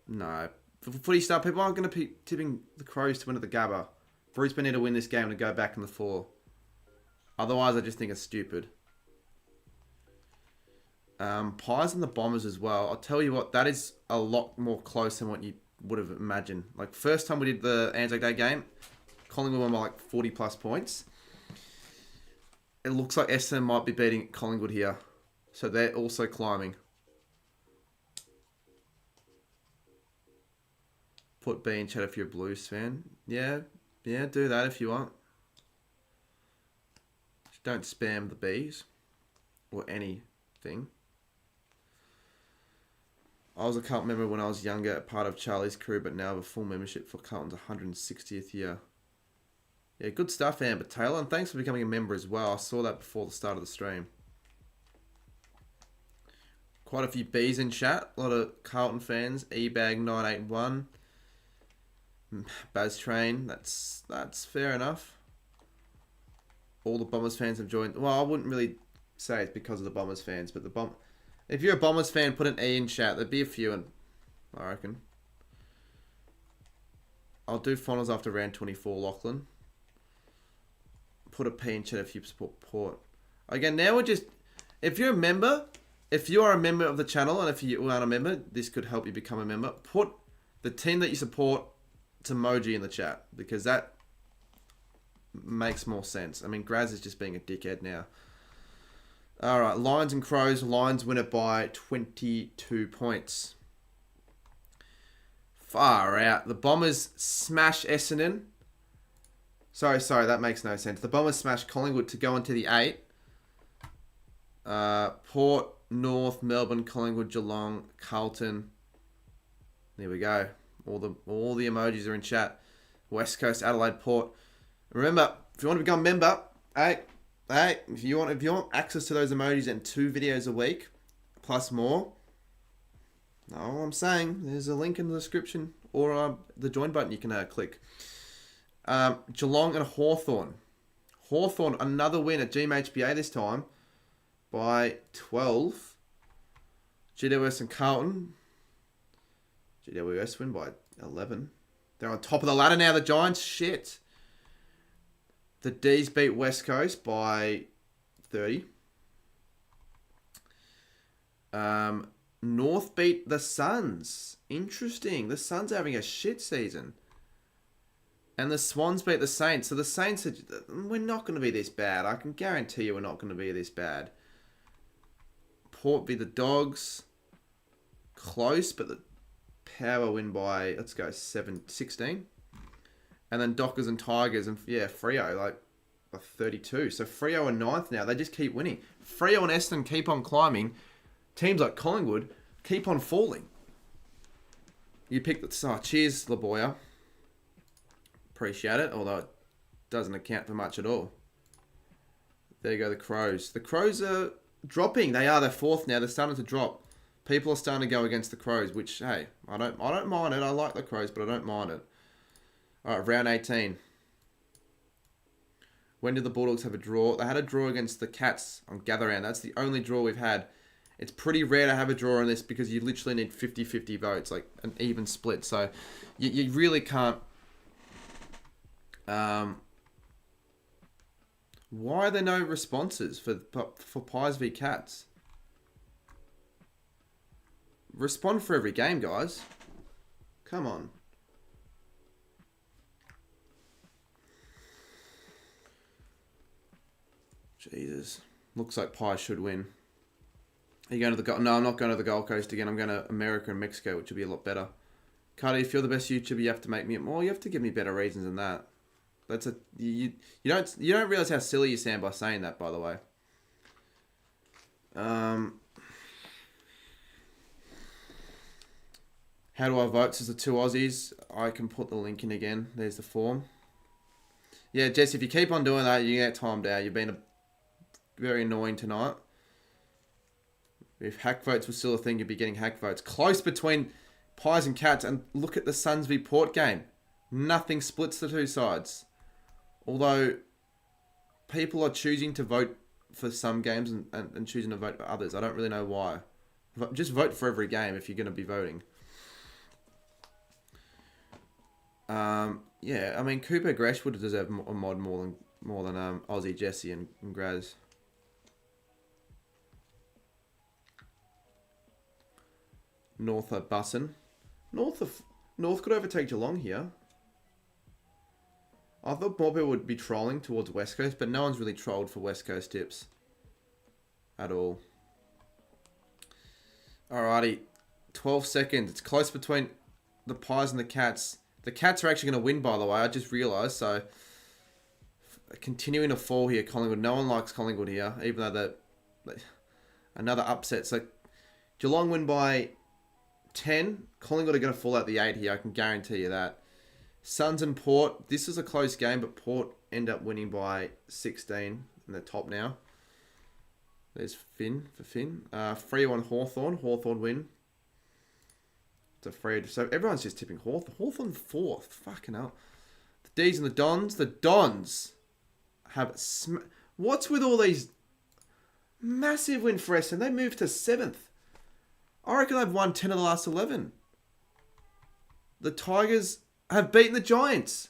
Speaker 1: No. For footy start, people aren't going to be tipping the Crows to win at the Gabba. Brisbane need to win this game to go back in the 4. Otherwise, I just think it's stupid. Pies and the Bombers as well. I'll tell you what, that is a lot more close than what you would have imagined. First time we did the Anzac Day game, Collingwood won by 40 plus points. It looks like Essendon might be beating Collingwood here. So they're also climbing. Put B in chat if you're a Blues fan. Yeah, do that if you want. Just don't spam the Bs or anything. I was a Carlton member when I was younger, a part of Charlie's crew, but now have a full membership for Carlton's 160th year. Yeah, good stuff, Amber Taylor, and thanks for becoming a member as well. I saw that before the start of the stream. Quite a few Bs in chat. A lot of Carlton fans. eBag981. Baz Train. That's fair enough. All the Bombers fans have joined. Well, I wouldn't really say it's because of the Bombers fans, but if you're a Bombers fan, put an E in chat. There'd be a few, and I reckon. I'll do finals after round 24, Lachlan. Put a P in chat if you support Port. Again, now we're just... If you're a member, if you are a member of the channel, and if you aren't a member, this could help you become a member. Put the team that you support to emoji in the chat, because that makes more sense. I mean, Graz is just being a dickhead now. Alright, Lions and Crows. Lions win it by 22 points. Far out. The Bombers smash Essendon. Sorry, that makes no sense. The Bombers smash Collingwood to go into the 8. Port, North, Melbourne, Collingwood, Geelong, Carlton. There we go. All the emojis are in chat. West Coast, Adelaide, Port. Remember, if you want to become a member, hey, if you want access to those emojis and 2 videos a week, plus more, all I'm saying, there's a link in the description or the join button you can click. Geelong and Hawthorn. Hawthorn, another win at GMHBA this time by 12. GWS and Carlton. GWS win by 11. They're on top of the ladder now, the Giants. Shit. The D's beat West Coast by 30. North beat the Suns. Interesting. The Suns are having a shit season. And the Swans beat the Saints. So the Saints are... We're not going to be this bad. I can guarantee you we're not going to be this bad. Port beat the Dogs. Close, but the Power win by, let's go, 16. And then Dockers and Tigers and, yeah, Freo, like, 32. So Freo are 9th now. They just keep winning. Freo and Essendon keep on climbing. Teams like Collingwood keep on falling. You pick the... Oh, cheers, Laboya. Appreciate it, although it doesn't account for much at all. There you go, the Crows. The Crows are dropping. They're 4th now. They're starting to drop. People are starting to go against the Crows, which, hey, I don't mind it. I like the Crows, but I don't mind it. All right, round 18. When did the Bulldogs have a draw? They had a draw against the Cats on Gather Round. That's the only draw we've had. It's pretty rare to have a draw on this because you literally need 50-50 votes, like an even split. So you really can't... why are there no responses for Pies v Cats? Respond for every game, guys. Come on. Jesus. Looks like Pies should win. Are you going to the Gold? No, I'm not going to the Gold Coast again. I'm going to America and Mexico, which will be a lot better. Cardi, if you're the best YouTuber, you have to make me... Well, you have to give me better reasons than that. That's a... You don't realize how silly you sound by saying that, by the way. How do I vote? Says the 2 Aussies. I can put the link in again. There's the form. Yeah, Jess, if you keep on doing that, you get timed out. You've been very annoying tonight. If hack votes were still a thing, you'd be getting hack votes. Close between Pies and Cats. And look at the Suns v Port game. Nothing splits the 2 sides. Although people are choosing to vote for some games and choosing to vote for others. I don't really know why. Just vote for every game if you're going to be voting. Yeah, I mean, Cooper Gresh would deserve a mod more than Aussie Jesse and Graz. North are bussin'. North could overtake Geelong here. I thought more people would be trolling towards West Coast, but no one's really trolled for West Coast tips. At all. Alrighty. 12 seconds. It's close between the Pies and the Cats. The Cats are actually going to win, by the way. I just realised. So, continuing to fall here, Collingwood. No one likes Collingwood here, even though another upset. So, Geelong win by 10. Collingwood are going to fall out the 8 here. I can guarantee you that. Suns and Port. This is a close game, but Port end up winning by 16 in the top now. There's Finn for Finn. Freo on Hawthorn. Hawthorn win. It's a Freo. So everyone's just tipping Hawthorn. Hawthorn 4th. Fucking hell. The D's and the Dons. The Dons have... What's with all these massive win for Essendon? They moved to 7th. I reckon they've won 10 of the last 11. The Tigers have beaten the Giants.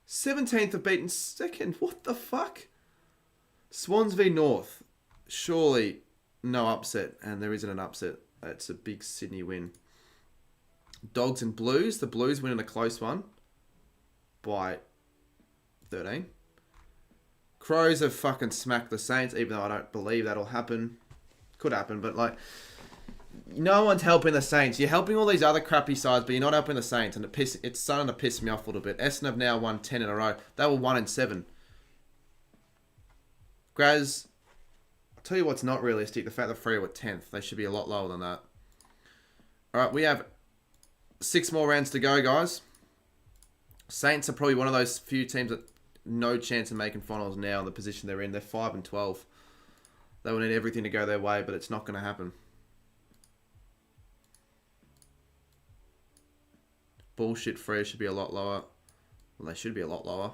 Speaker 1: 17th have beaten 2nd. What the fuck? Swans v North. Surely no upset. And there isn't an upset. It's a big Sydney win. Dogs and Blues. The Blues win in a close one. By 13. Crows have fucking smacked the Saints. Even though I don't believe that'll happen. Could happen. But like... No one's helping the Saints. You're helping all these other crappy sides, but you're not helping the Saints. And it's starting to piss me off a little bit. Essendon have now won 10 in a row. They were 1-7. Graz, I'll tell you what's not realistic. The fact that Freo were 10th. They should be a lot lower than that. Alright, we have 6 more rounds to go, guys. Saints are probably one of those few teams that no chance of making finals now in the position they're in. They're 5-12. They will need everything to go their way, but it's not going to happen. Bullshit, Freo should be a lot lower. Well, they should be a lot lower.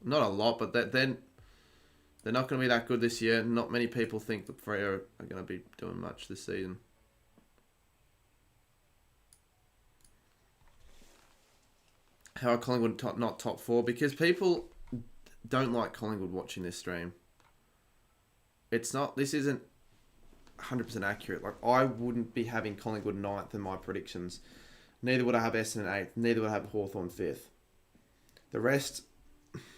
Speaker 1: Not a lot, but they're not going to be that good this year. Not many people think that Freo are going to be doing much this season. How are Collingwood not top 4? Because people don't like Collingwood watching this stream. This isn't 100% accurate. Like, I wouldn't be having Collingwood 9th in my predictions. Neither would I have Essendon 8th. Neither would I have Hawthorn 5th. The rest,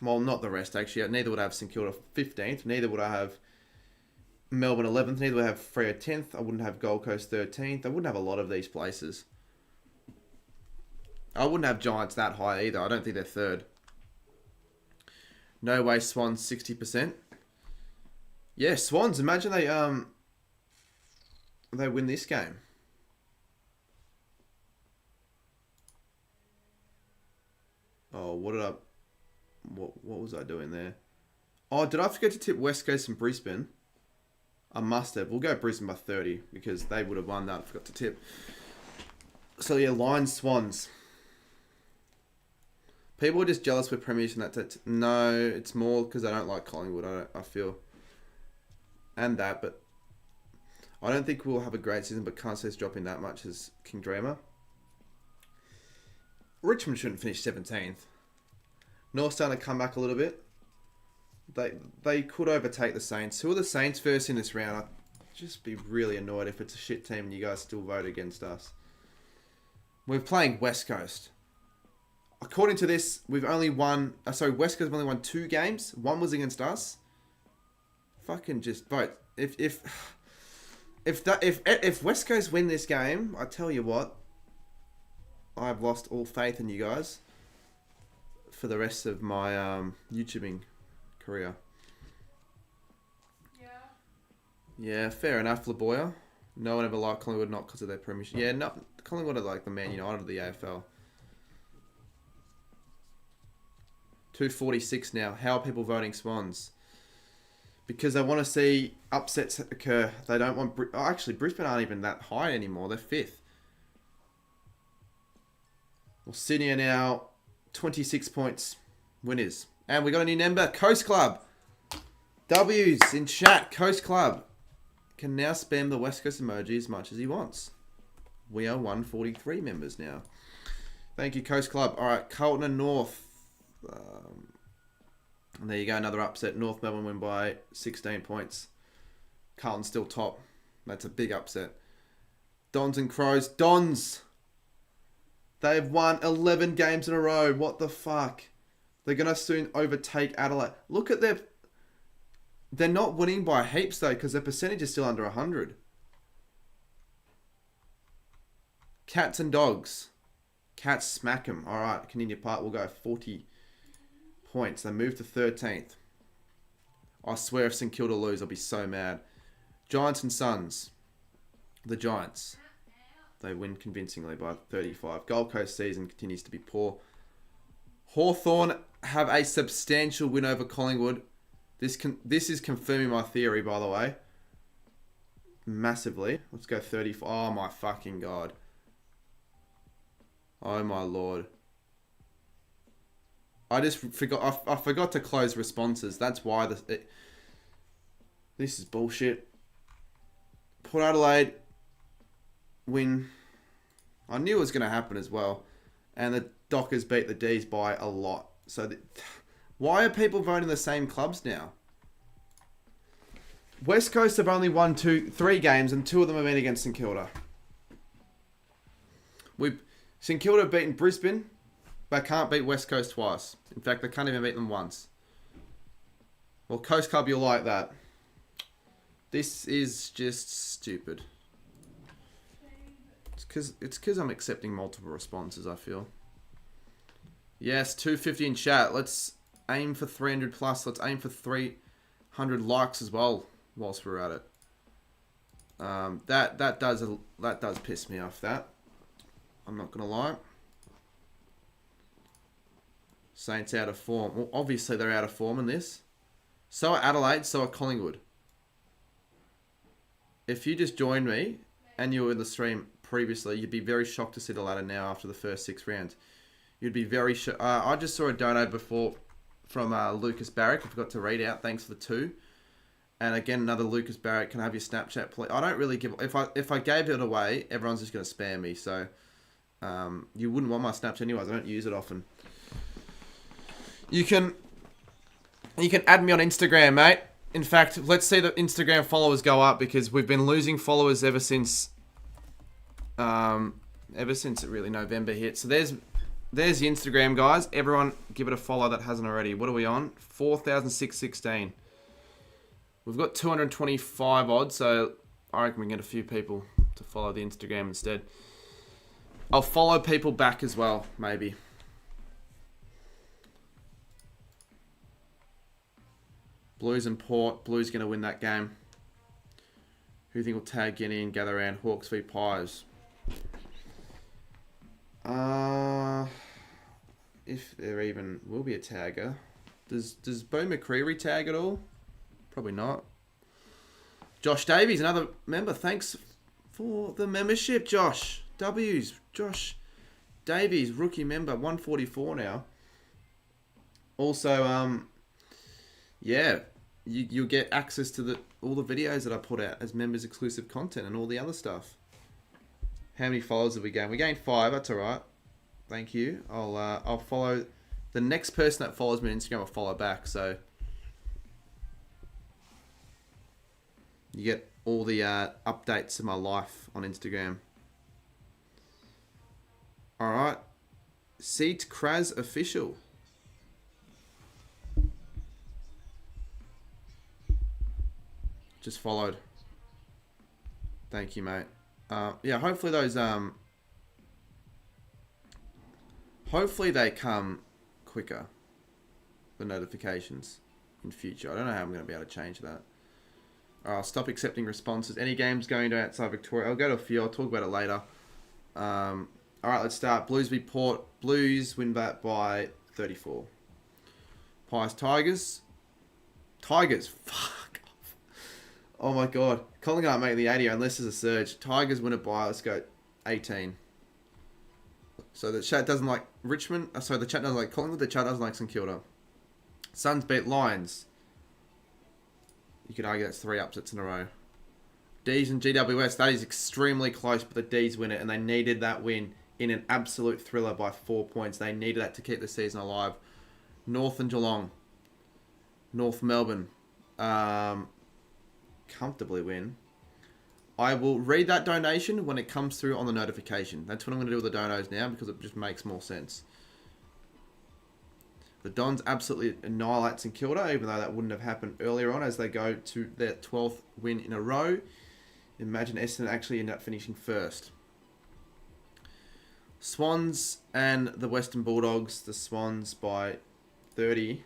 Speaker 1: well, not the rest actually. Neither would I have St Kilda 15th. Neither would I have Melbourne 11th. Neither would I have Freo 10th. I wouldn't have Gold Coast 13th. I wouldn't have a lot of these places. I wouldn't have Giants that high either. I don't think they're 3rd. No way Swans 60%. Yeah, Swans. Imagine they win this game. Oh, what was I doing there? Oh, did I forget to tip West Coast and Brisbane? I must have. We'll go Brisbane by 30 because they would have won that. I forgot to tip. So yeah, Lions, Swans. People are just jealous with premiers and that. No, it's more because I don't like Collingwood. I feel. And that, but I don't think we'll have a great season, but can't say it's dropping that much as King Dreamer. Richmond shouldn't finish 17th. North starting to come back a little bit. They could overtake the Saints. Who are the Saints first in this round? I'd just be really annoyed if it's a shit team and you guys still vote against us. We're playing West Coast. According to this, we've only won... West Coast have only won 2 games. 1 was against us. Fucking just vote. If West Coast win this game, I tell you what, I've lost all faith in you guys for the rest of my YouTubing career. Yeah, fair enough, LaBoya. No one ever liked Collingwood, not because of their premiership. Yeah, no, Collingwood are like the Man United of the AFL. 246 now. How are people voting Swans? Because they want to see upsets occur. They don't want... actually, Brisbane aren't even that high anymore. They're 5th. Well, Sydney are now 26 points winners. And we got a new member, Coast Club. W's in chat. Coast Club can now spam the West Coast emoji as much as he wants. We are 143 members now. Thank you, Coast Club. All right, Carlton and North. And there you go, another upset. North Melbourne win by 16 points. Carlton's still top. That's a big upset. Dons and Crows. Dons! They've won 11 games in a row. What the fuck? They're going to soon overtake Adelaide. Look at their... They're not winning by heaps, though, because their percentage is still under 100. Cats and dogs. Cats smack them. All right, Canadian Park will go 40 points. They move to 13th. I swear if St Kilda lose, I'll be so mad. Giants and Suns. The Giants. They win convincingly by 35. Gold Coast season continues to be poor. Hawthorn have a substantial win over Collingwood. This is confirming my theory, by the way. Massively. Let's go 35. Oh my fucking God. Oh my Lord. I just forgot. I forgot to close responses. That's why this is bullshit. Port Adelaide win. I knew it was going to happen as well. And the Dockers beat the D's by a lot. So why are people voting the same clubs now? West Coast have only won 3 games and 2 of them have been against St Kilda. St Kilda have beaten Brisbane, but can't beat West Coast twice. In fact, they can't even beat them once. Well, Coast Club, you'll like that. This is just stupid. It's because I'm accepting multiple responses, I feel. Yes, 250 in chat. Let's aim for 300 plus. Let's aim for 300 likes as well whilst we're at it. That does piss me off, that. I'm not going to lie. Saints out of form. Well, obviously they're out of form in this. So are Adelaide, so are Collingwood. If you just joined me and you were in the stream previously, you'd be very shocked to see the ladder now after the first 6 rounds. You'd be very shocked. I just saw a dono before from Lucas Barrick. I forgot to read out. Thanks for the 2. And again, another Lucas Barrick. Can I have your Snapchat, please? I don't really give... If I gave it away, everyone's just going to spam me. So you wouldn't want my Snapchat anyways. I don't use it often. You can add me on Instagram, mate. In fact, let's see the Instagram followers go up because we've been losing followers ever since really November hit. So there's the Instagram, guys. Everyone give it a follow that hasn't already. What are we on? 4,616. We've got 225 odd, so I reckon we can get a few people to follow the Instagram instead. I'll follow people back as well, maybe. Blues and Port. Blues going to win that game. Who do you think will tag Guinea and gather around Hawks v Pies? If there even will be a tagger. Does Bo McCreary tag at all? Probably not. Josh Davies, another member. Thanks for the membership, Josh. Josh Davies, rookie member, 144 now. Also, yeah, you'll get access to all the videos that I put out as members exclusive content and all the other stuff. How many followers have we gained? We gained 5. That's all right. Thank you. I'll follow the next person that follows me on Instagram. I'll follow back. So you get all the updates of my life on Instagram. All right. Seat Kraz official. Just followed. Thank you, mate. Yeah, hopefully those hopefully they come quicker, the notifications in future. I don't know how I'm going to be able to change that. I'll stop accepting responses. Any games going to outside Victoria? I'll go to a few. I'll talk about it later. All right, let's start. Blues v Port. Blues win that by 34. Pies Tigers. Tigers. Fuck off. Oh my God. Collingwood aren't making the 80 unless there's a surge. Tigers win it by, let's go, 18. So the chat doesn't like Richmond. Sorry, the chat doesn't like Collingwood. The chat doesn't like St Kilda. Suns beat Lions. You could argue that's 3 upsets in a row. D's and GWS. That is extremely close, but the D's win it, and they needed that win in an absolute thriller by 4 points. They needed that to keep the season alive. North and Geelong. North Melbourne. Comfortably win. I will read that donation when it comes through on the notification. That's what I'm going to do with the donos now because it just makes more sense. The Dons absolutely annihilate St Kilda, even though that wouldn't have happened earlier on as they go to their 12th win in a row. Imagine Essendon actually end up finishing first. Swans and the Western Bulldogs. The Swans by 30.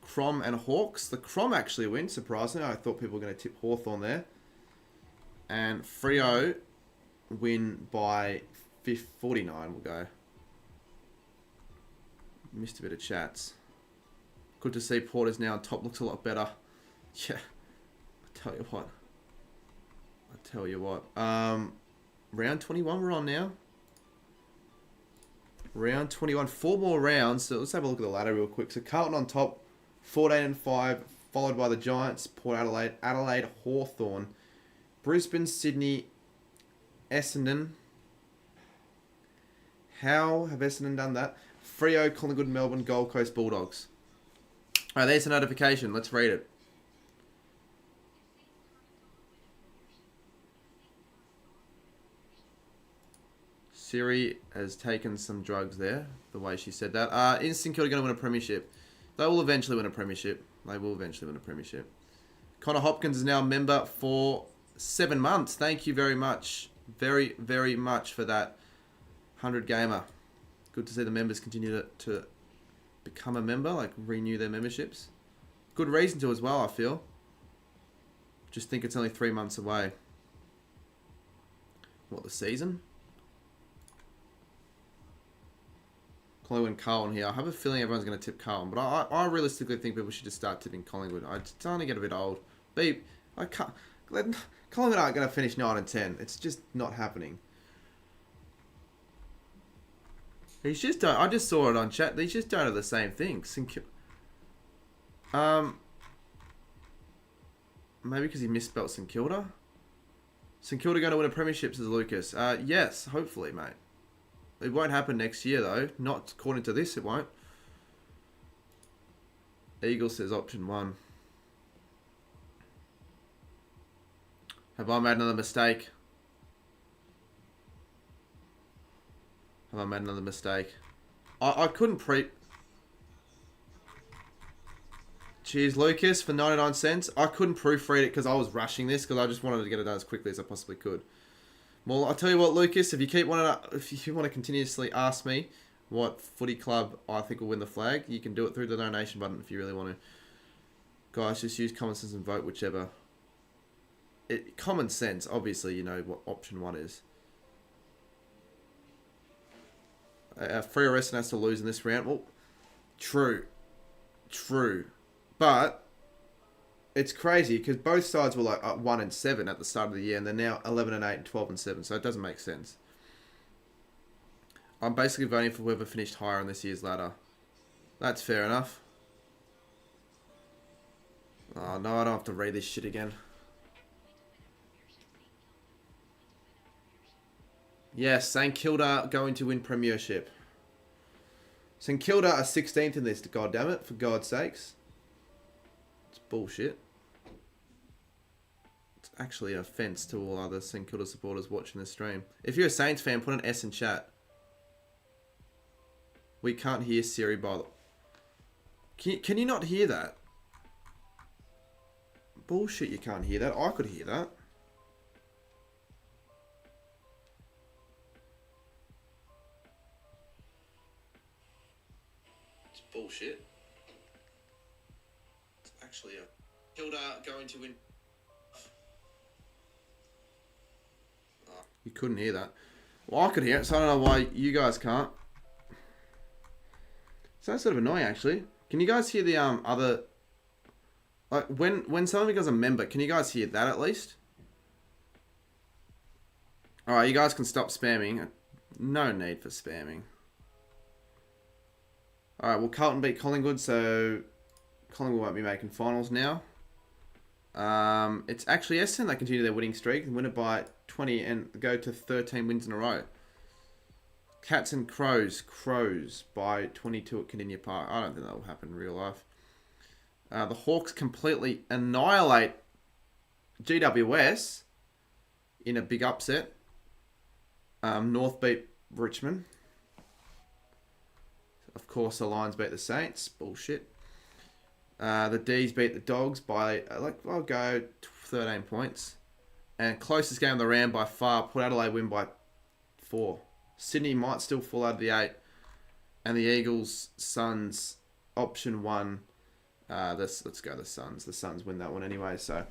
Speaker 1: Crom and Hawks. The Crom actually win, surprisingly. I thought people were going to tip Hawthorn there. And Freo win by 49, we'll go. Missed a bit of chats. Good to see Porter's now on top. Looks a lot better. Yeah. I tell you what. Round 21 we're on now. Round 21. 4 more rounds. So let's have a look at the ladder real quick. So Carlton on top. 14-5. Followed by the Giants. Port Adelaide. Adelaide. Hawthorn. Brisbane. Sydney. Essendon. How have Essendon done that? Freo, Collingwood, Melbourne, Gold Coast, Bulldogs. Alright, there's a notification. Let's read it. Siri has taken some drugs there, the way she said that. Is St Kilda going to win a premiership? They will eventually win a premiership. Connor Hopkins is now a member for 7 months. Thank you very much. Very, very much for that. 100 gamer. Good to see the members continue to become a member, like renew their memberships. Good reason to as well, I feel. Just think it's only 3 months away. What, the season? Collingwood and Carlton here. I have a feeling everyone's going to tip Carlton, but I realistically think people should just start tipping Collingwood. It's starting to get a bit old. Collingwood aren't going to finish 9 and 10. It's just not happening. He's just I just saw it on chat. He's just done the same thing. Maybe because he misspelled St Kilda. St Kilda going to win a premiership, says Lucas. Yes, hopefully, mate. It won't happen next year though. Not according to this, it won't. Eagle says option 1. Have I made another mistake? I couldn't Cheers, Lucas, for 99 cents. I couldn't proofread it because I was rushing this because I just wanted to get it done as quickly as I possibly could. Well, I'll tell you what, Lucas, if you want to continuously ask me what footy club I think will win the flag, you can do it through the donation button if you really want to. Guys, just use common sense and vote whichever. Common sense, obviously, you know what option 1 is. Freo Western has to lose in this round. Well, true. But it's crazy because both sides were like 1 and 7 at the start of the year, and they're now 11 and 8 and 12 and 7. So it doesn't make sense. I'm basically voting for whoever finished higher on this year's ladder. That's fair enough. Oh no, I don't have to read this shit again. Yes, St Kilda going to win premiership. St Kilda are 16th in this, goddammit, for God's sakes. It's bullshit. It's actually an offence to all other St Kilda supporters watching this stream. If you're a Saints fan, put an S in chat. We can't hear Siri by the... Can you not hear that? Bullshit, you can't hear that. I could hear that. Bullshit. It's actually a Kilda going to win. Oh, you couldn't hear that. Well, I could hear it, so I don't know why you guys can't. So that's sort of annoying, actually. Can you guys hear the other? Like when somebody becomes a member, can you guys hear that at least? All right, you guys can stop spamming. No need for spamming. Alright, well, Carlton beat Collingwood, so Collingwood won't be making finals now. It's actually Essendon that continue their winning streak and win it by 20 and go to 13 wins in a row. Cats and Crows by 22 at Kardinia Park. I don't think that will happen in real life. The Hawks completely annihilate GWS in a big upset. North beat Richmond. Of course, the Lions beat the Saints. Bullshit. The D's beat the Dogs by, I'll go 13 points. And closest game of the round by far, Port Adelaide win by 4. Sydney might still fall out of the 8. And the Eagles, Suns, option 1. Let's go the Suns. The Suns win that one anyway. So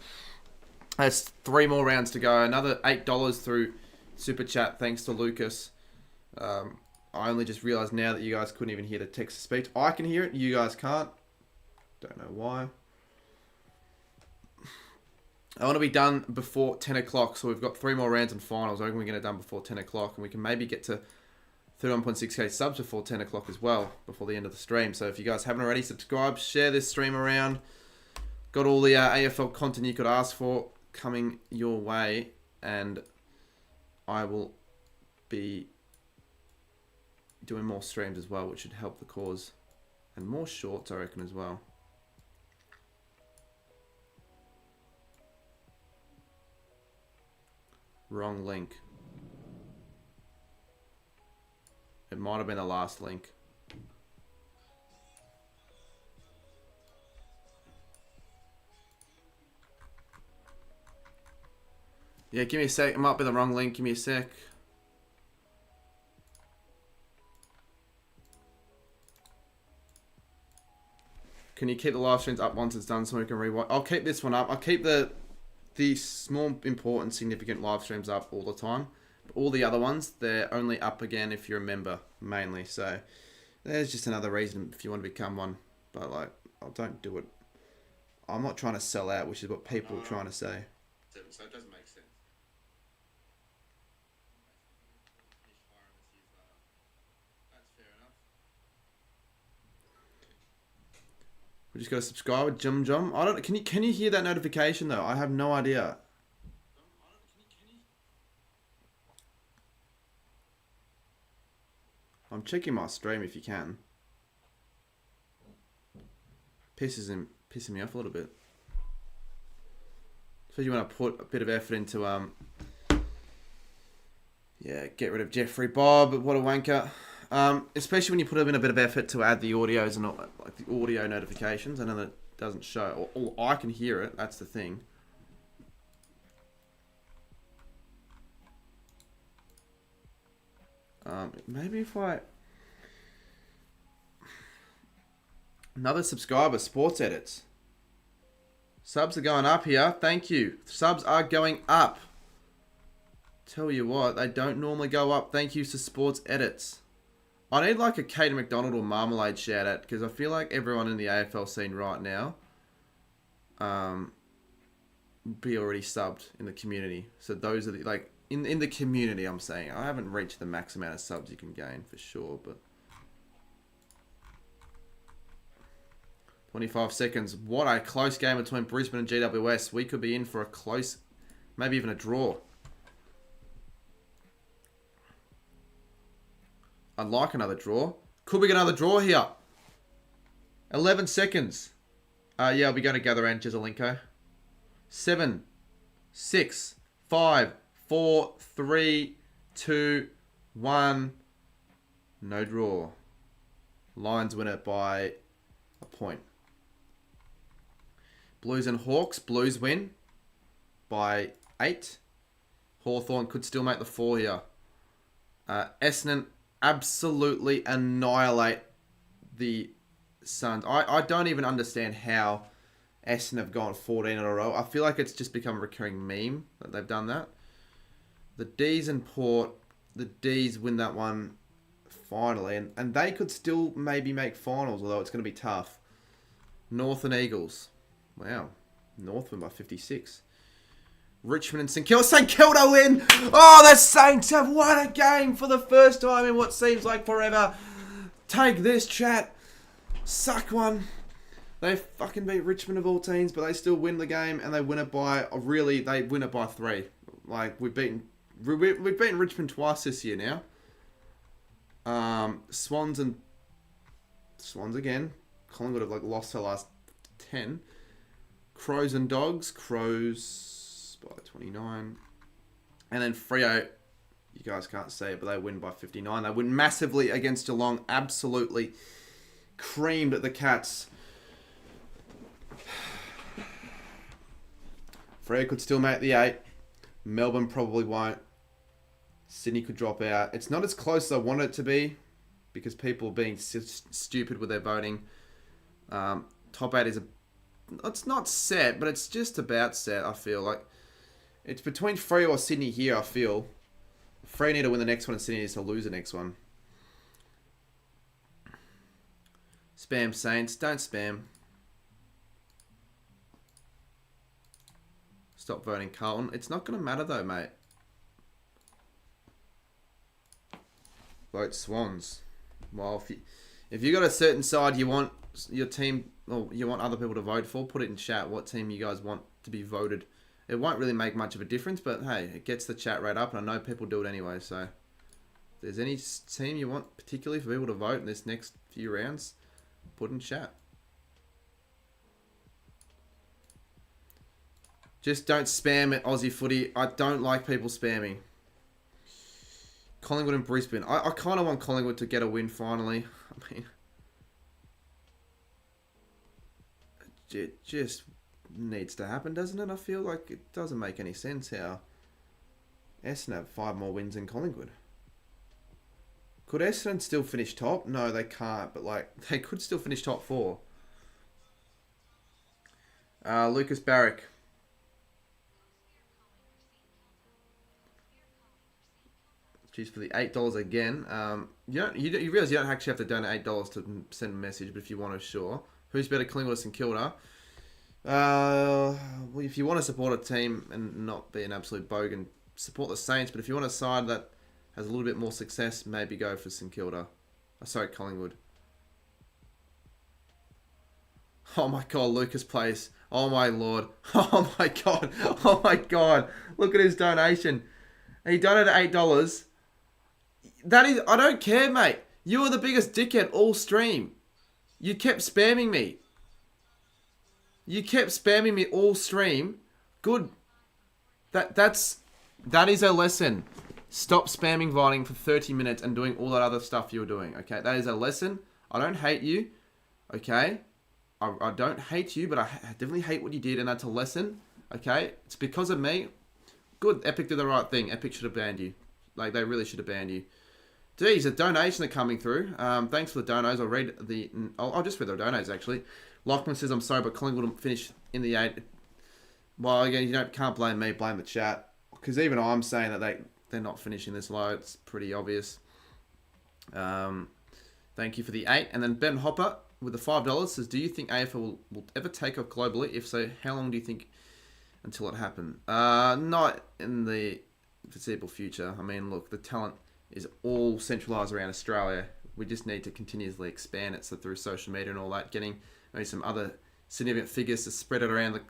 Speaker 1: there's 3 more rounds to go. Another $8 through Super Chat. Thanks to Lucas. I only just realised now that you guys couldn't even hear the text to speech. I can hear it. You guys can't. Don't know why. I want to be done before 10 o'clock. So we've got 3 more rounds and finals. I reckon we can get it done before 10 o'clock. And we can maybe get to 31.6k subs before 10 o'clock as well, before the end of the stream. So if you guys haven't already, subscribe, share this stream around. Got all the AFL content you could ask for coming your way. And I will be doing more streams as well, which should help the cause. And more shorts, I reckon, as well. Wrong link. It might have been the last link. Yeah, give me a sec. It might be the wrong link. Give me a sec. Can you keep the live streams up once it's done so we can rewatch? I'll keep this one up. I'll keep the small, important, significant live streams up all the time. But all the other ones, they're only up again if you're a member, mainly. So there's just another reason if you want to become one. But like, I don't do it. I'm not trying to sell out, which is what people are trying to say.
Speaker 2: So it doesn't make sense. That's fair enough.
Speaker 1: We just got to subscribe with Jum Jum. I don't. Can you hear that notification though? I have no idea. I'm checking my stream if you can. Pissing me off a little bit. Especially when I put a bit of effort into get rid of Jeffrey Bob. What a wanker. Especially when you put in a bit of effort to add the audios and all, like the audio notifications. I know that it doesn't show. Or I can hear it. That's the thing. Maybe if I... Another subscriber, Sports Edits. Subs are going up here. Thank you. Subs are going up. Tell you what, they don't normally go up. Thank you to Sports Edits. I need like a Kate McDonald or Marmalade shout out because I feel like everyone in the AFL scene right now be already subbed in the community. So those are the, like, in the community, I'm saying. I haven't reached the max amount of subs you can gain for sure, but 25 seconds. What a close game between Brisbane and GWS. We could be in for a close, maybe even a draw. I'd like another draw. Could we get another draw here? 11 seconds. Yeah, I'll be going to gather around Jezelenko. 7, 6, 5, 4, 3, 2, 1. No draw. Lions win it by a point. Blues and Hawks. Blues win by 8. Hawthorn could still make the 4 here. Essendon absolutely annihilate the Suns. I don't even understand how Essendon have gone 14 in a row. I feel like it's just become a recurring meme that they've done that. The D's and Port. The D's win that one finally. And they could still maybe make finals, although it's going to be tough. North and Eagles. Wow. North win by 56. Richmond and St Kilda. St Kilda win! Oh, the Saints have won a game for the first time in what seems like forever. Take this, chat. Suck one. They fucking beat Richmond of all teams, but they still win the game, and they win it by, they win it by 3. Like, we've beaten Richmond twice this year now. Swans again. Collingwood have lost their last 10. Crows and Dogs. Crows by 29. And then Freo, you guys can't see it, but they win by 59. They win massively against Geelong. Absolutely creamed the Cats. Freo could still make the 8. Melbourne probably won't. Sydney could drop out. It's not as close as I want it to be because people are being stupid with their voting. Top 8 is it's not set, but it's just about set, I feel like. It's between Freo or Sydney here, I feel. Freo need to win the next one and Sydney needs to lose the next one. Spam Saints. Don't spam. Stop voting Carlton. It's not going to matter though, mate. Vote Swans. Well, if you got a certain side you want your team, or you want other people to vote for, put it in chat what team you guys want to be voted. It won't really make much of a difference, but hey, it gets the chat rate up, and I know people do it anyway, so if there's any team you want particularly for people to vote in this next few rounds, put in chat. Just don't spam at Aussie footy. I don't like people spamming. Collingwood and Brisbane. I kind of want Collingwood to get a win finally. I mean, it just needs to happen, doesn't it? I feel like it doesn't make any sense how Essendon have 5 more wins than Collingwood. Could Essendon still finish top? No, they can't, but like they could still finish top 4. Lucas Barrick. Jeez, for the $8 again. You realise you don't actually have to donate $8 to send a message, but if you want to, sure. Who's better, Collingwood or St Kilda? Well, if you want to support a team and not be an absolute bogan, support the Saints. But if you want a side that has a little bit more success, maybe go for St Kilda. Sorry, Collingwood. Oh my God, Lucas Place. Oh my Lord. Oh my God. Oh my God. Look at his donation. He donated $8. That is, I don't care, mate. You are the biggest dickhead all stream. You kept spamming me. You kept spamming me all stream. Good. That is a lesson. Stop spamming voting for 30 minutes and doing all that other stuff you were doing. Okay, that is a lesson. I don't hate you. Okay, I don't hate you, but I definitely hate what you did, and that's a lesson. Okay, it's because of me. Good. Epic did the right thing. Epic should have banned you. Like, they really should have banned you. Geez, the donations are coming through. Thanks for the donos. I'll just read the donos, actually. Lockman says, I'm sorry, but Collingwood will finish in the 8. Well, again, can't blame me. Blame the chat. Because even I'm saying that they're not finishing this low. It's pretty obvious. Thank you for the 8. And then Ben Hopper with the $5 says, do you think AFL will ever take off globally? If so, how long do you think until it happens? Not in the foreseeable future. I mean, look, the talent is all centralised around Australia. We just need to continuously expand it, so through social media and all that, getting maybe some other significant figures to spread it around the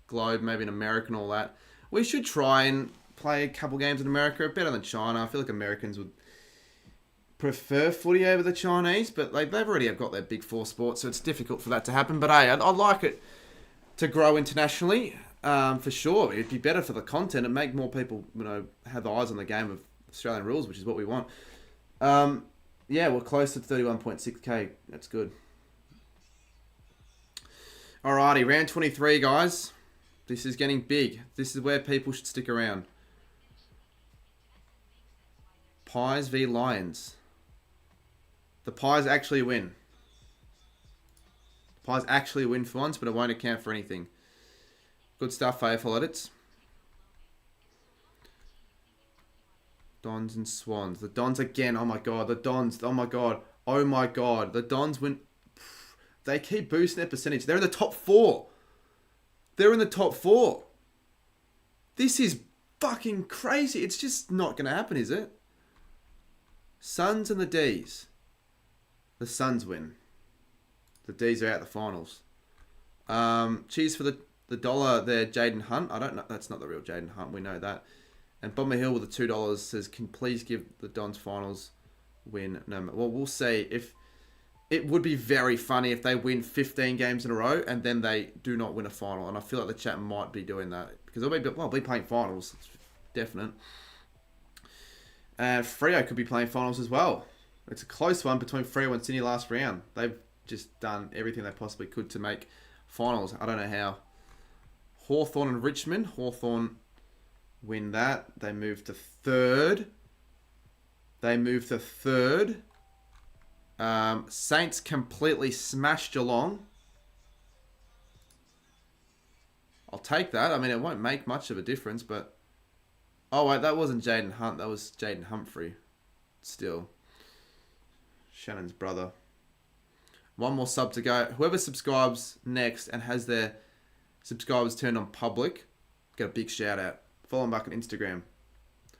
Speaker 1: globe, maybe in America and all that. We should try and play a couple games in America, better than China. I feel like Americans would prefer footy over the Chinese, but they've already got their big 4 sports, so it's difficult for that to happen. But hey, I'd like it to grow internationally, for sure. It'd be better for the content and make more people, have eyes on the game of Australian rules, which is what we want. Yeah, we're close to 31.6k. That's good. Alrighty, round 23, guys. This is getting big. This is where people should stick around. Pies v Lions. The Pies actually win. The Pies actually win for once, but it won't account for anything. Good stuff, AFL edits. Dons and Swans. The Dons again. Oh my God. The Dons. Oh my God. Oh my God. The Dons win. They keep boosting their percentage. They're in the top 4. They're in the top 4. This is fucking crazy. It's just not going to happen, is it? Suns and the D's. The Suns win. The D's are out the finals. Cheers for the dollar there, Jaden Hunt. I don't know. That's not the real Jaden Hunt. We know that. And Bomber Hill with the $2 says, can please give the Dons finals win? No, well, we'll see. If it would be very funny if they win 15 games in a row and then they do not win a final. And I feel like the chat might be doing that because they'll be playing finals. It's definite. And Freo could be playing finals as well. It's a close one between Freo and Sydney last round. They've just done everything they possibly could to make finals. I don't know how. Hawthorn and Richmond. Hawthorn win that. They move to 3rd. They move to third. Saints completely smashed Geelong. I'll take that. I mean, it won't make much of a difference, but... Oh, wait, that wasn't Jaden Hunt. That was Jaden Humphrey. Still. Shannon's brother. One more sub to go. Whoever subscribes next and has their subscribers turned on public, get a big shout out. Follow them back on Instagram.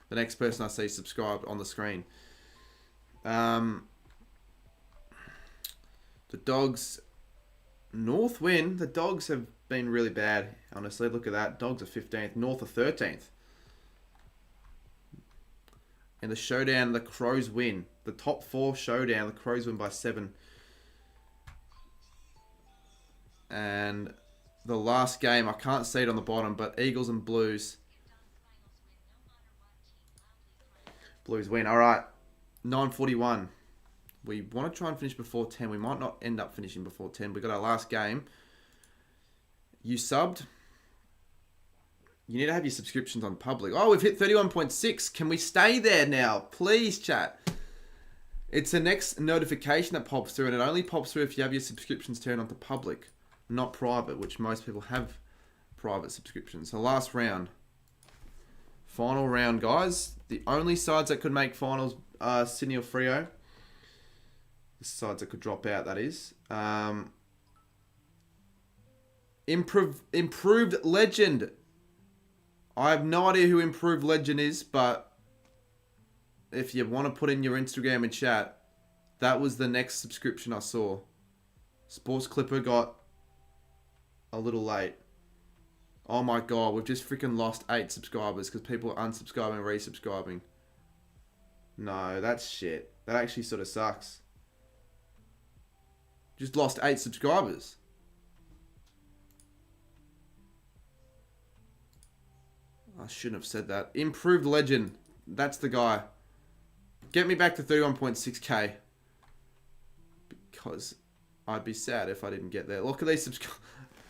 Speaker 1: The next person I see subscribed on the screen. The Dogs... North win. The Dogs have been really bad, honestly. Look at that. Dogs are 15th. North are 13th. In the showdown, the Crows win. The top 4 showdown, the Crows win by 7. And the last game, I can't see it on the bottom, but Eagles and Blues. Blues win. All right. 9:41. We want to try and finish before 10. We might not end up finishing before 10. We got our last game. You subbed. You need to have your subscriptions on public. Oh, we've hit 31.6. Can we stay there now? Please, chat. It's the next notification that pops through, and it only pops through if you have your subscriptions turned on to public, not private, which most people have private subscriptions. So last round. Final round, guys. The only sides that could make finals are Sydney or Freo. The sides that could drop out, that is. Improved Legend. I have no idea who Improved Legend is, but if you want to put in your Instagram and chat, that was the next subscription I saw. Sports Clipper got a little late. Oh my god, we've just freaking lost 8 subscribers because people are unsubscribing and resubscribing. No, that's shit. That actually sort of sucks. Just lost 8 subscribers. I shouldn't have said that. Improved Legend. That's the guy. Get me back to 31.6k. Because I'd be sad if I didn't get there. Look at these subscribers.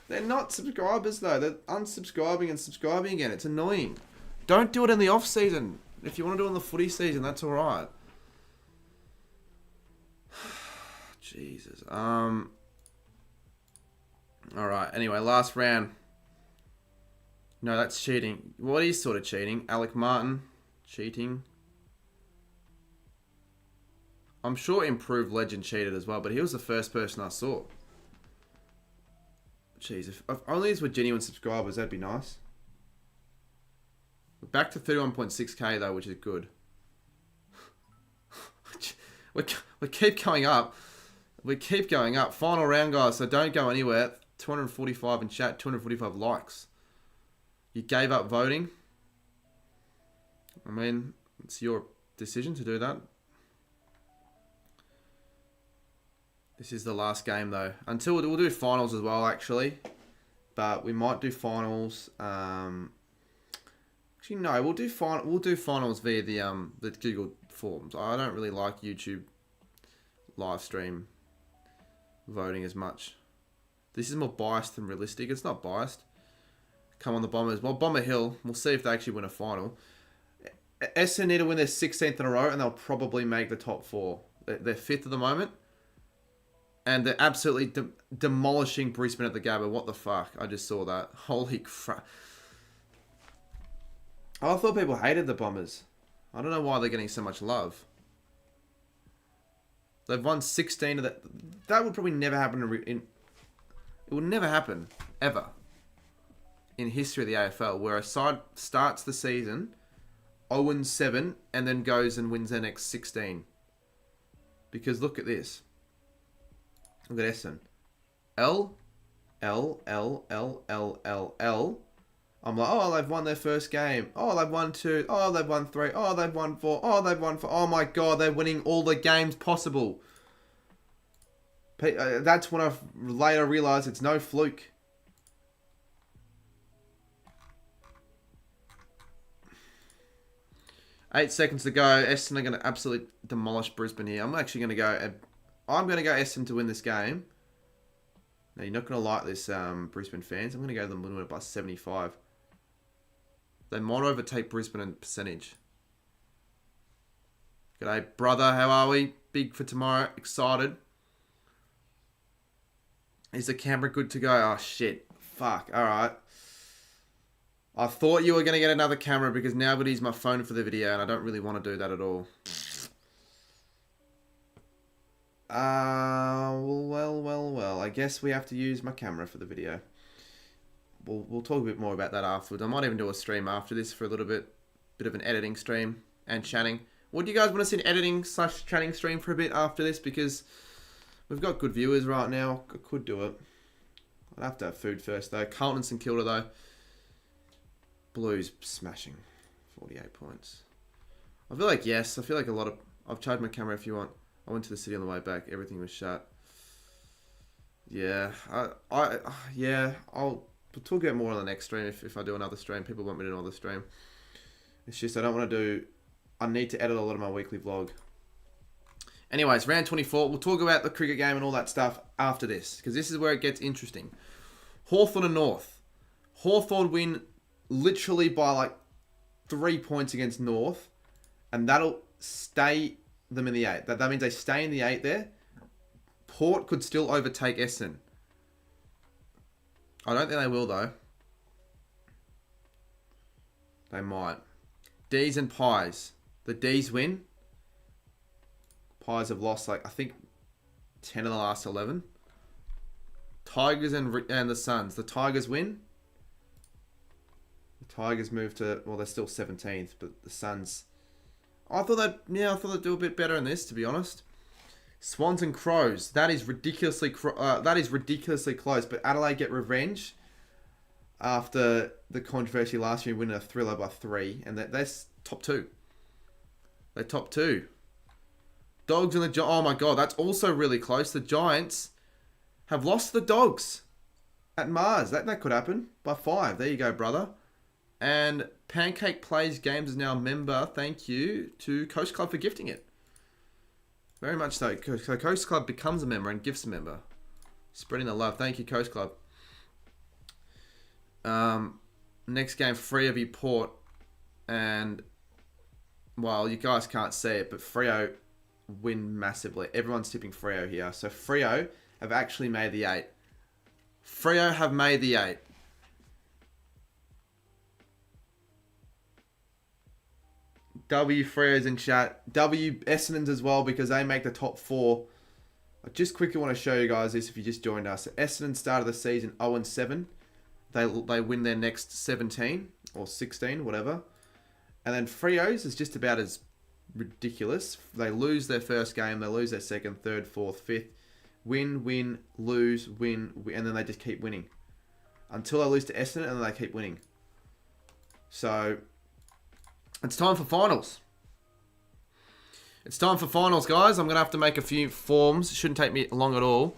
Speaker 1: They're not subscribers though. They're unsubscribing and subscribing again. It's annoying. Don't do it in the off season. If you want to do it in the footy season, that's alright. Jesus. Alright, anyway, last round. No, that's cheating. What is sort of cheating? Alec Martin. Cheating. I'm sure Improved Legend cheated as well, but he was the first person I saw. Jeez, if only these were genuine subscribers, that'd be nice. We're back to 31.6k though, which is good. we keep going up. We keep going up. Final round, guys, so don't go anywhere. 245 in chat, 245 likes. You gave up voting. I mean, it's your decision to do that. This is the last game though. Until we'll do finals as well, actually. But we might do finals. Actually, no, we'll do finals via the Google Forms. I don't really like YouTube live stream voting as much. This is more biased than realistic. It's not biased. Come on, the Bombers. Well, Bomber Hill. We'll see if they actually win a final. Essendon need to win their 16th in a row, and they'll probably make the top 4. They're 5th at the moment. And they're absolutely demolishing Brisbane at the Gabba. What the fuck? I just saw that. Holy crap. I thought people hated the Bombers. I don't know why they're getting so much love. They've won 16 of that. That would probably never happen it would never happen, ever, in history of the AFL, where a side starts the season 0-7 and then goes and wins their next 16. Because look at this. Look at Essendon. L. I'm like, oh, they've won their first game. Oh, they've won 2. Oh, they've won 3. Oh, they've won 4. Oh, they've won 4. Oh my god, they're winning all the games possible. That's when I later realised it's no fluke. Eight seconds to go. Essendon are going to absolutely demolish Brisbane here. I'm actually going to go... I'm going to go Essendon to win this game. Now, you're not going to like this, Brisbane fans. I'm going to go to them to win it by 75. They might overtake Brisbane in percentage. G'day, brother. How are we? Big for tomorrow. Excited. Is the camera good to go? Oh, shit. Fuck. All right. I thought you were going to get another camera because now I'm going to use my phone for the video and I don't really want to do that at all. Well. I guess we have to use my camera for the video. We'll talk a bit more about that afterwards. I might even do a stream after this for a little bit of an editing stream and chatting. What do you guys want to see an editing/chatting stream for a bit after this? Because we've got good viewers right now. I could do it. I'd have to have food first though. Carlton and St Kilda though. Blues smashing. 48 points. I feel like yes. I feel like a lot of... I've charged my camera if you want. I went to the city on the way back. Everything was shut. Yeah. We'll talk about more on the next stream if I do another stream. People want me to do another stream. It's just I don't want to do... I need to edit a lot of my weekly vlog. Anyways, round 24. We'll talk about the cricket game and all that stuff after this. Because this is where it gets interesting. Hawthorn and North. Hawthorn win literally by like 3 points against North. And that'll stay them in the 8. That means they stay in the 8 there. Port could still overtake Essendon. I don't think they will though. They might. D's and Pies. The D's win. Pies have lost like I think 10 of the last 11. Tigers and the Suns. The Tigers win. The Tigers move to they're still 17th, but the Suns. I thought they'd do a bit better in this, to be honest. Swans and Crows. That is ridiculously close. But Adelaide get revenge after the controversy last year, winning a thriller by 3, and they're top 2. They're top 2. Dogs and the Giants. Oh my god, that's also really close. The Giants have lost the Dogs at Mars. That could happen by 5. There you go, brother. And Pancake Plays Games is now a member. Thank you to Coast Club for gifting it. Very much so. So Coast Club becomes a member and gifts a member. Spreading the love. Thank you, Coast Club. Next game, Freo v Port. And, well, you guys can't see it, but Freo win massively. Everyone's tipping Freo here. So Freo have actually made the 8. Freo have made the 8. W Freo's in chat. W Essendon's as well because they make the top 4. I just quickly want to show you guys this if you just joined us. Essendon started the season 0-7. They win their next 17 or 16, whatever. And then Freo's is just about as ridiculous. They lose their first game. They lose their second, third, fourth, fifth. Win, lose, win, and then they just keep winning. Until they lose to Essendon and then they keep winning. So... it's time for finals. It's time for finals, guys. I'm going to have to make a few forms. It shouldn't take me long at all.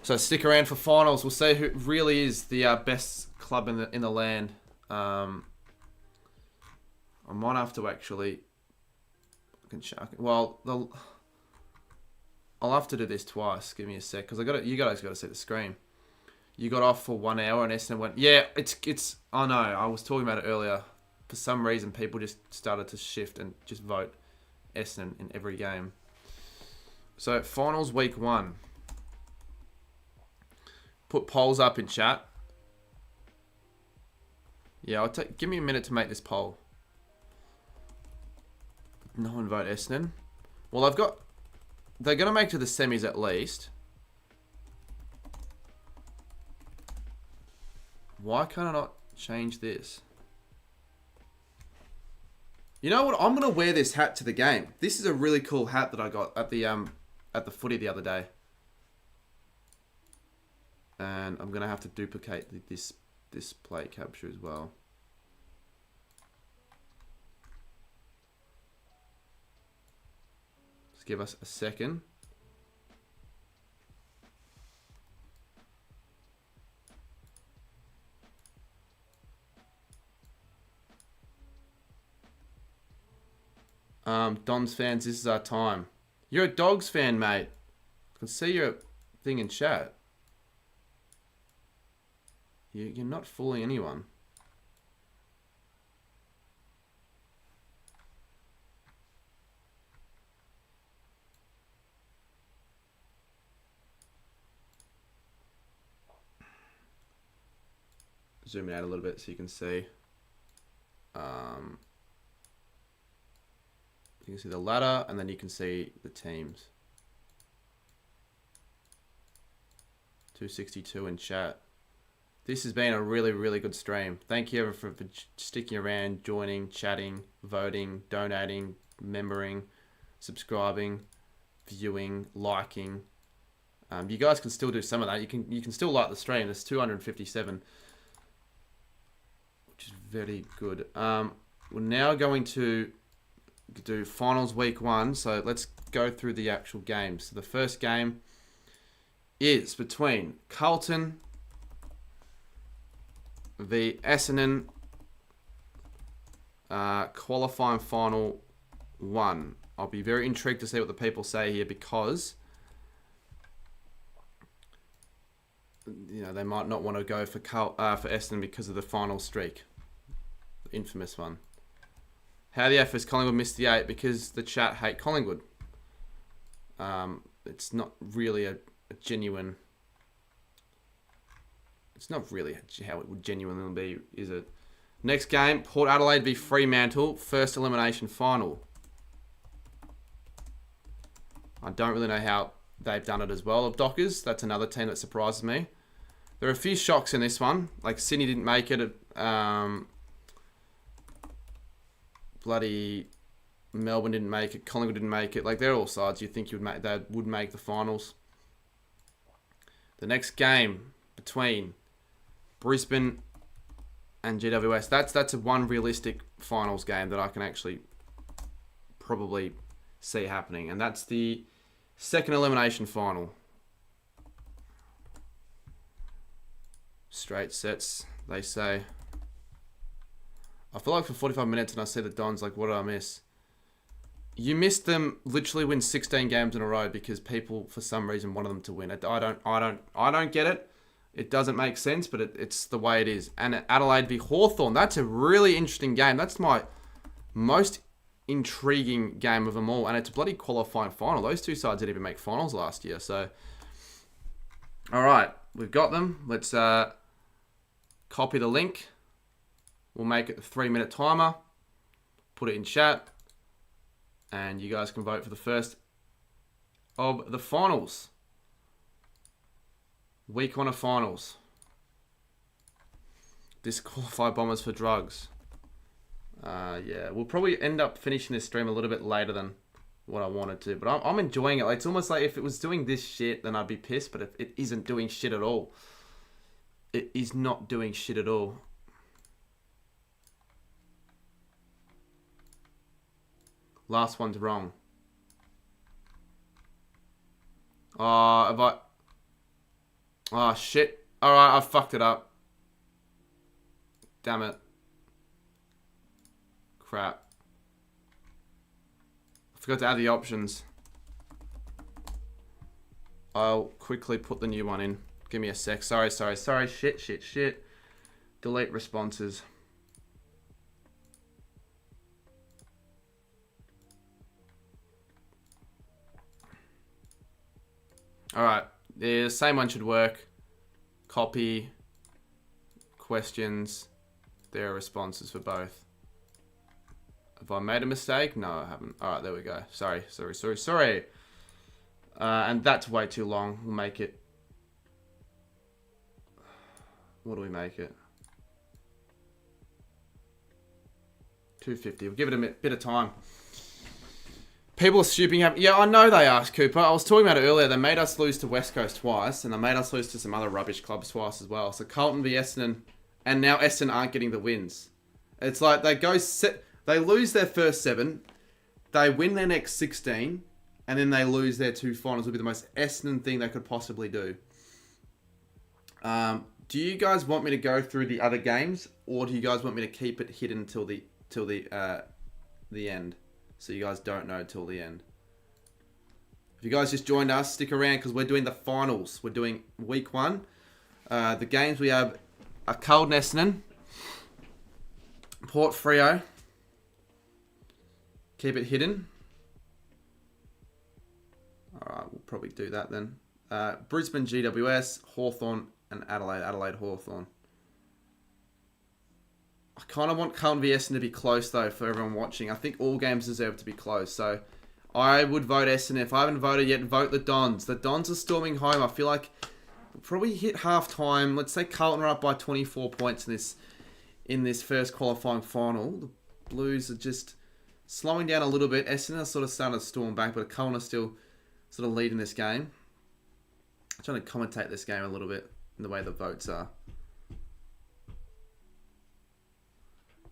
Speaker 1: So stick around for finals. We'll see who really is the best club in the land. I might have to actually... I'll have to do this twice. Give me a sec. Because you guys got to see the screen. You got off for 1 hour and Essendon went... yeah, it's... I know. I was talking about it earlier. For some reason, people just started to shift and just vote Essendon in every game. So, finals week 1. Put polls up in chat. Yeah, give me a minute to make this poll. No one vote Essendon. Well, they're going to make it to the semis at least. Why can't I not change this? You know what? I'm going to wear this hat to the game. This is a really cool hat that I got at the footy the other day. And I'm going to have to duplicate this display capture as well. Just give us a second. Don's fans, this is our time. You're a Dogs fan, mate. I can see your thing in chat. You're not fooling anyone.
Speaker 2: zoom it out a little bit so you can see. You can see the ladder, and then you can see the teams. 262 in chat. This has been a really, really good stream. Thank you everyone for sticking around, joining, chatting, voting, donating, membering, subscribing, viewing, liking. You guys can still do some of that. You can still like the stream. There's 257, which is very good. We're now going to do finals week 1. So let's go through the actual games. So the first game is between Carlton v Essendon, qualifying final 1. I'll be very intrigued to see what the people say here, because they might not want to go for Essendon because of the final streak, the infamous one. How the F has Collingwood missed the 8? Because the chat hate Collingwood. It's not really a genuine. It's not really how it would genuinely be, is it? Next game, Port Adelaide v Fremantle, first elimination final. I don't really know how they've done it as well. Of Dockers, that's another team that surprises me. There are a few shocks in this one. Like Sydney didn't make it. Bloody Melbourne didn't make it. Collingwood didn't make it. Like, they're all sides you think they would make the finals. The next game between Brisbane and GWS. That's a one realistic finals game that I can actually probably see happening, and that's the second elimination final. Straight sets, they say. I feel like for 45 minutes and I see the Dons, like, what did I miss? You missed them literally win 16 games in a row because people, for some reason, wanted them to win. I don't get it. It doesn't make sense, but it's the way it is. And Adelaide v Hawthorn, that's a really interesting game. That's my most intriguing game of them all, and it's a bloody qualifying final. Those two sides didn't even make finals last year. So, all right, we've got them. Let's copy the link. We'll make it a 3-minute timer. Put it in chat, and you guys can vote for the first of the finals. Week 1 of finals. Disqualify Bombers for drugs. Yeah, we'll probably end up finishing this stream a little bit later than what I wanted to. But I'm enjoying it. Like, it's almost like if it was doing this shit, then I'd be pissed. But if it isn't doing shit at all. It is not doing shit at all. Last one's wrong. Oh, shit. Alright, I fucked it up. Damn it. Crap. I forgot to add the options. I'll quickly put the new one in. Give me a sec. Sorry. Shit. Delete responses. Alright. The same one should work. Copy. Questions. There are responses for both. Have I made a mistake? No, I haven't. Alright, there we go. Sorry. And that's way too long. We'll make it... What do we make it? 250. We'll give it a bit of time. People are stooping. Yeah, I know they are, Cooper. I was talking about it earlier. They made us lose to West Coast twice, and they made us lose to some other rubbish clubs twice as well. So Carlton v Essendon, and now Essendon aren't getting the wins. It's like they lose their first 7, they win their next 16, and then they lose their 2 finals. Would be the most Essendon thing they could possibly do. Do you guys want me to go through the other games, or do you guys want me to keep it hidden until the end? So you guys don't know till the end. If you guys just joined us, stick around because we're doing the finals. We're doing week 1. The games we have are Carlton Essendon, Port Freo. Keep it hidden. Alright, we'll probably do that then. Brisbane GWS, Hawthorn, and Adelaide Hawthorn. I kind of want Carlton v Essendon to be close, though, for everyone watching. I think all games deserve to be close. So I would vote Essendon. If I haven't voted yet, vote the Dons. The Dons are storming home. I feel like we'll probably hit half-time. Let's say Carlton are up by 24 points in this first qualifying final. The Blues are just slowing down a little bit. Essendon are sort of starting to storm back, but Carlton are still sort of leading this game. I'm trying to commentate this game a little bit in the way the votes are.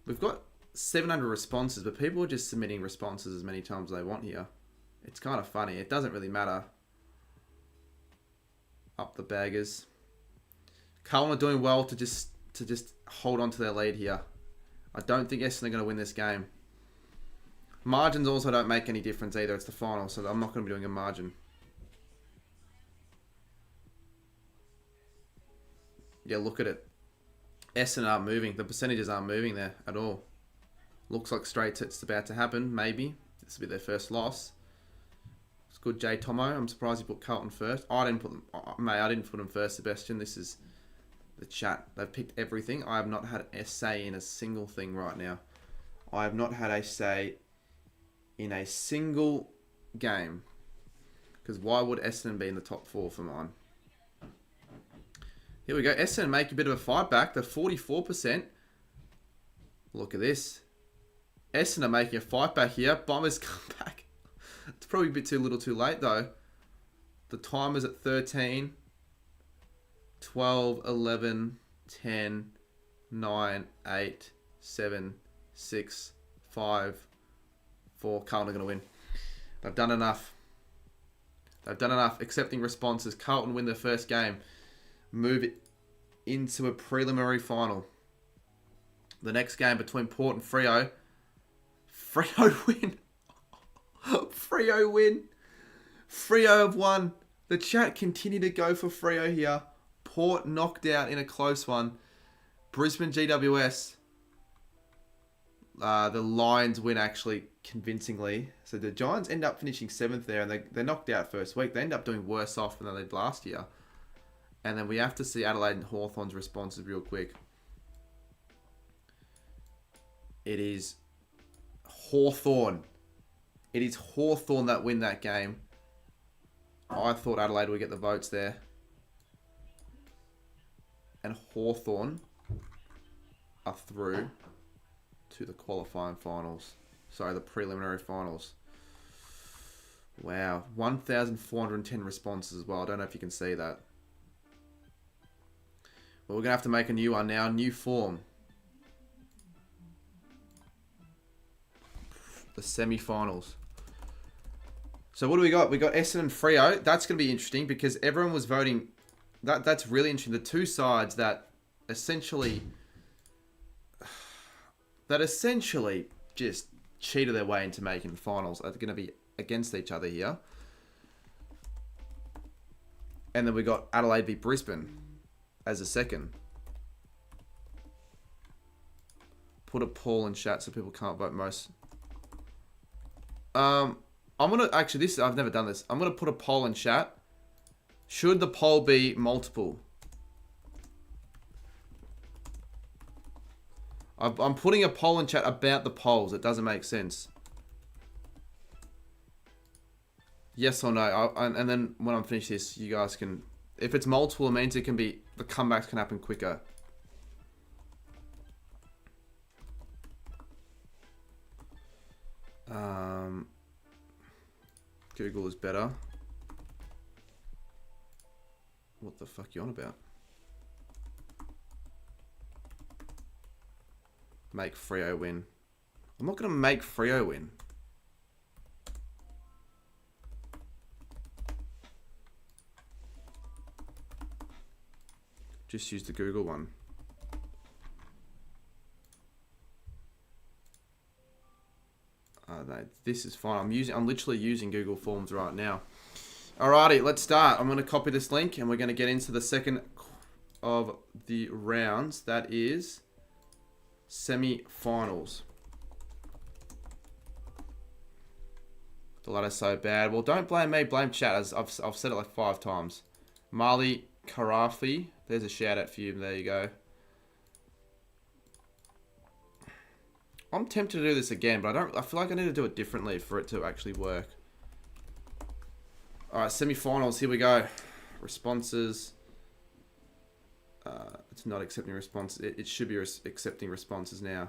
Speaker 2: We've got 700 responses, but people are just submitting responses as many times as they want here. It's kind of funny. It doesn't really matter. Up the baggers. Carlton are doing well to just hold on to their lead here. I don't think Essendon are going to win this game. Margins also don't make any difference either. It's the final, so I'm not going to be doing a margin. Yeah, look at it. Essendon aren't moving. The percentages aren't moving there at all. Looks like straight it's about to happen, maybe. This will be their first loss. It's good, J. Tomo. I'm surprised you put Carlton first. I didn't put them... mate, I didn't put them first, Sebastian. This is the chat. They've picked everything. I have not had a say in a single thing right now. I have not had a say in a single game. Because why would Essendon be in the top 4 for mine? Here we go. Essendon make a bit of a fight back. They're 44%. Look at this. Essendon making a fight back here. Bombers come back. It's probably a bit too little too late, though. The timer's at 13, 12, 11, 10, 9, 8, 7, 6, 5, 4. Carlton are going to win. They've done enough. They've done enough. Accepting responses. Carlton win their first game. Move it into a preliminary final. The next game between Port and Freo. Freo win. Freo win. Freo have won. The chat continue to go for Freo here. Port knocked out in a close one. Brisbane GWS. The Lions win actually convincingly. So the Giants end up finishing 7th there, and they're knocked out first week. They end up doing worse off than they did last year. And then we have to see Adelaide and Hawthorn's responses real quick. It is Hawthorn. It is Hawthorn that win that game. I thought Adelaide would get the votes there. And Hawthorn are through to the qualifying finals. Sorry, the preliminary finals. Wow. 1,410 responses as well. I don't know if you can see that. Well, we're going to have to make a new one now. New form. The semi-finals. So what do we got? We got Essendon and Freo. That's going to be interesting because everyone was voting. That's really interesting. The two sides that essentially just cheated their way into making the finals are going to be against each other here. And then we got Adelaide v Brisbane as a second. Put a poll in chat so people can't vote most. I'm gonna actually I've never done this. I'm gonna put a poll in chat. Should the poll be multiple? I'm putting a poll in chat about the polls. It doesn't make sense. Yes or no. And then when I'm finished this, you guys can... If it's multiple, it means it can be... The comebacks can happen quicker. Google is better. What the fuck you on about? Make Freo win. I'm not going to make Freo win. Just use the Google one. No, this is fine. I'm literally using Google Forms right now. Alrighty, let's start. I'm going to copy this link and we're going to get into the second of the rounds. That is semi-finals. The ladder's so bad. Well, don't blame me. Blame chat. As I've said it like 5 times. Marley Karafi. There's a shout out for you. There you go. I'm tempted to do this again, but I feel like I need to do it differently for it to actually work. All right, semi-finals. Here we go. Responses. It's not accepting responses. It should be accepting responses now.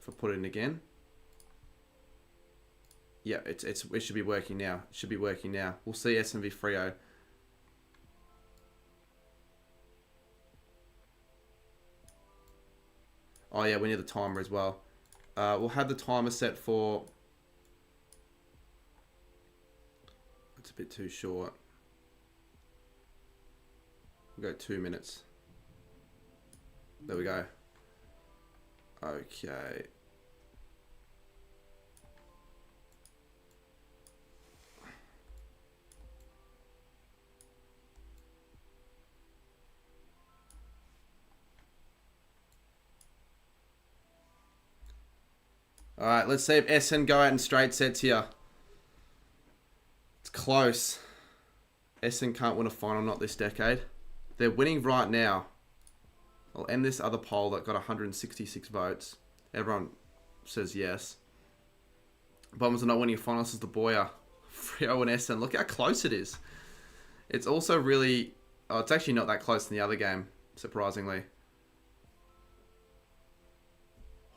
Speaker 2: If I put it in again. Yeah, it should be working now. It should be working now. We'll see SMV Freo. Oh yeah, we need the timer as well. We'll have the timer set for... It's a bit too short. We'll go 2 minutes. There we go. Okay. Alright, let's see if SN go out in straight sets here. It's close. SN can't win a final, not this decade. They're winning right now. I'll end this other poll that got 166 votes. Everyone says yes. Bombers are not winning a final. This is the Boyer. Freo and SN. Look how close it is. It's also really... Oh, it's actually not that close in the other game, surprisingly.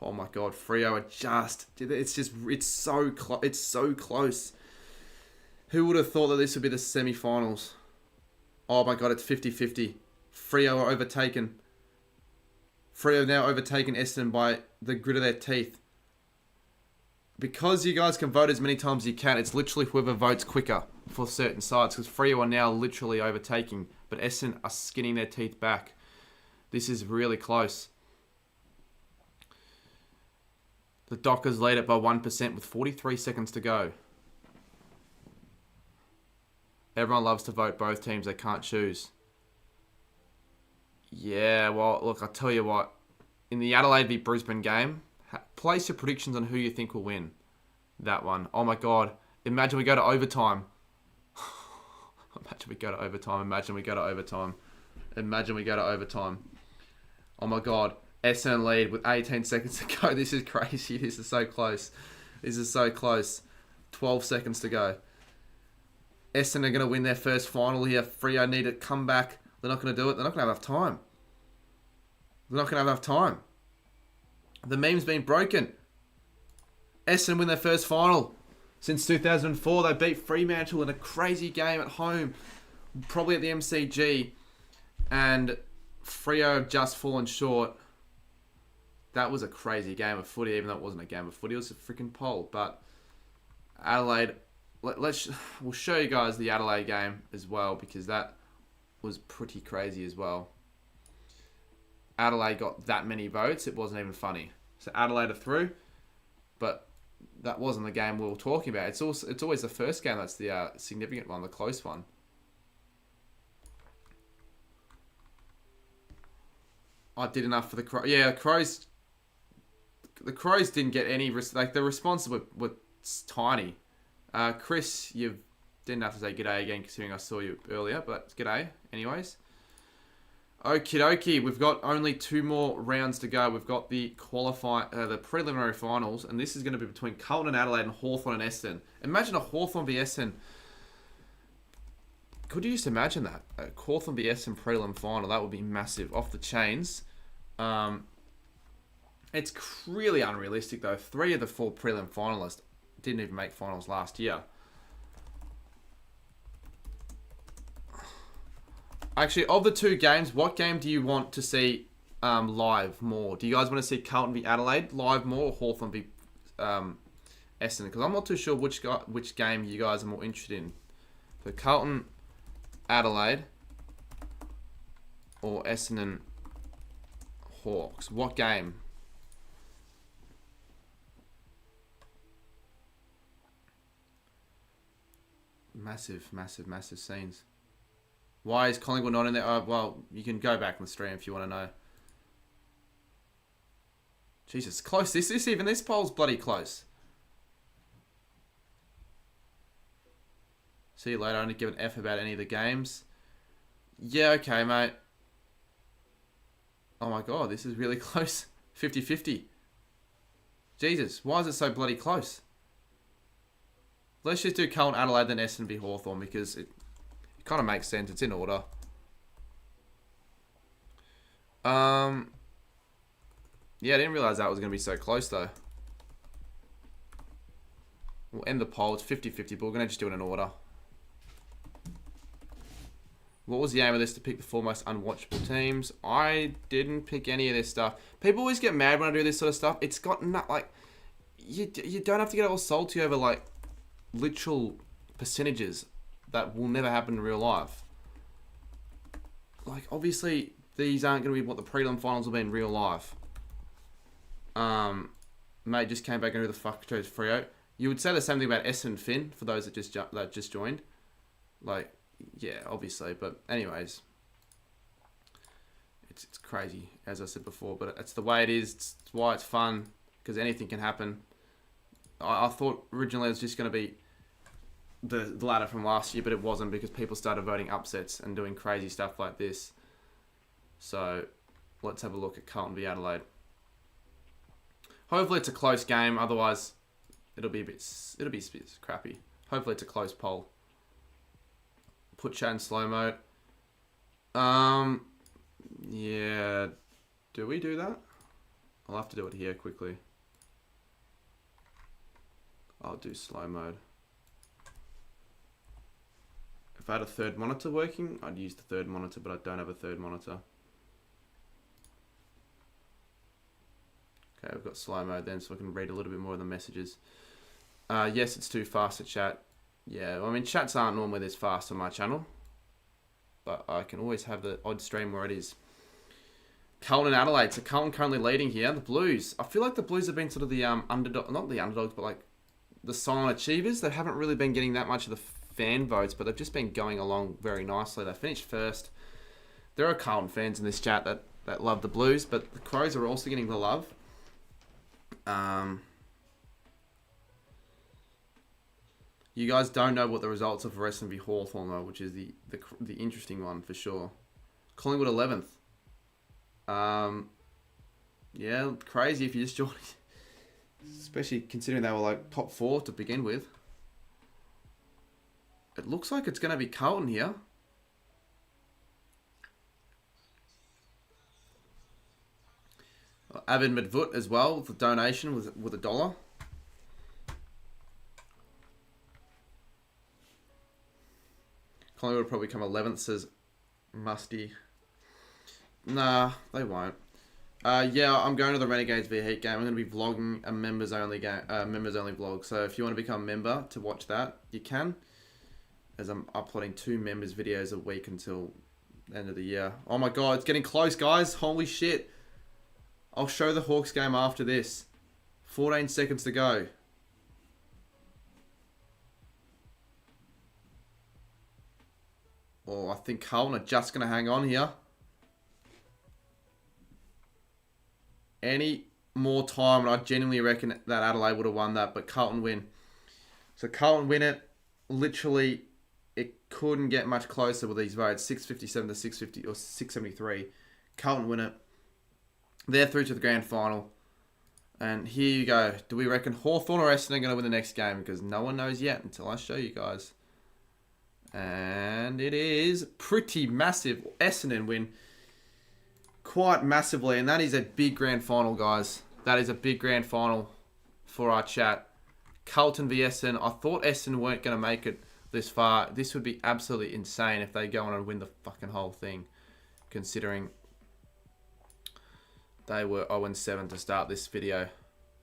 Speaker 2: Oh my god, Freo are just... It's so close. It's so close. Who would have thought that this would be the semi-finals? Oh my god, it's 50-50. Freo are overtaken. Freo have now overtaken Essendon by the grit of their teeth. Because you guys can vote as many times as you can, it's literally whoever votes quicker for certain sides. Because Freo are now literally overtaking, but Essendon are skinning their teeth back. This is really close. The Dockers lead it by 1% with 43 seconds to go. Everyone loves to vote both teams. They can't choose. Yeah, well, look, I'll tell you what. In the Adelaide v Brisbane game, place your predictions on who you think will win. That one. Oh my god. Imagine we go to overtime. Imagine we go to overtime. Imagine we go to overtime. Imagine we go to overtime. Oh my god. SN lead with 18 seconds to go. This is crazy. This is so close. This is so close. 12 seconds to go. Essendon are going to win their first final here. Freo need to come back. They're not going to do it. They're not going to have enough time. They're not going to have enough time. The meme's been broken. Essendon win their first final. Since 2004, they beat Fremantle in a crazy game at home. Probably at the MCG. And Freo have just fallen short. That was a crazy game of footy, even though it wasn't a game of footy. It was a freaking poll. But Adelaide... We'll show you guys the Adelaide game as well, because that was pretty crazy as well. Adelaide got that many votes, it wasn't even funny. So Adelaide are through, but that wasn't the game we were talking about. It's always the first game that's the significant one, the close one. I did enough for the Crows. Yeah, the Crows didn't get any... the responses were tiny. Chris, you didn't have to say g'day again considering I saw you earlier, but g'day anyways. Okie dokie, we've got only 2 more rounds to go. We've got the the preliminary finals, and this is going to be between Carlton and Adelaide and Hawthorn and Essendon. Imagine a Hawthorn v Essendon. Could you just imagine that? A Hawthorn v Essendon prelim final, that would be massive. Off the chains. It's really unrealistic though. 3 of the 4 prelim finalists didn't even make finals last year. Actually, of the 2 games, what game do you want to see live more? Do you guys want to see Carlton v Adelaide live more, or Hawthorn v Essendon? Because I'm not too sure which game you guys are more interested in. So Carlton, Adelaide, or Essendon, Hawks. What game? Massive, massive, massive scenes. Why is Collingwood not in there? Well, you can go back in the stream if you want to know. Jesus, close. This poll's bloody close. See you later. I didn't give an F about any of the games. Yeah, okay, mate. Oh my god, this is really close. 50-50. Jesus, why is it so bloody close? Let's just do Carlton Adelaide, then Essendon v Hawthorn, because it kind of makes sense. It's in order. Yeah, I didn't realise that was going to be so close, though. We'll end the poll. It's 50-50, but we're going to just do it in order. What was the aim of this? To pick the 4 most unwatchable teams. I didn't pick any of this stuff. People always get mad when I do this sort of stuff. It's got not like... You don't have to get all salty over, like, literal percentages that will never happen in real life. Like, obviously, these aren't going to be what the prelim finals will be in real life. Mate just came back and who the fuck chose Freo. You would say the same thing about Essendon Finn, for those that just joined. Like, yeah, obviously. But anyways, it's crazy, as I said before. But it's the way it is. It's why it's fun, because anything can happen. I thought originally it was just going to be the ladder from last year, but it wasn't, because people started voting upsets and doing crazy stuff like this. So let's have a look at Carlton v Adelaide. Hopefully it's a close game. Otherwise, it'll be a bit crappy. Hopefully it's a close poll. Put chat in slow mode. Yeah. Do we do that? I'll have to do it here quickly. I'll do slow mode. If I had a third monitor working, I'd use the third monitor, but I don't have a third monitor. Okay, we've got slow mode then, so I can read a little bit more of the messages. Yes, it's too fast to chat. Yeah, well, I mean, chats aren't normally this fast on my channel, but I can always have the odd stream where it is. Carlton and Adelaide. So Carlton currently leading here. The Blues. I feel like the Blues have been sort of the underdog, not the underdogs, but like the silent achievers. They haven't really been getting that much of the fan votes, but they've just been going along very nicely. They finished first. There are Carlton fans in this chat that love the Blues, but the Crows are also getting the love. You guys don't know what the results of Essendon v Hawthorn are, which is the interesting one for sure. Collingwood 11th. Yeah, crazy if you just joined, especially considering they were like top 4 to begin with. It looks like it's going to be Carlton here. Avid Medvut as well with the donation with $1. Collingwood will probably come 11th, says Musty. Nah, they won't. Yeah, I'm going to the Renegades v Heat game. I'm going to be vlogging a members only game, members only vlog. So if you want to become a member to watch that, you can. As I'm uploading 2 members videos a week until the end of the year. Oh my god, it's getting close, guys. Holy shit. I'll show the Hawks game after this. 14 seconds to go. Oh, I think Carlton are just going to hang on here. Any more time, and I genuinely reckon that Adelaide would have won that, but Carlton win. So Carlton win it. Literally, it couldn't get much closer with these votes. 657 to 650 or 673. Carlton win it. They're through to the grand final. And here you go. Do we reckon Hawthorn or Essendon are going to win the next game? Because no one knows yet until I show you guys. And it is pretty massive. Essendon win quite massively. And that is a big grand final, guys. That is a big grand final for our chat. Carlton v Essendon. I thought Essendon weren't going to make it this far. This would be absolutely insane if they go on and win the fucking whole thing. Considering they were 0-7 to start this video.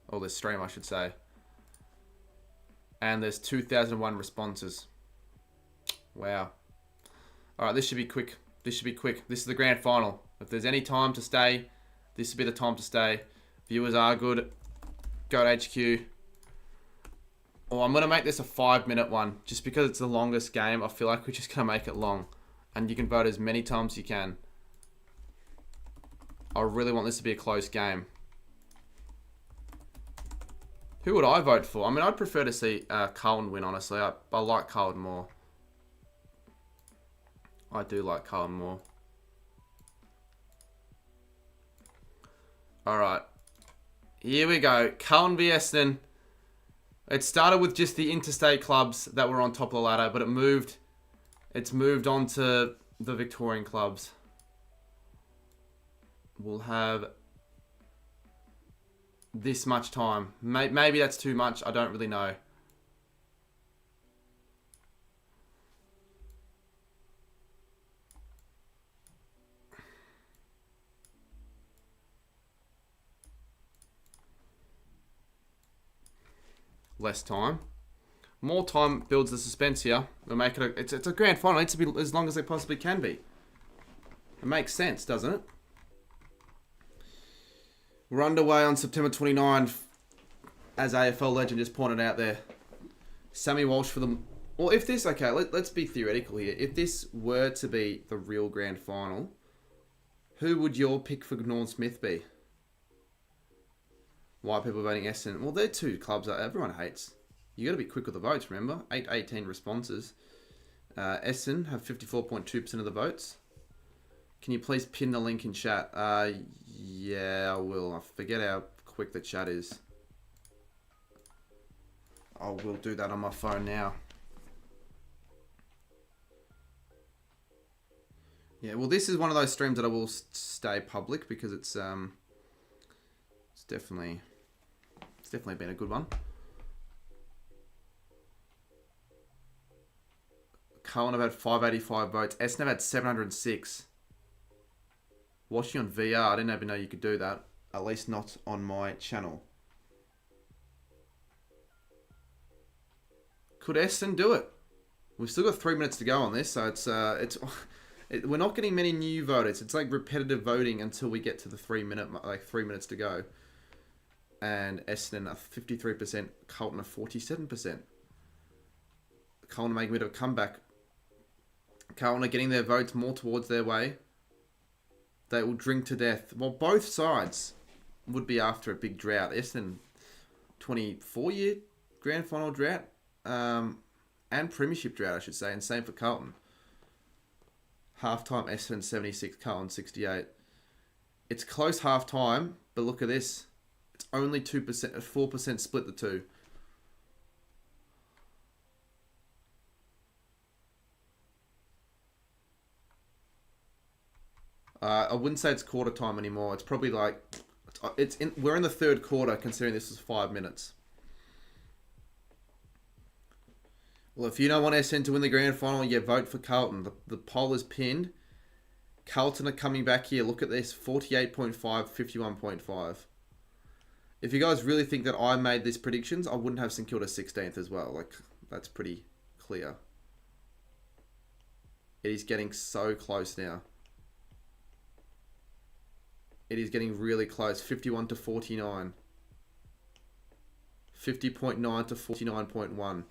Speaker 2: Or this stream, I should say. And there's 2,001 responses. Wow. Alright, this should be quick. This should be quick. This is the grand final. If there's any time to stay, this would be the time to stay. Viewers are good. Go to HQ. Oh, I'm going to make this a 5-minute one. Just because it's the longest game, I feel like we're just going to make it long. And you can vote as many times as you can. I really want this to be a close game. Who would I vote for? I mean, I'd prefer to see Carlton win, honestly. I like Carlton more. I do like Carlton more. Alright. Here we go. Carlton v Essendon. It started with just the interstate clubs that were on top of the ladder, but it's moved on to the Victorian clubs. We'll have this much time. Maybe that's too much. I don't really know. Less time. More time builds the suspense here. We'll make it it's a grand final. It needs to be as long as it possibly can be. It makes sense, doesn't it? We're underway on September 29th, as AFL legend just pointed out there. Sammy Walsh for the... Well, if this... Okay, let's be theoretical here. If this were to be the real grand final, who would your pick for Norm Smith be? Why people voting Essendon? Well, they're two clubs that everyone hates. You got to be quick with the votes, remember? 818 responses. Essendon have 54.2% of the votes. Can you please pin the link in chat? Yeah, I will. I forget how quick the chat is. I will do that on my phone now. Yeah, well, this is one of those streams that I will stay public because it's definitely been a good one. Carlton have had 585 votes. Essendon have had 706. Watching on VR, I didn't even know you could do that. At least not on my channel. Could Essendon do it? We've still got 3 minutes to go on this, so we're not getting many new voters. It's like repetitive voting until we get to the 3 minutes to go. And Essendon are 53%, Carlton are 47%. Carlton are making a bit of a comeback. Carlton are getting their votes more towards their way. They will drink to death. Well, both sides would be after a big drought. Essendon, 24-year grand final drought. And premiership drought, I should say. And same for Carlton. Half-time, Essendon 76, Carlton 68. It's close half-time, but look at this. It's only 2%, 4% split the two. I wouldn't say it's quarter time anymore. It's probably like we're in the third quarter, considering this was 5 minutes. Well, if you don't want Essendon to win the grand final, yeah, vote for Carlton. The poll is pinned. Carlton are coming back here. Look at this: 48.5, 51.5. If you guys really think that I made these predictions, I wouldn't have St Kilda 16th as well. Like, that's pretty clear. It is getting so close now. It is getting really close. 51 to 49. 50.9 to 49.1.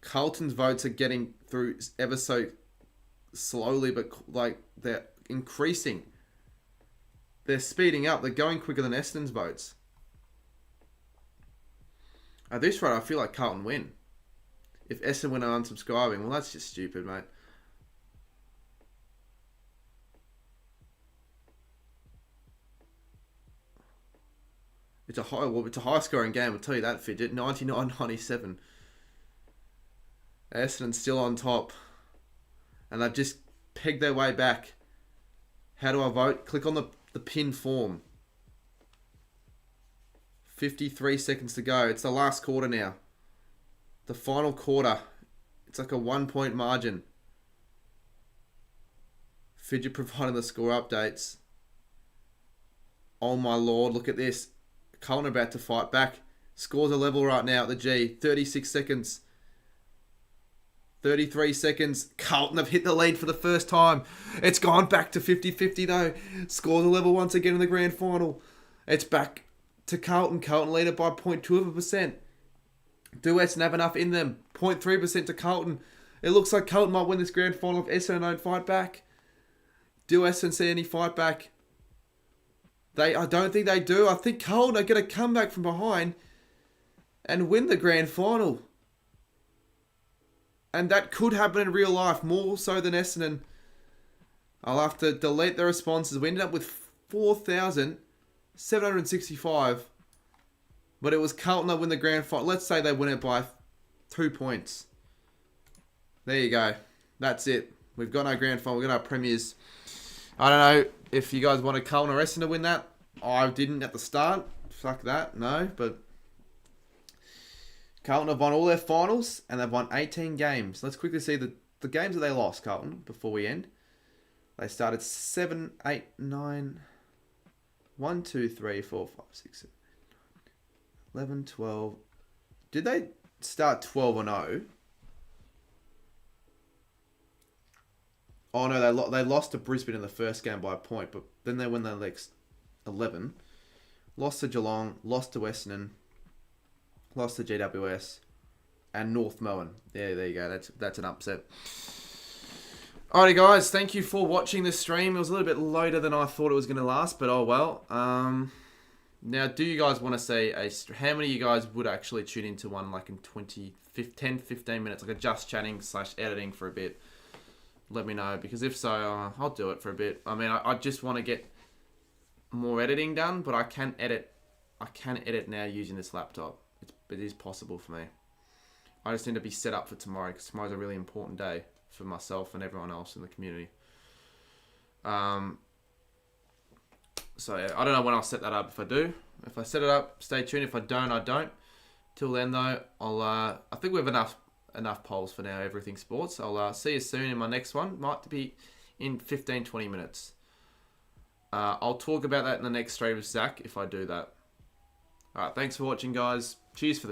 Speaker 2: Carlton's votes are getting through ever so slowly, but like they're increasing. They're speeding up. They're going quicker than Essendon's votes. At this rate, I feel like Carlton win. If Essendon win on unsubscribing, well, that's just stupid, mate. It's a high scoring game, I'll tell you that, Fidget. 99-97. Essendon still on top. And they've just pegged their way back. How do I vote? Click on the pin form. 53 seconds to go. It's the last quarter now. The final quarter. It's like a 1 point margin. Fidget providing the score updates. Oh my lord, look at this. Carlton about to fight back. Scores are level right now at the G. 36 seconds. 33 seconds. Carlton have hit the lead for the first time. It's gone back to 50-50 though. Scores are level once again in the grand final. It's back to Carlton. Carlton lead it by 0.2%. Do Essendon have enough in them? 0.3% to Carlton. It looks like Carlton might win this grand final if Essendon don't fight back. Do Essendon see any fight back? I don't think they do. I think Carlton are going to come back from behind and win the grand final. And that could happen in real life, more so than Essendon.
Speaker 1: I'll have to delete the responses. We ended up with 4,765. But it was Carlton that win the grand final. Let's say they win it by 2 points. There you go. That's it. We've got our grand final. We've got our premiers. I don't know if you guys wanted Carlton or Essendon to win that. I didn't at the start. Fuck that. No. But Carlton have won all their finals and they've won 18 games. Let's quickly see the games that they lost, Carlton, before we end. They started 7, 8, 9, 1, 2, 3, 4, 5, 6, 7, 11, 12. Did they start 12-0? Oh no, they lost to Brisbane in the first game by a point, but then they won the next 11. Lost to Geelong, lost to Essendon, lost to GWS, and North Melbourne. Yeah, there you go. That's an upset. Alrighty, guys. Thank you for watching this stream. It was a little bit later than I thought it was going to last, but oh well. Now, do you guys want to see how many of you guys would actually tune into one like in 10, 15 minutes, like a just chatting / editing for a bit? Let me know, because if so, I'll do it for a bit. I mean, I just want to get more editing done, but I can edit now using this laptop. It is possible for me. I just need to be set up for tomorrow, because tomorrow's a really important day for myself and everyone else in the community. So yeah, I don't know when I'll set that up. If I do, if I set it up, stay tuned. If I don't, I don't. Till then though, I think we have enough polls for now, everything sports. I'll see you soon in my next one. Might be in 15-20 minutes. I'll talk about that in the next stream with Zach if I do that. Alright, thanks for watching, guys. Cheers for the